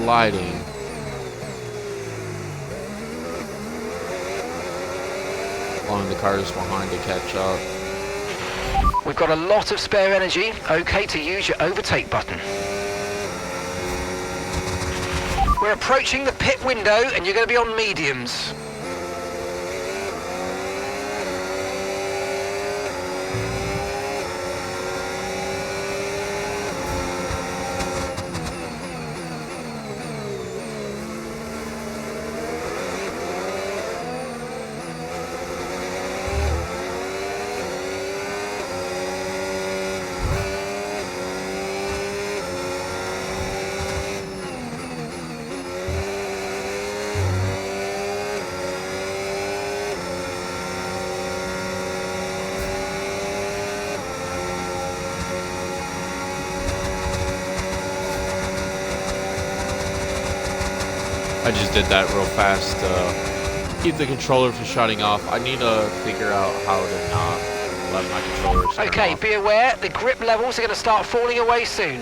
Sliding. Allowing the cars behind to catch up. We've got a lot of spare energy. Okay to use your overtake button. We're approaching the pit window and you're going to be on mediums. I just did that real fast to keep the controller from shutting off. I need to figure out how to not let my controllers turn Okay, off. be aware, the grip levels are going to start falling away soon.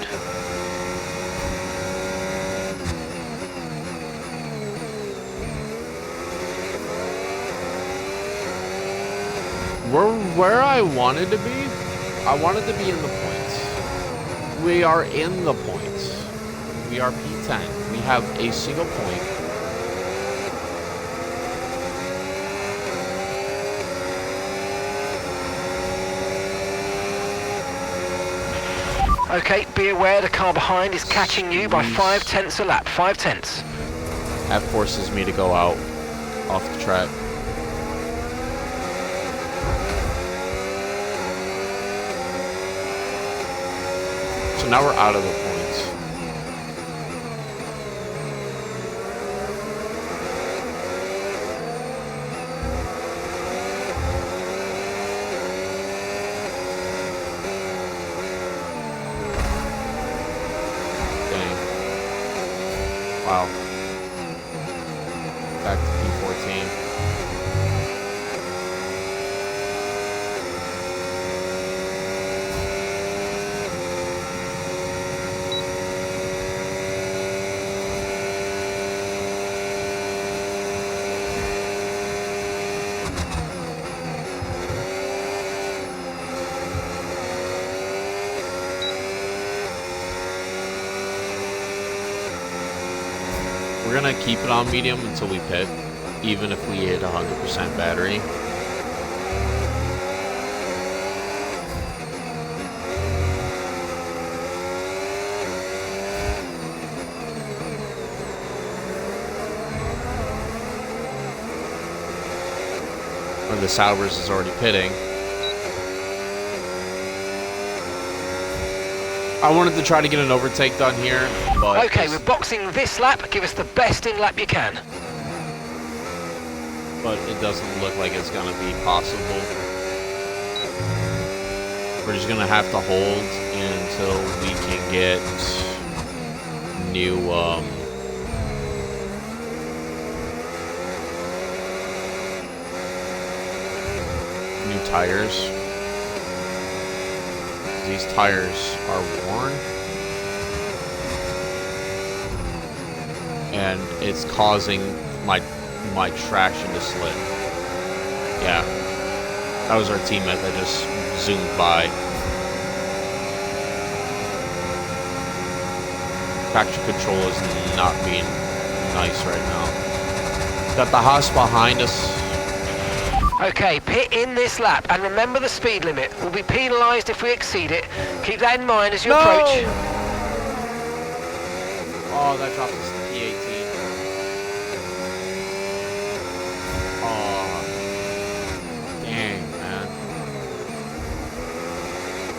We're where I wanted to be. I wanted to be in the points. We are in the points. We are P10. We have a single point. Okay, be aware the car behind is catching you by 0.5 a lap. 0.5. That forces me to go out off the track. So now we're out of the points. Dang. Wow. Back to P14. We're gonna keep it on medium until we pit, even if we hit 100% battery. When the Saubers is already pitting. I wanted to try to get an overtake done here, but... Okay, we're boxing this lap. Give us the best in lap you can. But it doesn't look like it's going to be possible. We're just going to have to hold until we can get new, new tires. These tires are worn, and it's causing my traction to slip. Yeah, that was our teammate that just zoomed by. Traction control is not being nice right now. Got the Haas behind us. Okay, pit in this lap, and remember the speed limit. We'll be penalised if we exceed it. Keep that in mind as you approach. Oh, that dropped us to P18. Oh, dang, man.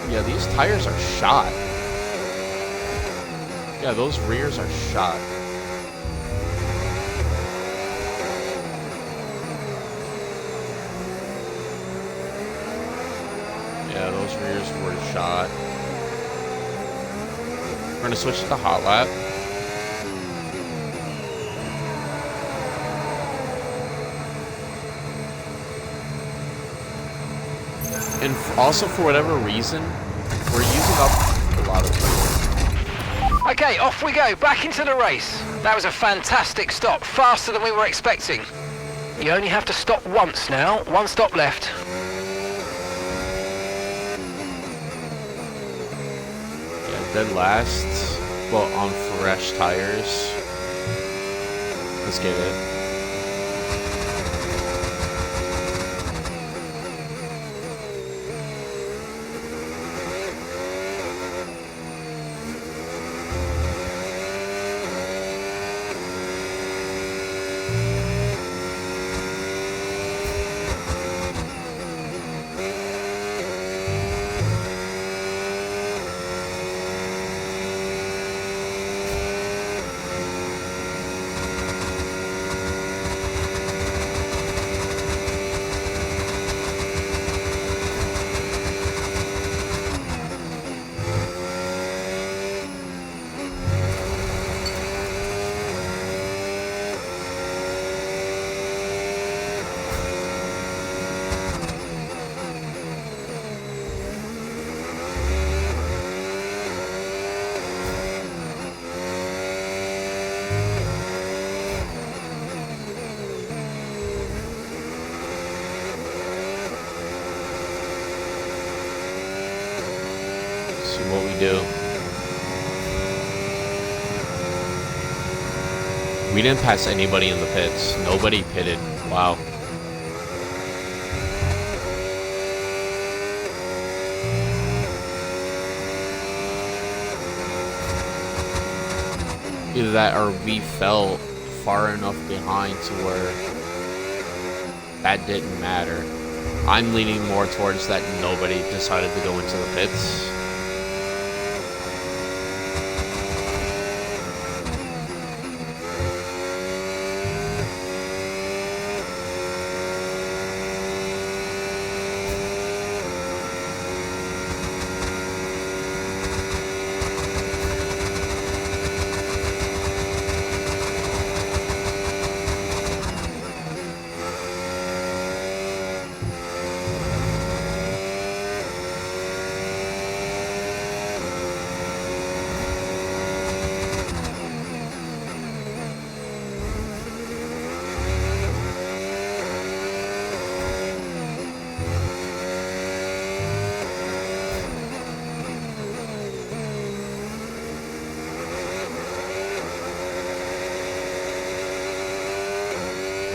Yeah, these tires are shot. Yeah, those rears are shot. Yeah, those rears were shot. We're gonna switch to the hot lap. And also, for whatever reason, we're using up a lot of fuel. Okay, off we go, back into the race. That was a fantastic stop, faster than we were expecting. You only have to stop once now, one stop left. Dead last, well, on fresh tires. Let's get it. What we do. We didn't pass anybody in the pits. Nobody pitted. Wow. Either that or we fell far enough behind to where that didn't matter. I'm leaning more towards that nobody decided to go into the pits.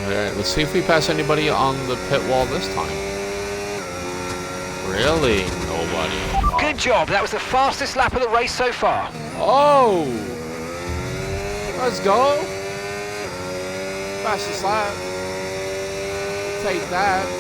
Alright, let's see if we pass anybody on the pit wall this time. Really? Nobody. Wow. Good job. That was the fastest lap of the race so far. Oh! Let's go. Fastest lap. Take that.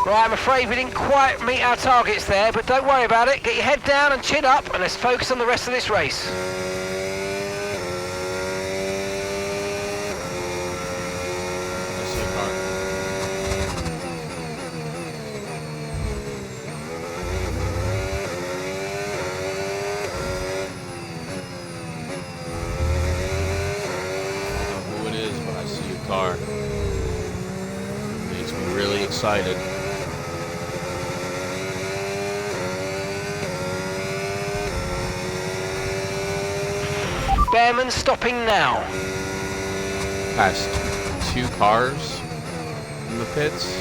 Right, I'm afraid we didn't quite meet our targets there, but don't worry about it. Get your head down and chin up, and let's focus on the rest of this race. Who it is, but I see your car. Makes me really excited. Behrman stopping now. Past 2 cars in the pits.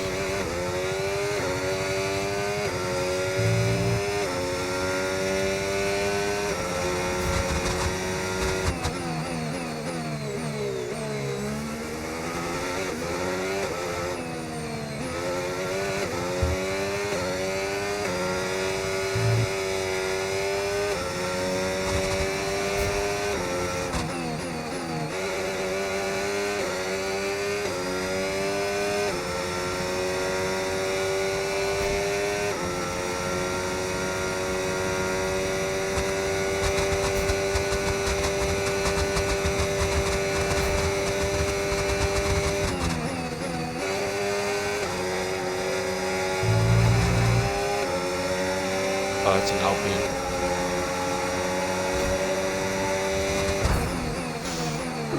Oh, it's an Alpine.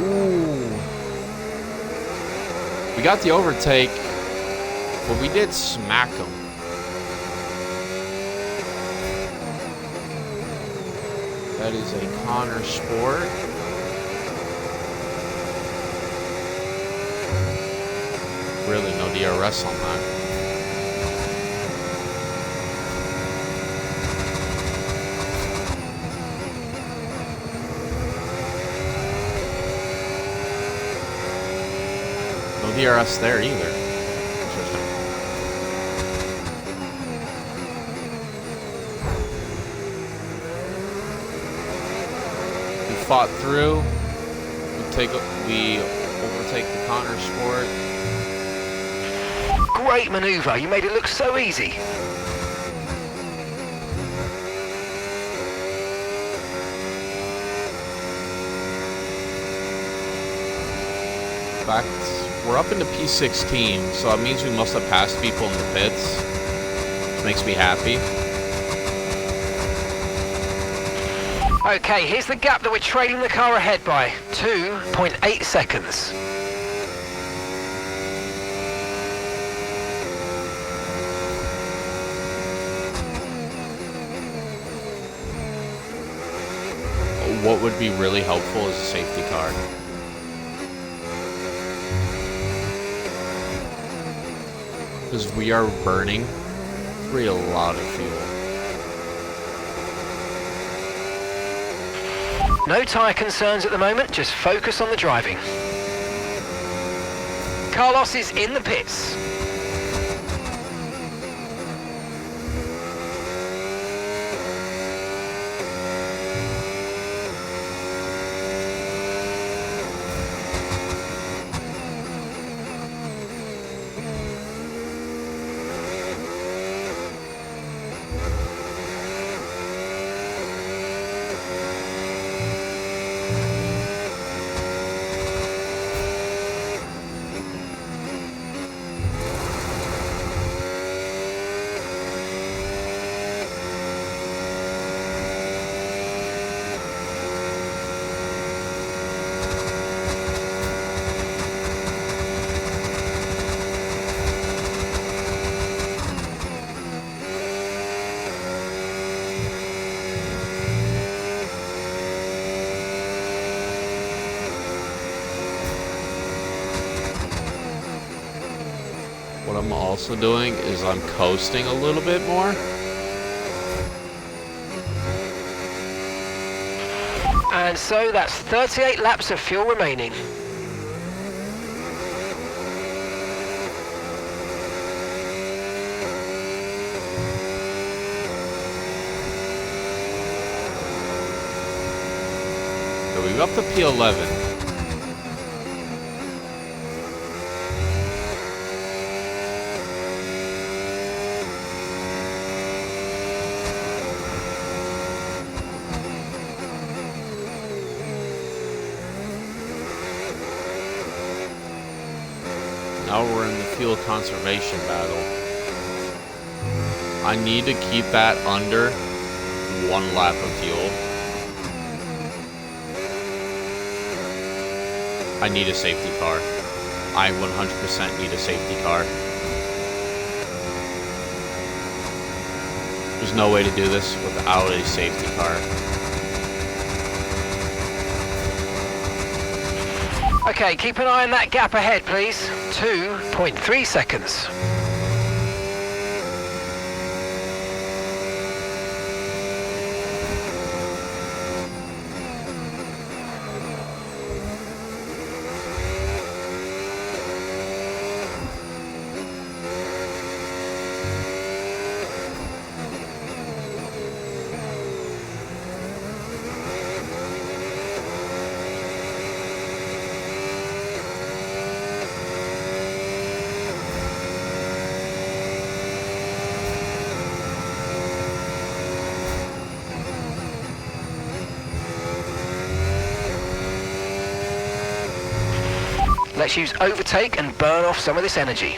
Ooh. We got the overtake, but we did smack him. That is a Connor Sport. Really no DRS on that. No DRS there either. Interesting. We fought through. We overtake the Connor Sport. Great maneuver. You made it look so easy. In fact, we're up into P16, so that means we must have passed people in the pits, which makes me happy. Okay, here's the gap that we're trailing the car ahead by. 2.8 seconds. What would be really helpful is a safety car. Because we are burning a lot of fuel. No tyre concerns at the moment, just focus on the driving. Carlos is in the pits. What I'm also doing is I'm coasting a little bit more. And so that's 38 laps of fuel remaining. So we've up to P11. Now we're in the fuel conservation battle. I need to keep that under 1 lap of fuel. I need a safety car. I 100% need a safety car. There's no way to do this without a safety car. Okay, keep an eye on that gap ahead, please. 2.3 seconds. Let's use overtake and burn off some of this energy.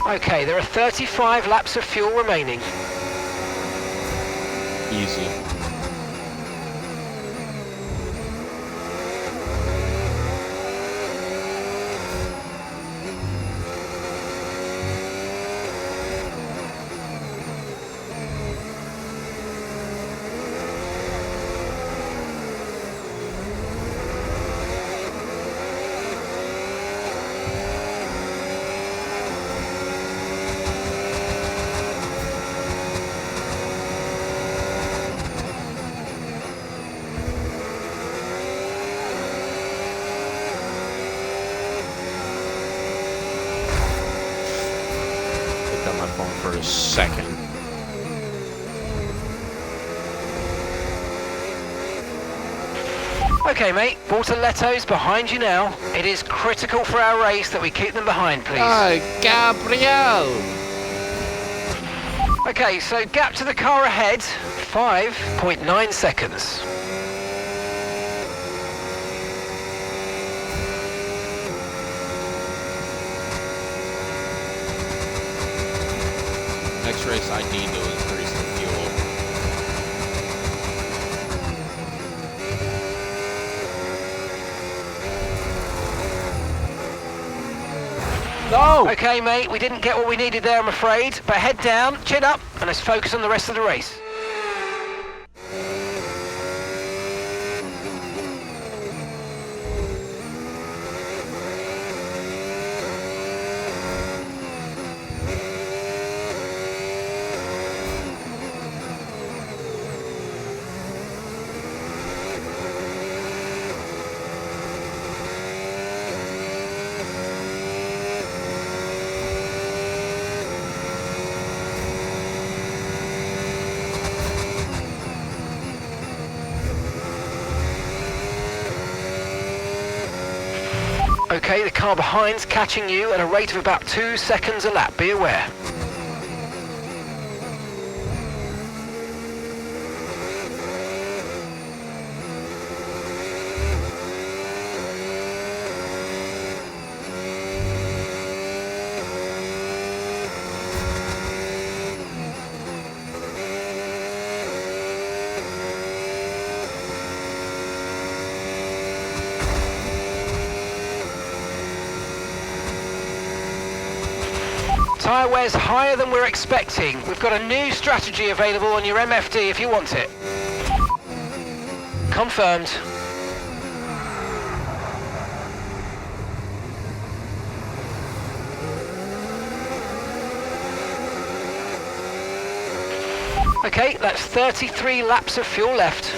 Okay, there are 35 laps of fuel remaining. Easy. For a second. Okay, mate. Bortoletto's behind you now. It is critical for our race that we keep them behind, please. Gabriel! Okay, so gap to the car ahead, 5.9 seconds. Next race I need to increase the fuel. No! Okay, mate, we didn't get what we needed there, I'm afraid. But head down, chin up, and let's focus on the rest of the race. Okay, the car behind's catching you at a rate of about 2 seconds a lap. Be aware. Tyre wear's higher than we're expecting. We've got a new strategy available on your MFD if you want it. Confirmed. Okay, that's 33 laps of fuel left.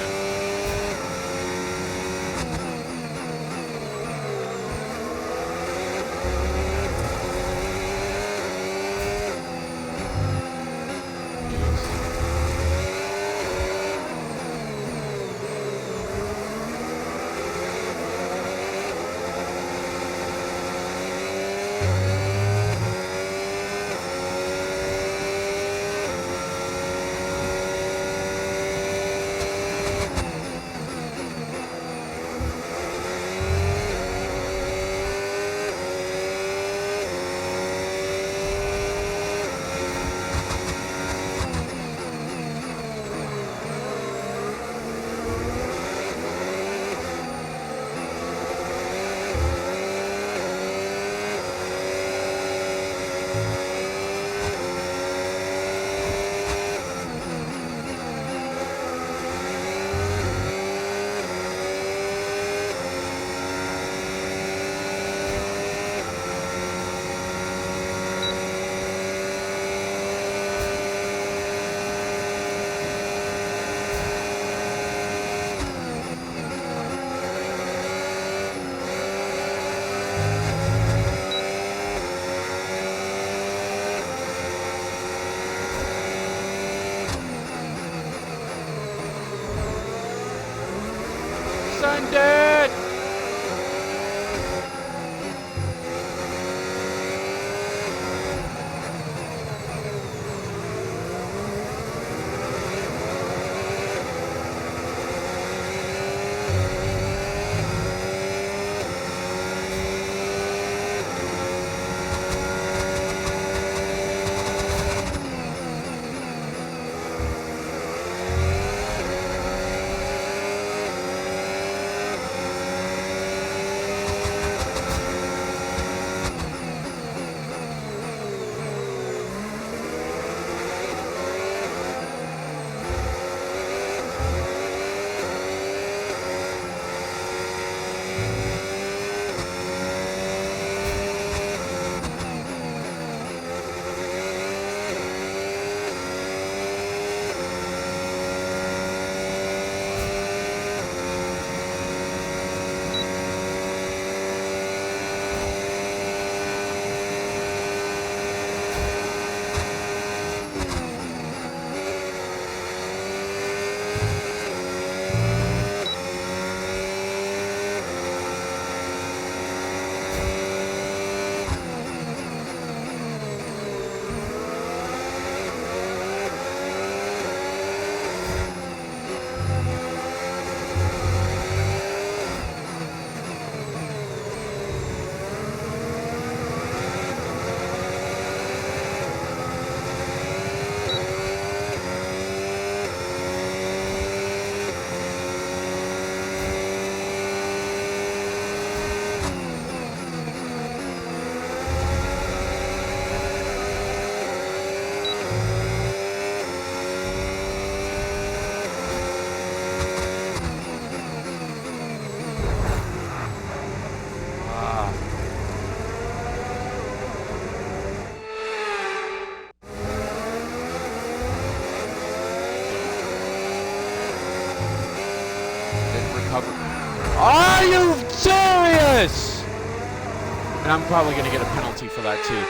And I'm probably going to get a penalty for that, too.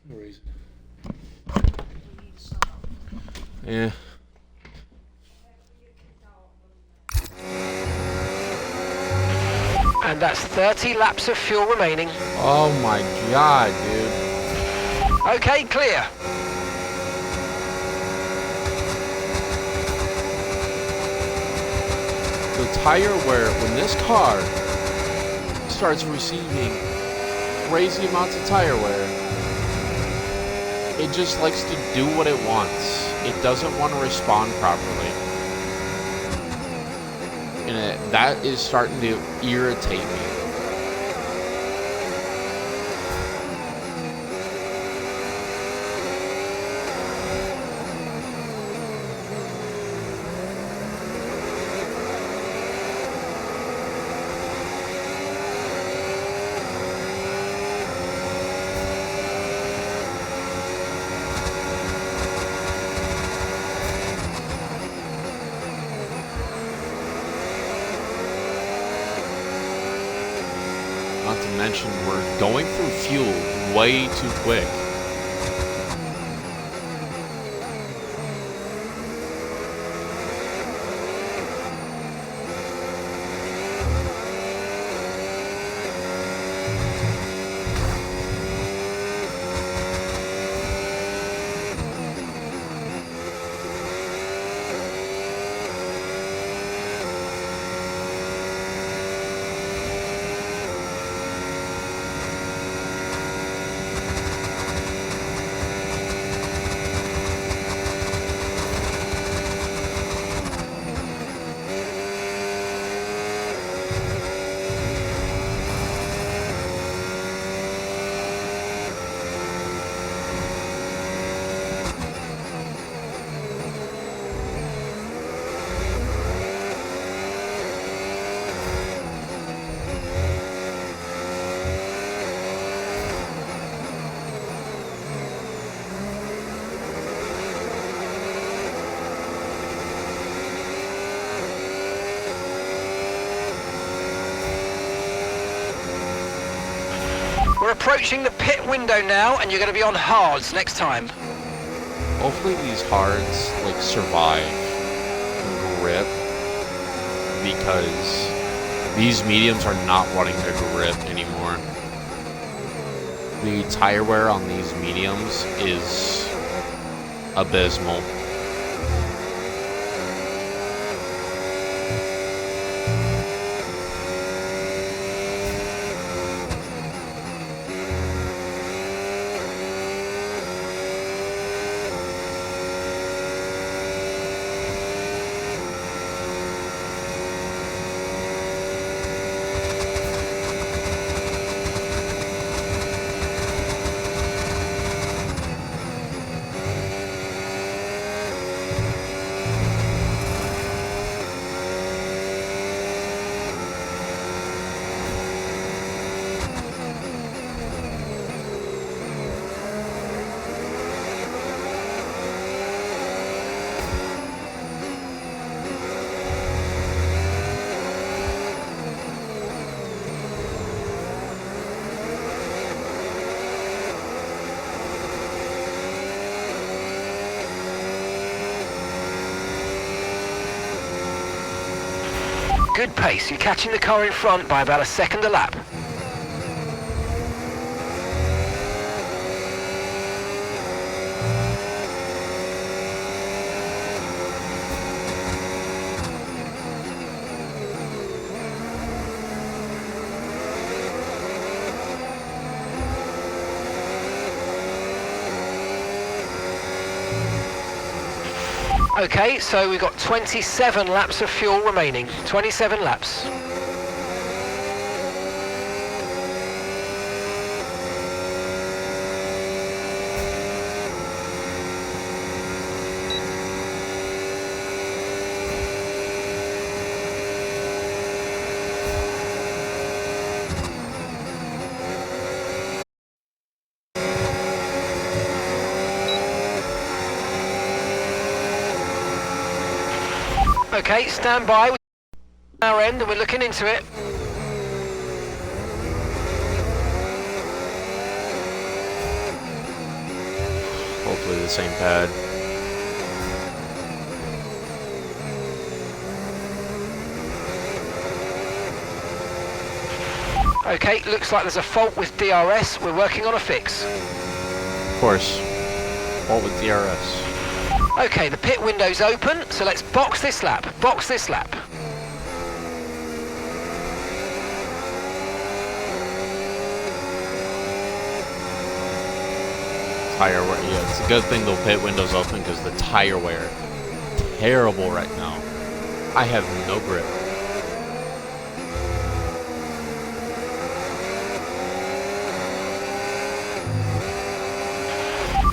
No reason. Yeah. And that's 30 laps of fuel remaining. Oh my god, dude. Okay, clear. The tire wear, when this car starts receiving crazy amounts of tire wear, it just likes to do what it wants. It doesn't want to respond properly. And that is starting to irritate me. Not to mention, we're going through fuel way too quick. We're approaching the pit window now, and you're going to be on hards next time. Hopefully these hards like survive grip, because these mediums are not wanting to grip anymore. The tire wear on these mediums is abysmal. Good pace. You're catching the car in front by about a second a lap. Okay, so we've got 27 laps of fuel remaining. 27 laps. Okay, stand by with our end and we're looking into it. Hopefully the same pad. Okay, looks like there's a fault with DRS. We're working on a fix. Of course. Fault with DRS. Okay, the pit window's open, so let's box this lap. Box this lap. Tire wear. Yeah, it's a good thing the pit window's open because the tire wear terrible right now. I have no grip.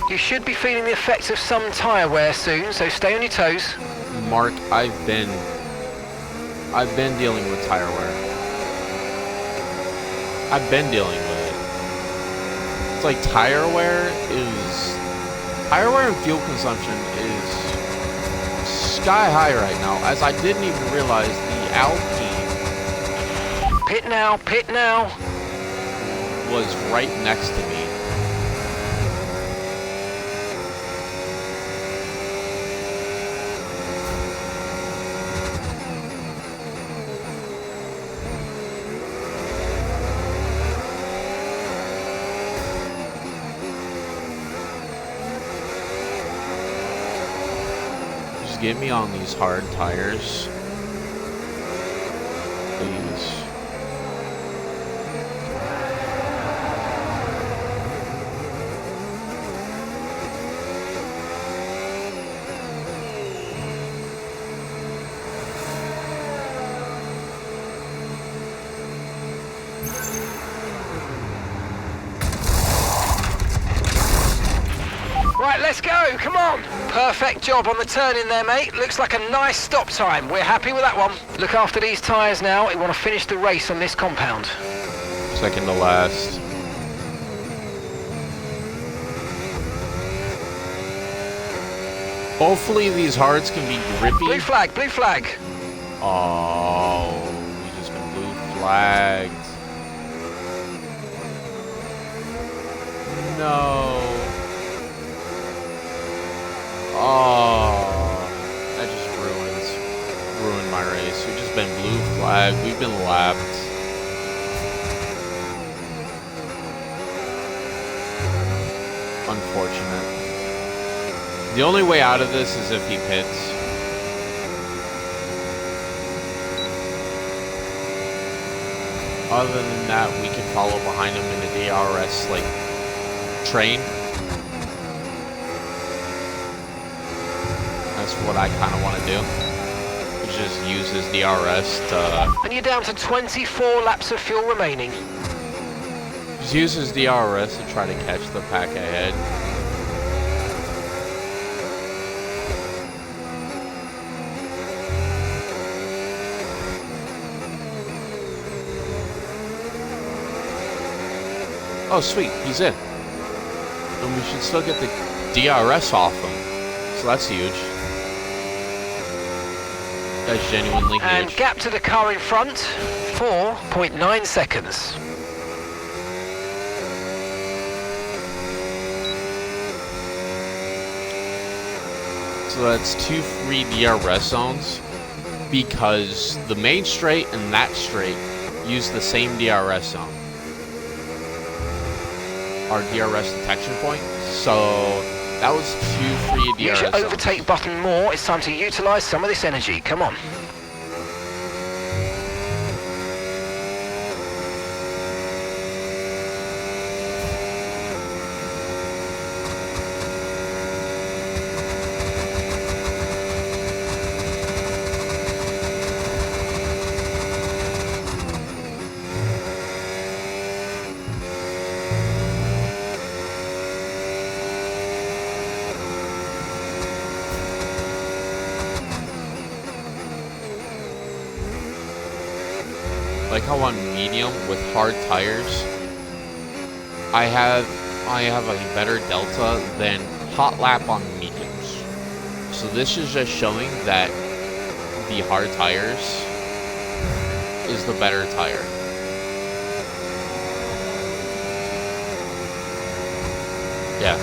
You should be feeling the effects of some tyre wear soon, so stay on your toes. Mark, I've been dealing with tire wear. I've been dealing with it. It's like tire wear and fuel consumption is sky high right now, as I didn't even realize the Alpine pit now was right next to me. Get me on these hard tires, please. Right, let's go, come on. Perfect job on the turn in there, mate. Looks like a nice stop time. We're happy with that one. Look after these tyres now. We want to finish the race on this compound. Second to last. Hopefully these hards can be grippy. Blue flag, blue flag. Oh, we just been blue flagged. No. Oh, that just ruined my race. We've just been blue flagged. We've been lapped. Unfortunate. The only way out of this is if he pits. Other than that, we can follow behind him in the DRS like train. That's what I kind of want to do. Just use his DRS to... And you're down to 24 laps of fuel remaining. Just use his DRS to try to catch the pack ahead. Oh, sweet. He's in. And we should still get the DRS off him. So that's huge. That's genuinely huge. And gap to the car in front, 4.9 seconds. So that's 2 free DRS zones because the main straight and that straight use the same DRS zone. Our DRS detection point. So that was 2 free DRS Use your overtake zones. button more. It's time to utilize some of this energy. Come on. Like how on medium with hard tires, I have a better delta than hot lap on mediums. So this is just showing that the hard tires is the better tire. Yeah.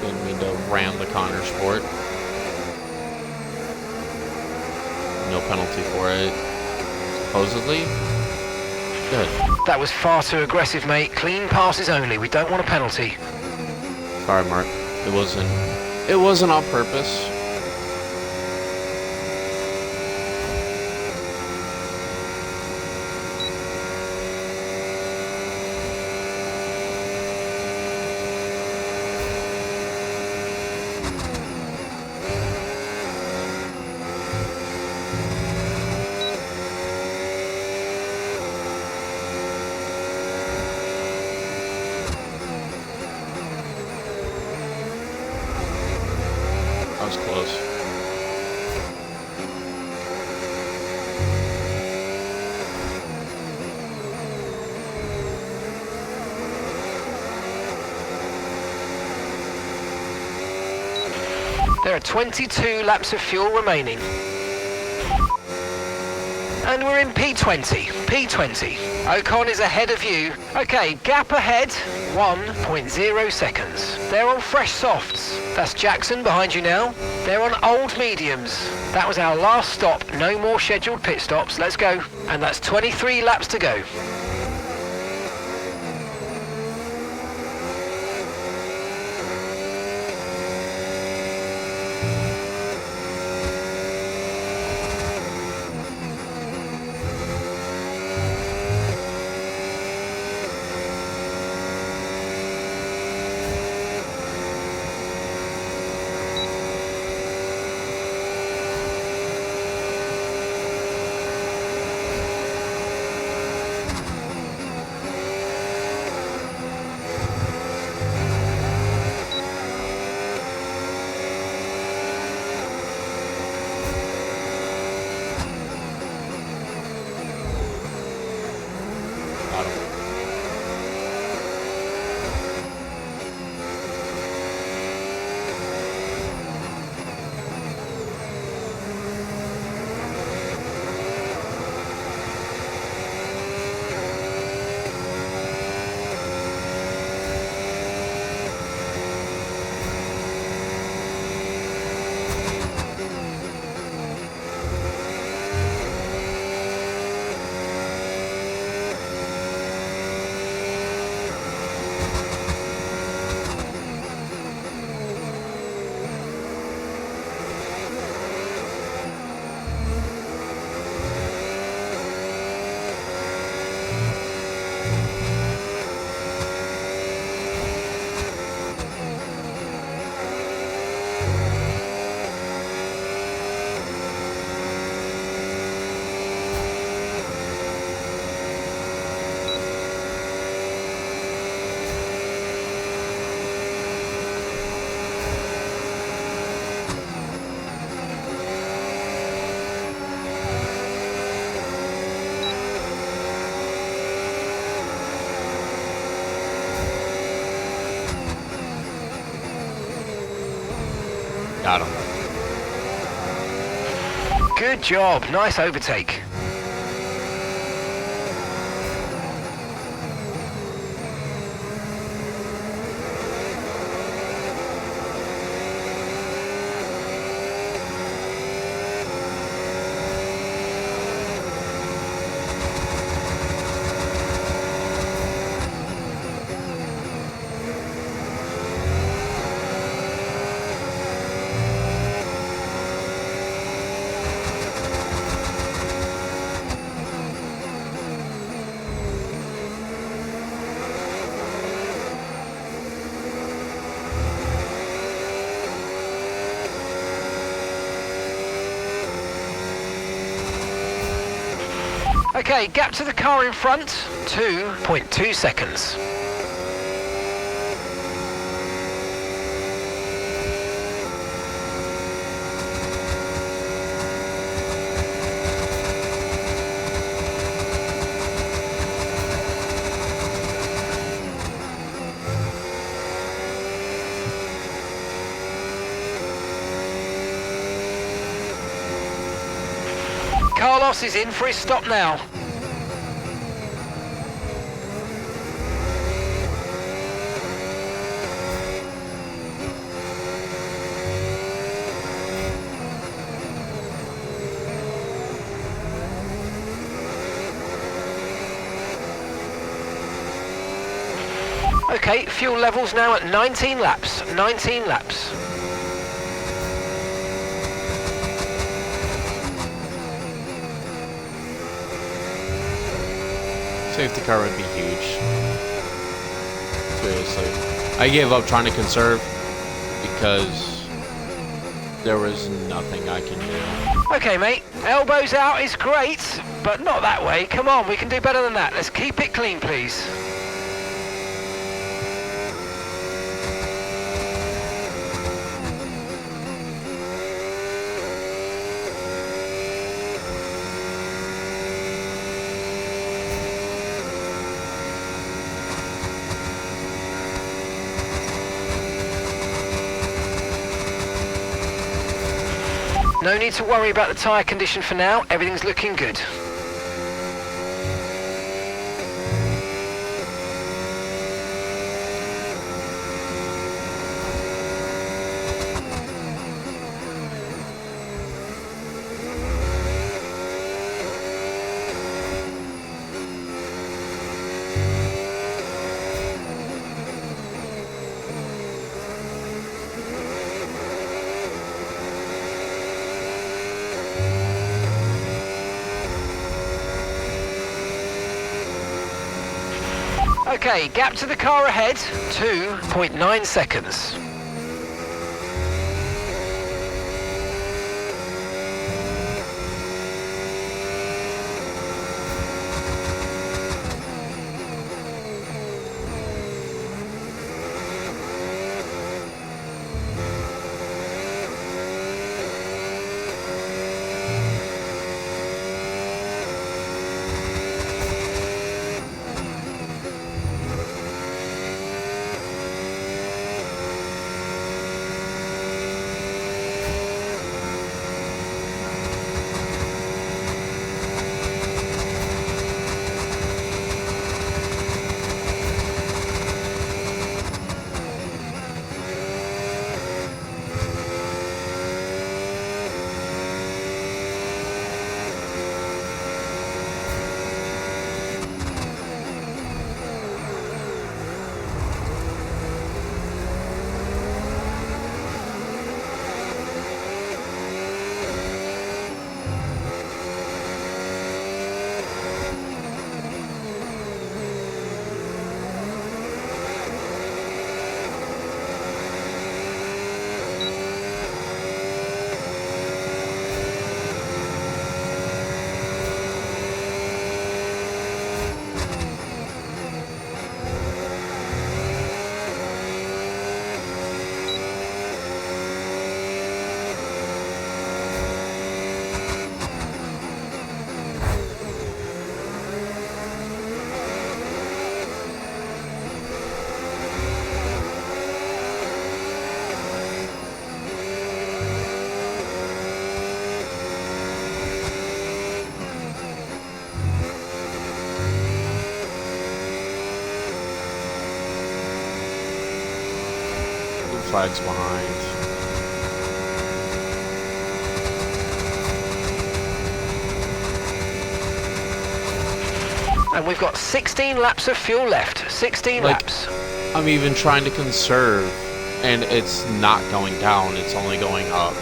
Didn't mean to ram the Connor Sport. No penalty for it, supposedly. Good. That was far too aggressive, mate. Clean passes only. We don't want a penalty. Sorry, Mark. It wasn't on purpose. That was close. There are 22 laps of fuel remaining. And we're in P20. P20. Ocon is ahead of you. Okay, gap ahead, 1.0 seconds. They're on fresh softs. That's Jackson behind you now. They're on old mediums. That was our last stop. No more scheduled pit stops. Let's go. And that's 23 laps to go. Got him. Good job. Nice overtake. Okay, gap to the car in front, 2.2 seconds. Carlos is in for his stop now. Okay, fuel levels now at 19 laps. 19 laps. Safety car would be huge. Seriously. I gave up trying to conserve because there was nothing I can do. Okay, mate. Elbows out is great, but not that way. Come on, we can do better than that. Let's keep it clean, please. No need to worry about the tyre condition for now, everything's looking good. Okay, gap to the car ahead, 2.9 seconds. Flags behind. And we've got 16 laps of fuel left. 16 laps. I'm even trying to conserve, and it's not going down. It's only going up.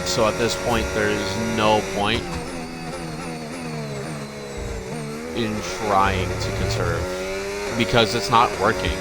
So at this point, there's no point in trying to conserve because it's not working.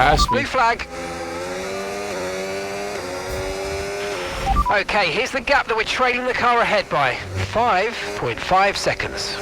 past me. Blue flag. Okay, here's the gap that we're trailing the car ahead by. 5.5 seconds.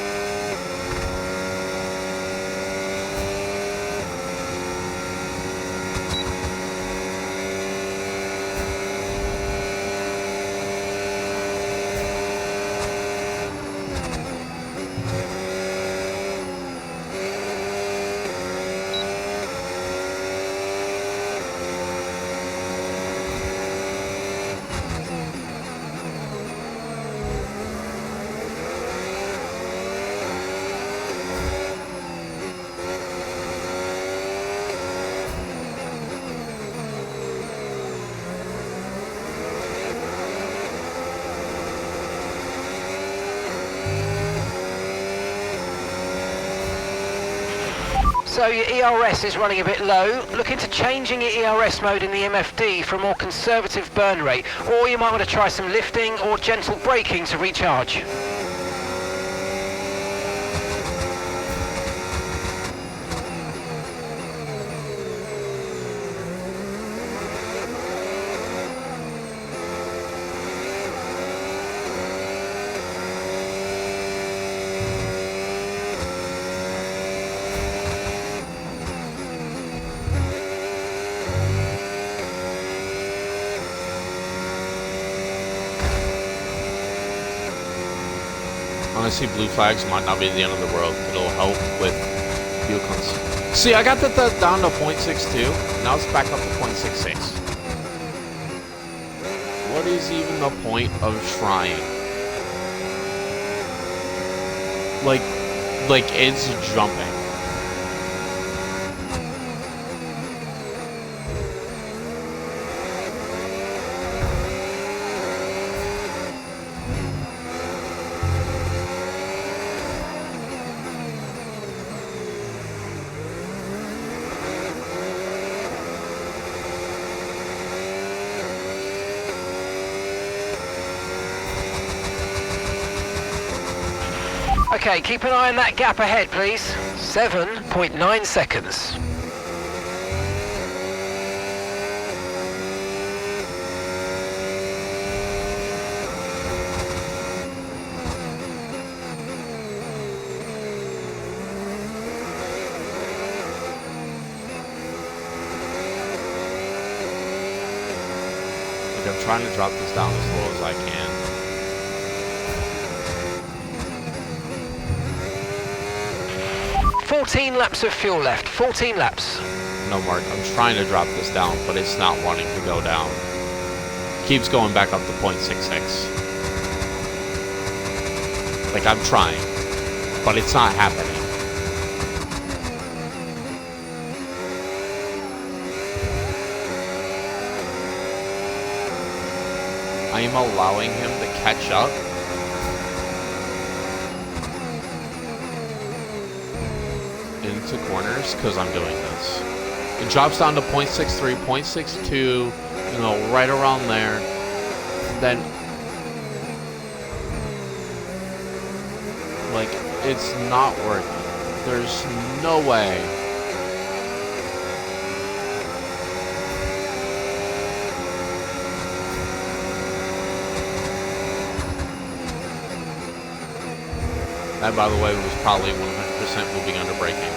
So your ERS is running a bit low. Look into changing your ERS mode in the MFD for a more conservative burn rate, or you might want to try some lifting or gentle braking to recharge. Honestly, blue flags might not be the end of the world. It'll help with fuel consumption. See, I got that down to 0.62. Now it's back up to 0.66. What is even the point of trying? Like it's jumping. Okay, keep an eye on that gap ahead, please. 7.9 seconds. Like, I'm trying to drop this down as low as I can. $14 laps of fuel left. 14 laps. No, Mark, I'm trying to drop this down, but it's not wanting to go down. Keeps going back up to 0.66. Like, I'm trying, but it's not happening. I am allowing him to catch up. Into corners because I'm doing this. It drops down to 0.63, 0.62, you know, right around there. Then, like, it's not working. There's no way. That, by the way, was probably 100% moving under braking.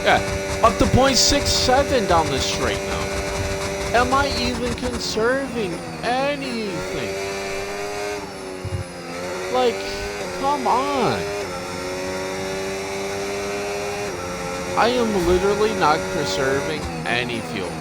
Yeah, up to 0.67 down the straight now. Am I even conserving anything? Like, come on. I am literally not conserving any fuel.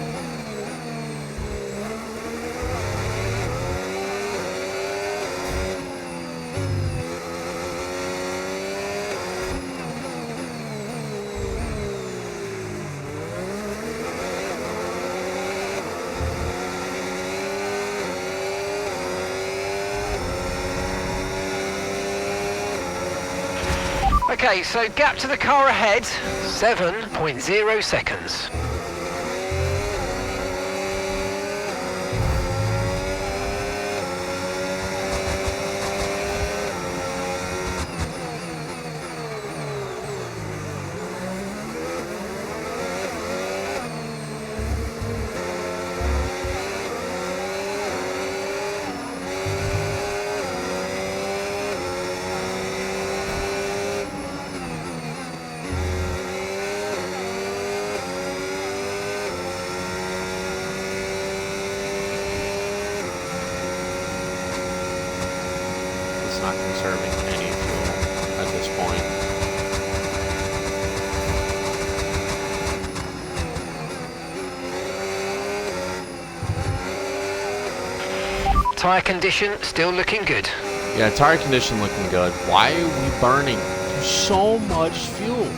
Okay, so gap to the car ahead, 7.0 seconds. Not conserving any fuel at this point. Tyre condition still looking good. Yeah, tire condition looking good. Why are we burning so much fuel?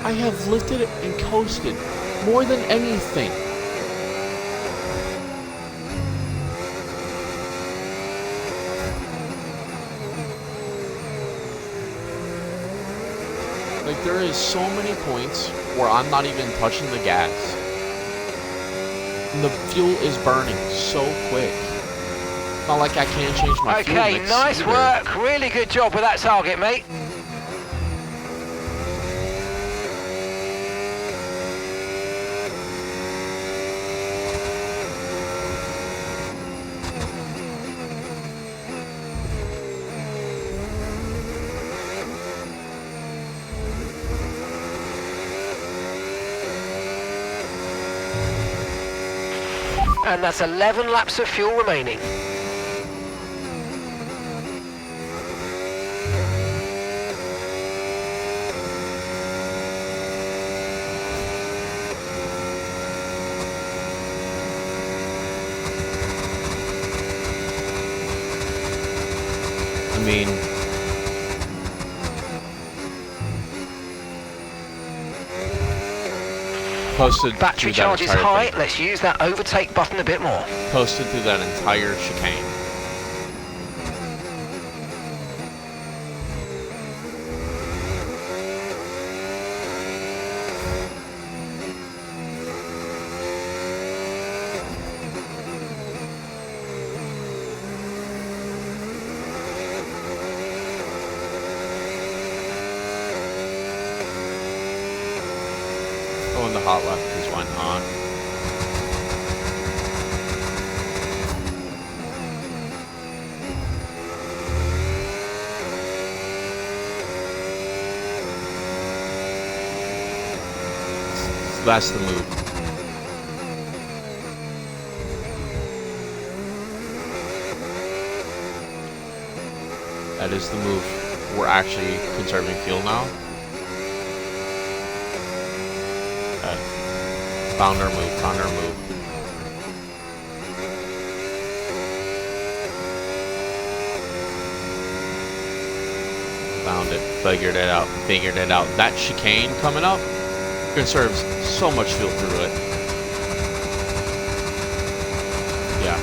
I have lifted it and coasted more than anything. Like, there is so many points where I'm not even touching the gas. And the fuel is burning so quick. Not like I can't change my fuel mix. Okay, nice work. Really good job with that target, mate. And that's 11 laps of fuel remaining. I mean, posted battery charge is high. Let's use that overtake button a bit more. Posted through that entire chicane. Going the hot left because why not? So that's the move. That is the move. We're actually conserving fuel now. Found our move, found our move. Found it, figured it out, figured it out. That chicane coming up conserves so much fuel through it. Yeah.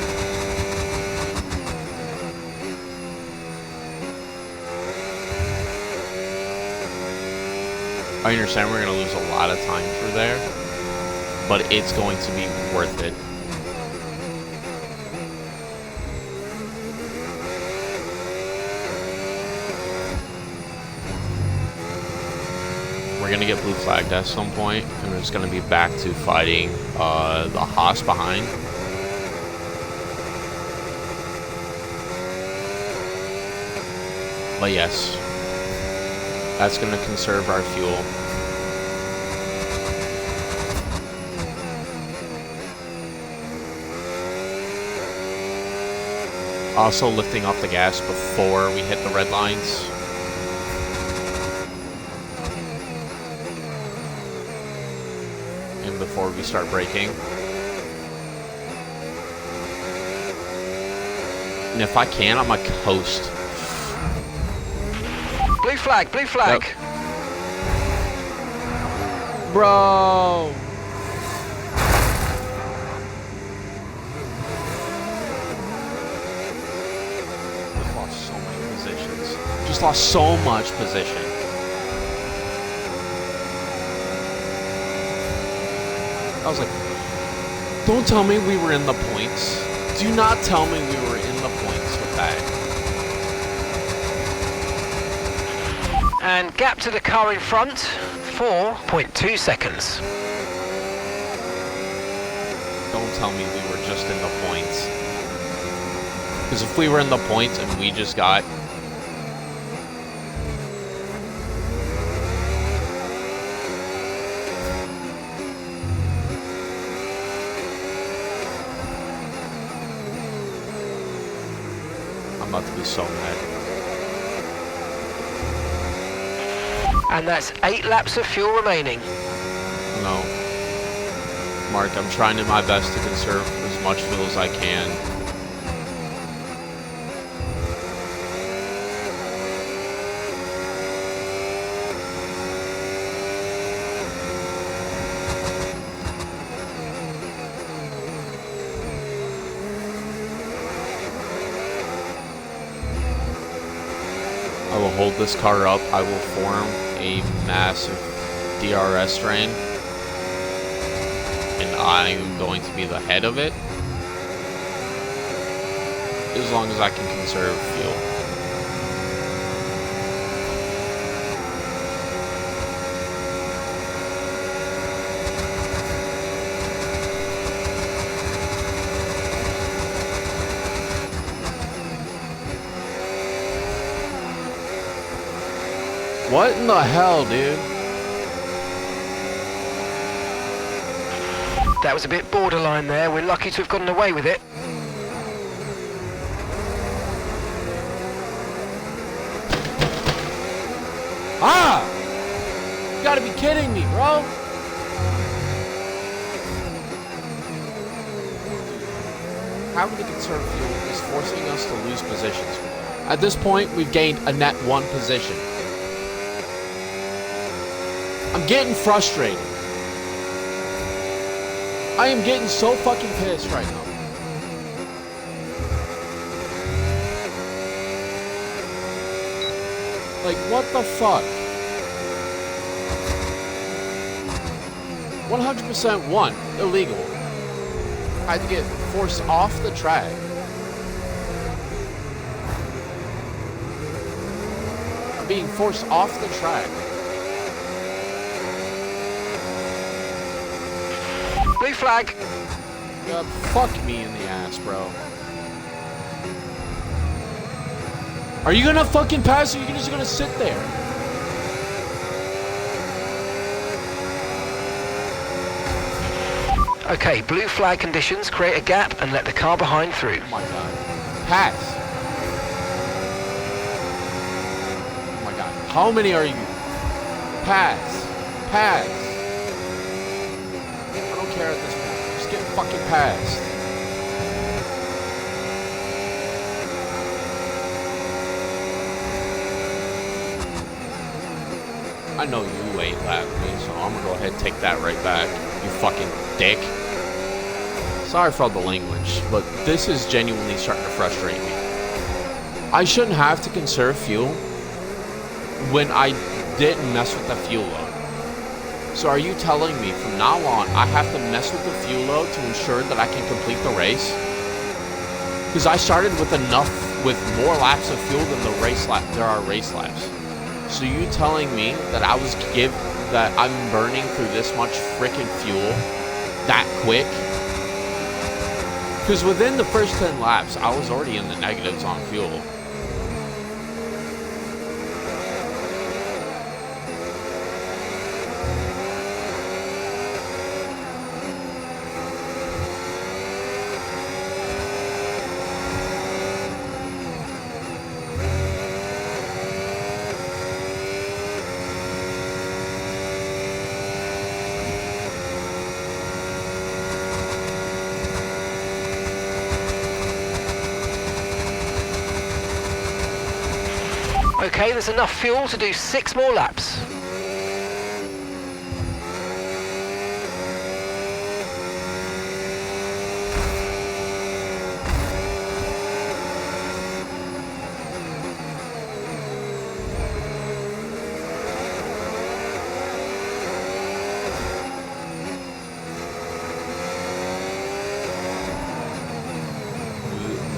I understand we're going to lose a lot of time through there, but it's going to be worth it. We're going to get blue flagged at some point, and we're just going to be back to fighting the Haas behind. But yes, that's going to conserve our fuel. Also lifting off the gas before we hit the red lines. And before we start braking. And if I can, I'm gonna coast. Blue flag, blue flag. Yep. Bro. Just lost so much position. I was like, don't tell me we were in the points. Do not tell me we were in the points with that. And gap to the car in front, 4.2 seconds. Don't tell me we were just in the points. Because if we were in the points and we just got... I'm about to be so mad. And that's 8 laps of fuel remaining. No. Mark, I'm trying my best to conserve as much fuel as I can. I will hold this car up. I will form a massive DRS train. And I'm going to be the head of it. As long as I can conserve fuel. What in the hell, dude? That was a bit borderline there. We're lucky to have gotten away with it. Ah! You gotta be kidding me, bro. Having to conserve fuel is forcing us to lose positions. At this point, we've gained a net 1 position. I'm getting frustrated. I am getting so fucking pissed right now. Like, what the fuck? 100% 1, illegal. I had to get forced off the track. I'm being forced off the track. Blue flag. God, fuck me in the ass, bro. Are you gonna fucking pass or are you just gonna sit there? Okay, blue flag conditions. Create a gap and let the car behind through. Oh my god. Pass. Oh my god. How many are you? Pass. Pass. I don't care at this point. Just get fucking passed. I know you ain't lapped me, so I'm gonna go ahead and take that right back. You fucking dick. Sorry for all the language, but this is genuinely starting to frustrate me. I shouldn't have to conserve fuel when I didn't mess with the fuel load. So are you telling me from now on I have to mess with the fuel load to ensure that I can complete the race? Because I started with more laps of fuel than there are race laps. So you telling me that that I'm burning through this much freaking fuel that quick? Because within the first 10 laps, I was already in the negatives on fuel. Okay, there's enough fuel to do 6 more laps.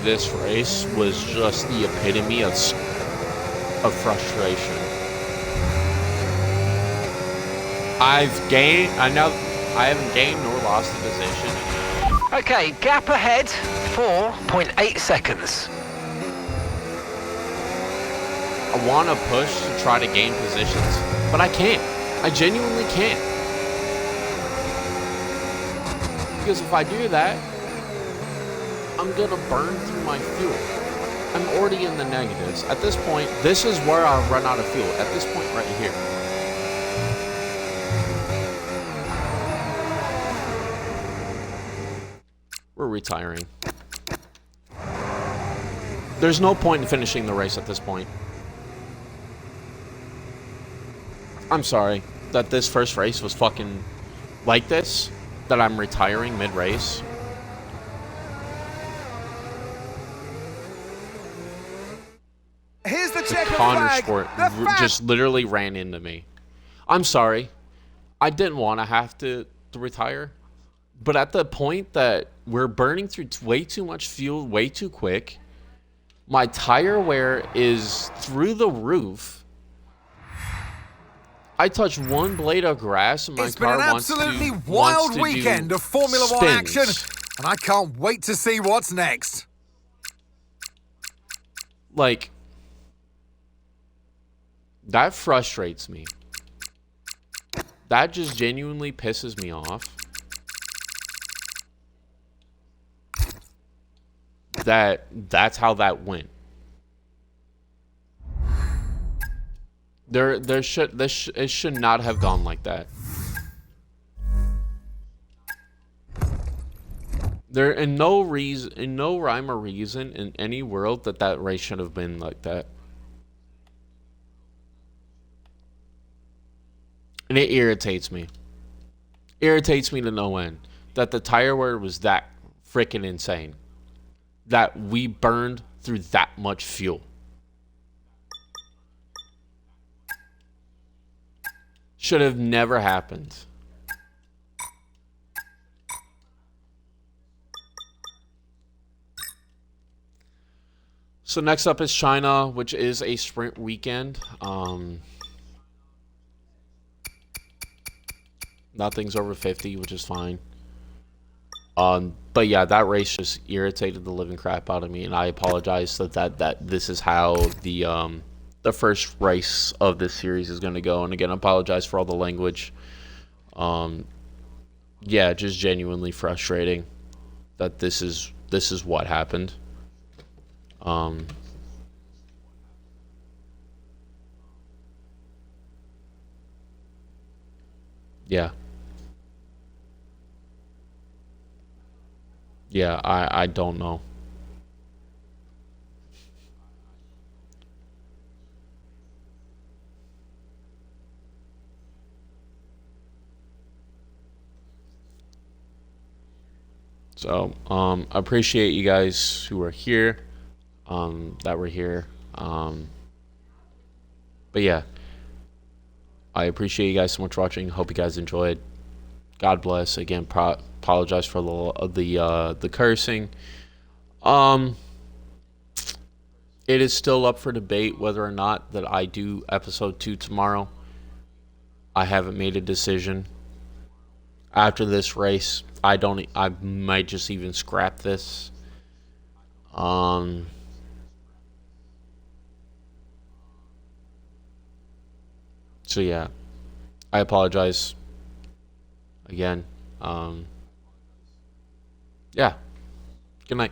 this race was just the epitome of frustration. I haven't gained nor lost the position. Okay, gap ahead, 4.8 seconds. I want to push to try to gain positions, but I can't. I genuinely can't. Because if I do that, I'm going to burn through my fuel. I'm already in the negatives. At this point, this is where I'll run out of fuel. At this point right here. We're retiring. There's no point in finishing the race at this point. I'm sorry that this first race was fucking like this, that I'm retiring mid-race. Here's the Connor Sport just literally ran into me. I'm sorry. I didn't want to have to retire. But at the point that we're burning through way too much fuel way too quick, my tire wear is through the roof. I touch one blade of grass and my car wants to It's been an absolutely wild weekend of Formula One action, and I can't wait to see what's next. Like, that frustrates me. That just genuinely pisses me off. That's how that went. It should not have gone like that. There in no rhyme or reason in any world that race should have been like that. And it irritates me. Irritates me to no end that the tire wear was that freaking insane. That we burned through that much fuel. Should have never happened. So next up is China, which is a sprint weekend. Nothing's over 50, which is fine. But yeah, that race just irritated the living crap out of me, and I apologize that this is how the first race of this series is going to go. And again, I apologize for all the language. Yeah, just genuinely frustrating that this is what happened. Yeah. Yeah, I don't know. So, I appreciate you guys who are here, that were here. But yeah, I appreciate you guys so much for watching. Hope you guys enjoyed. God bless. Again, apologize for the cursing. It is still up for debate whether or not that I do episode 2 tomorrow. I haven't made a decision. After this race, I might just even scrap this. So yeah, I apologize again. Yeah, good night.